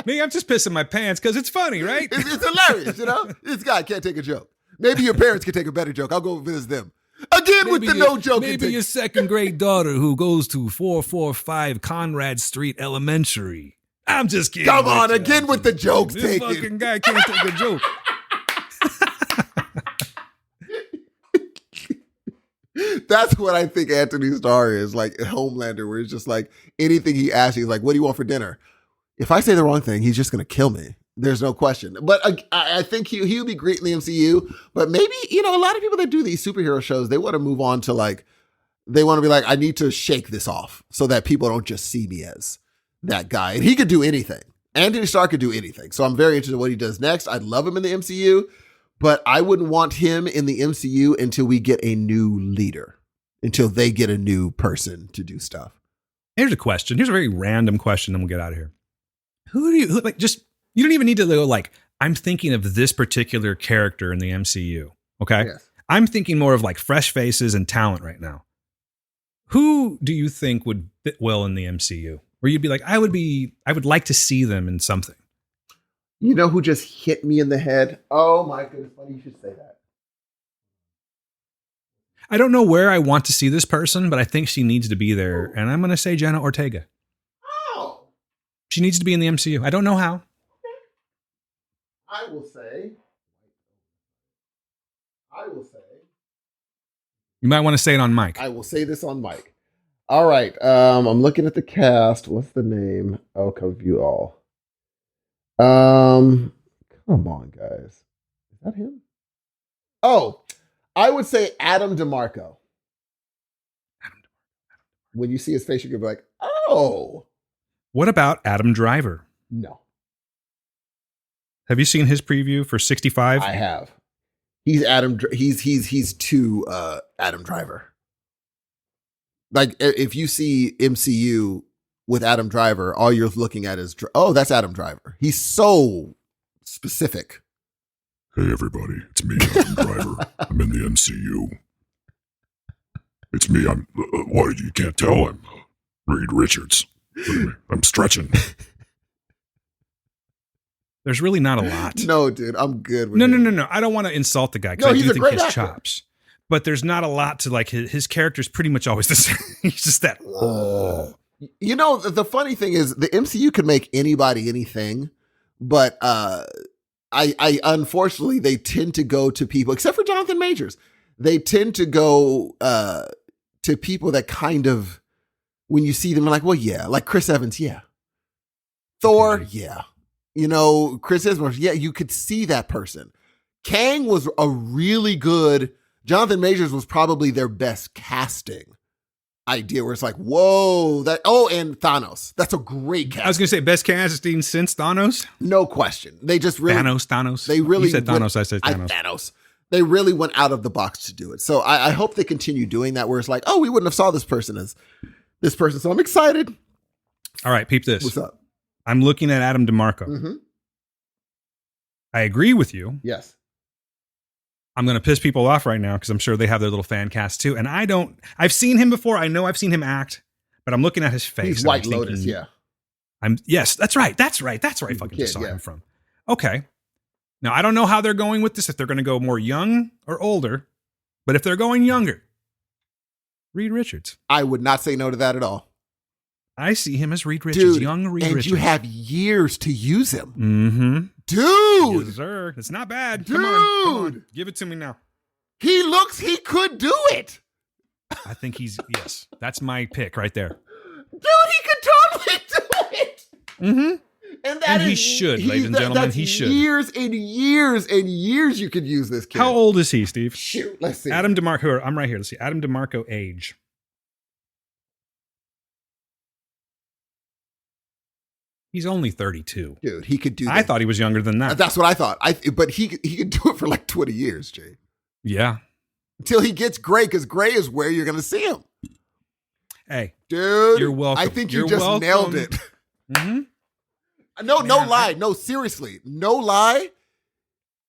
Me, I'm just pissing my pants because it's funny, right? It's hilarious, This guy can't take a joke. Maybe your parents can take a better joke. I'll go visit them. Again, with the no joke. Maybe your second grade daughter who goes to 445 Conrad Street Elementary. I'm just kidding. Come on, again with the jokes. This Take fucking it. guy can't take a joke. That's what I think Anthony Starr is, like Homelander, where it's just like anything he asks, he's like, what do you want for dinner? If I say the wrong thing, he's just going to kill me. There's no question. But I think he'll be great in the MCU. But maybe, a lot of people that do these superhero shows, they want to move on to they want to be like, I need to shake this off so that people don't just see me as that guy. And he could do anything. Anthony Starr could do anything. So I'm very interested in what he does next. I'd love him in the MCU, but I wouldn't want him in the MCU until we get a new leader, until they get a new person to do stuff. Here's a question. Here's a very random question, and we'll get out of here. You don't even need to go like, I'm thinking of this particular character in the MCU. Okay. Yes. I'm thinking more of like fresh faces and talent right now. Who do you think would fit well in the MCU? Where you'd be like, I would like to see them in something. You know who just hit me in the head? Oh my goodness, funny you should say that. I don't know where I want to see this person, but I think she needs to be there. And I'm going to say Jenna Ortega. Oh. She needs to be in the MCU. I don't know how. I will say. You might want to say it on mic. I will say this on mic. All right. I'm looking at the cast. What's the name? I'll come view all. Come on, guys. Is that him? Oh, I would say Adam DeMarco. When you see his face, you can be like, oh. What about Adam Driver? No. Have you seen his preview for 65? I have. He's Adam. He's too Adam Driver. Like if you see MCU with Adam Driver, all you're looking at is that's Adam Driver. He's so specific. Hey everybody, it's me, Adam Driver. I'm in the MCU. It's me. I'm. What you can't tell? I'm Reed Richards. I'm stretching. There's really not a lot. No, dude, I'm good with No. I don't want to insult the guy because No, I he's do a think great his actor. chops. But there's not a lot to like. His character's pretty much always the same. He's just that. You know, the funny thing is the MCU can make anybody anything, but I unfortunately they tend to go to people, except for Jonathan Majors. They tend to go to people that kind of, when you see them, you're like, well, yeah, like Chris Evans, yeah. Thor, yeah. You know, Chris Hemsworth, yeah, you could see that person. Kang was a really good, Jonathan Majors was probably their best casting idea where it's like, whoa, and Thanos. That's a great casting. I was going to say best casting since Thanos. No question. They just really. Thanos. They really. You said Thanos, I said Thanos. Thanos. They really went out of the box to do it. So I hope they continue doing that where it's like, oh, we wouldn't have saw this person as this person. So I'm excited. All right, peep this. What's up? I'm looking at Adam DeMarco. Mm-hmm. I agree with you. Yes. I'm going to piss people off right now because I'm sure they have their little fan cast too. And I've seen him before. I know I've seen him act, but I'm looking at his face. He's White Lotus, yeah. Yes, that's right. That's where I fucking just saw him from. Okay. Now, I don't know how they're going with this, if they're going to go more young or older, but if they're going younger, Reed Richards. I would not say no to that at all. I see him as Reed Richards, Dude, young Reed and Richards. you have years to use him. Mm-hmm. Dude. Yes, sir. It's not bad. Dude. Come on. Give it to me now. He could do it. I think yes, that's my pick right there. Dude, he could totally do it. Mm-hmm. And he should, ladies and gentlemen, he should. Years and years and years you could use this kid. How old is he, Steve? Shoot, let's see. Adam DeMarco. I'm right here. Let's see. Adam DeMarco age. He's only 32. Dude, he could do that. I thought he was younger than that. That's what I thought. But he could do it for like 20 years, Jay. Yeah. Until he gets gray, because gray is where you're going to see him. Hey. Dude. You're welcome. I think you just nailed it. Mm-hmm. No lie. No, seriously. No lie.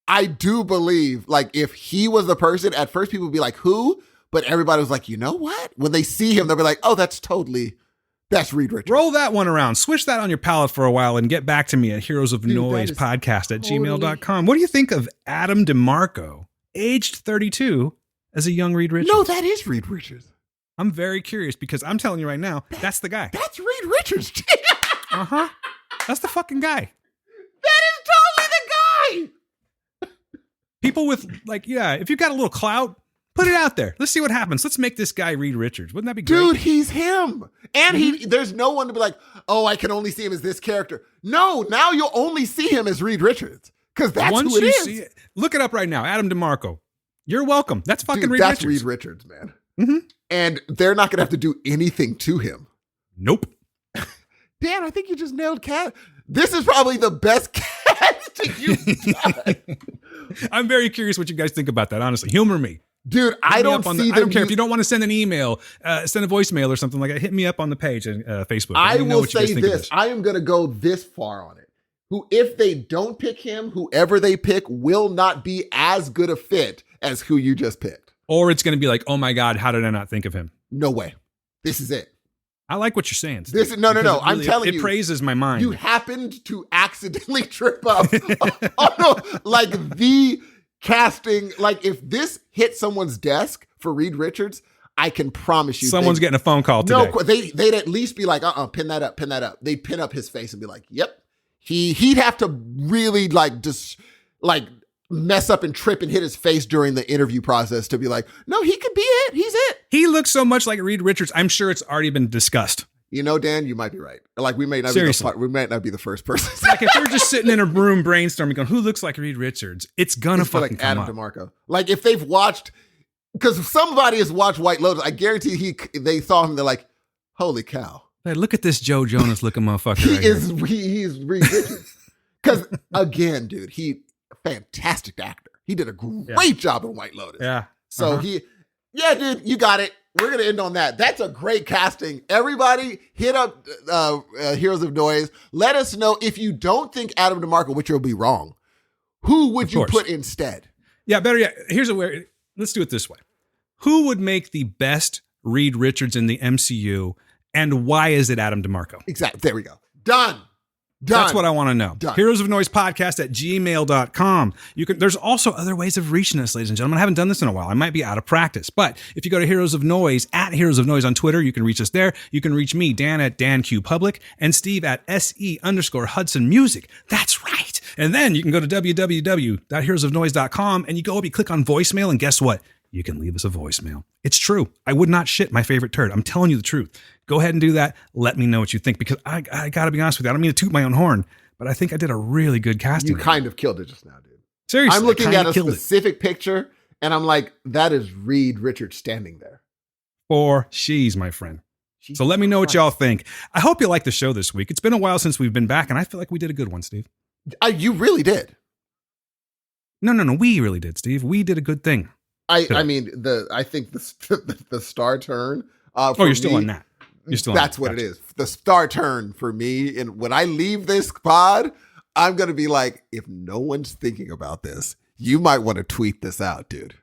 I do believe, like, if he was the person, at first people would be like, who? But everybody was like, you know what? When they see him, they'll be like, oh, that's Reed Richards. Roll that one around. Switch that on your palette for a while and get back to me at Heroes of Noise podcast at gmail.com. What do you think of Adam DeMarco, aged 32, as a young Reed Richards? No, that is Reed Richards. I'm very curious because I'm telling you right now, that's the guy. That's Reed Richards. Uh-huh. That's the fucking guy. That is totally the guy. People with, like, yeah, if you got a little clout, put it out there. Let's see what happens. Let's make this guy Reed Richards. Wouldn't that be great? Dude, he's him. And there's no one to be like, oh, I can only see him as this character. No, now you'll only see him as Reed Richards. Because that's who it is. See it, look it up right now. Adam DeMarco. You're welcome. That's fucking Reed that's Richards. Reed Richards, man. Mm-hmm. And they're not going to have to do anything to him. Nope. Dan, I think you just nailed Cat. This is probably the best casting you've done. I'm very curious what you guys think about that, honestly. Humor me. Dude, I don't care if you don't want to send an email, send a voicemail or something like that. Hit me up on the page on Facebook. I will say this. I am going to go this far on it. If they don't pick him, whoever they pick will not be as good a fit as who you just picked. Or it's going to be like, oh my God, how did I not think of him? No way. This is it. I like what you're saying. No. I'm telling you. It praises my mind. You happened to accidentally trip up like the casting. Like if this hit someone's desk for Reed Richards, I can promise you. Someone's getting a phone call today. No, they'd at least be like, pin that up. They'd pin up his face and be like, yep. He'd have to really mess up and trip and hit his face during the interview process to be like, no, he could be it. He's it. He looks so much like Reed Richards. I'm sure it's already been discussed. You know, Dan, you might be right. Like we may not be the first person. Like if we're just sitting in a room brainstorming, going, who looks like Reed Richards? It's gonna fucking come Adam up. DeMarco. Like if they've watched, because somebody has watched White Lotus, I guarantee they saw him. They're like, holy cow. Hey, look at this Joe Jonas looking motherfucker. He is Reed Richards. Because again, dude, fantastic actor. He did a great job in White Lotus. Yeah. So dude, you got it. We're going to end on that. That's a great casting. Everybody hit up Heroes of Noise. Let us know if you don't think Adam DeMarco, which will be wrong. Who would you put instead? Yeah, better yet. Let's do it this way. Who would make the best Reed Richards in the MCU, and why is it Adam DeMarco? Exactly. There we go. Done. That's what I want to know. Done. Heroes of Noise podcast at gmail.com. There's also other ways of reaching us, ladies and gentlemen. I haven't done this in a while. I might be out of practice. But if you go to Heroes of Noise, at Heroes of Noise on Twitter, you can reach us there. You can reach me, Dan, at DanQPublic, and Steve at SE_Hudson Music. That's right. And then you can go to www.heroesofnoise.com and you go up, you click on voicemail, and guess what? You can leave us a voicemail. It's true. I would not shit my favorite turd. I'm telling you the truth. Go ahead and do that. Let me know what you think, because I got to be honest with you. I don't mean to toot my own horn, but I think I did a really good casting. You kind of killed it just now, dude. Seriously. I'm looking at a specific picture, and I'm like, that is Reed Richards standing there. For she's my friend. Jesus So let me know what Christ. y'all think. I hope you like the show this week. It's been a while since we've been back, and I feel like we did a good one, Steve. You really did. No. We really did, Steve. We did a good thing. I think the star turn. You're still on that. You're still on That's that. what Gotcha. it is. The star turn for me. And when I leave this pod, I'm going to be like, if no one's thinking about this, you might want to tweet this out, dude.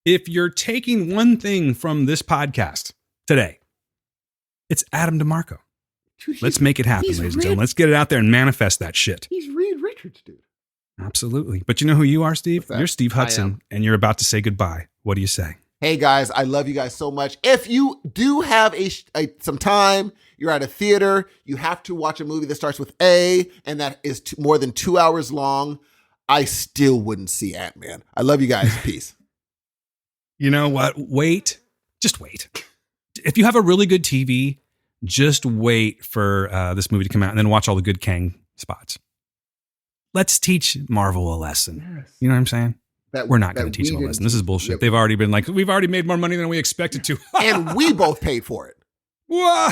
If you're taking one thing from this podcast today, it's Adam DeMarco. Dude, Let's make it happen, he's ladies and Reed- gentlemen. Let's get it out there and manifest that shit. He's Reed Richards, dude. Absolutely. But you know who you are, Steve? What's that? You're Steve I Hudson, am. and you're about to say goodbye. What do you say? Hey guys, I love you guys so much. If you do have some time, you're at a theater, you have to watch a movie that starts with A and that is more than 2 hours long, I still wouldn't see Ant-Man. I love you guys. Peace. You know what? Wait. Just wait. If you have a really good TV, just wait for this movie to come out and then watch all the good Kang spots. Let's teach Marvel a lesson. Yes. You know what I'm saying? We're not going to teach we them a didn't lesson. This is teach- bullshit. Yep. They've already been like, we've already made more money than we expected to. And we both paid for it. Whoa!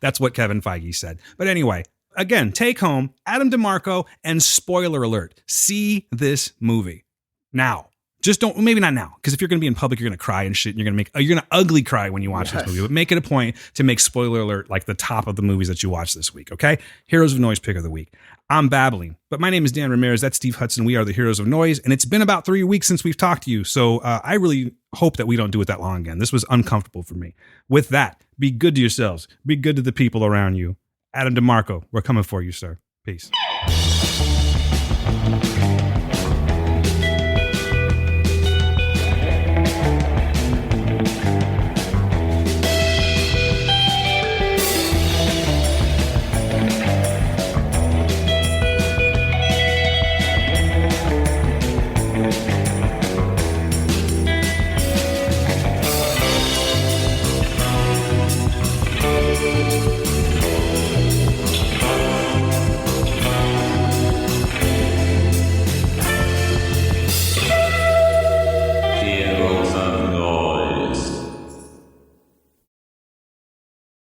That's what Kevin Feige said. But anyway, again, take home Adam DeMarco, and spoiler alert, see this movie now. Just don't, maybe not now, because if you're going to be in public, you're going to cry and shit, and you're going to ugly cry when you watch this movie. But make it a point to make spoiler alert like the top of the movies that you watch this week, okay? Heroes of Noise pick of the week. I'm babbling, but my name is Dan Ramirez. That's Steve Hudson. We are the Heroes of Noise, and it's been about 3 weeks since we've talked to you, so I really hope that we don't do it that long again. This was uncomfortable for me. With that, be good to yourselves. Be good to the people around you. Adam DeMarco, we're coming for you, sir. Peace.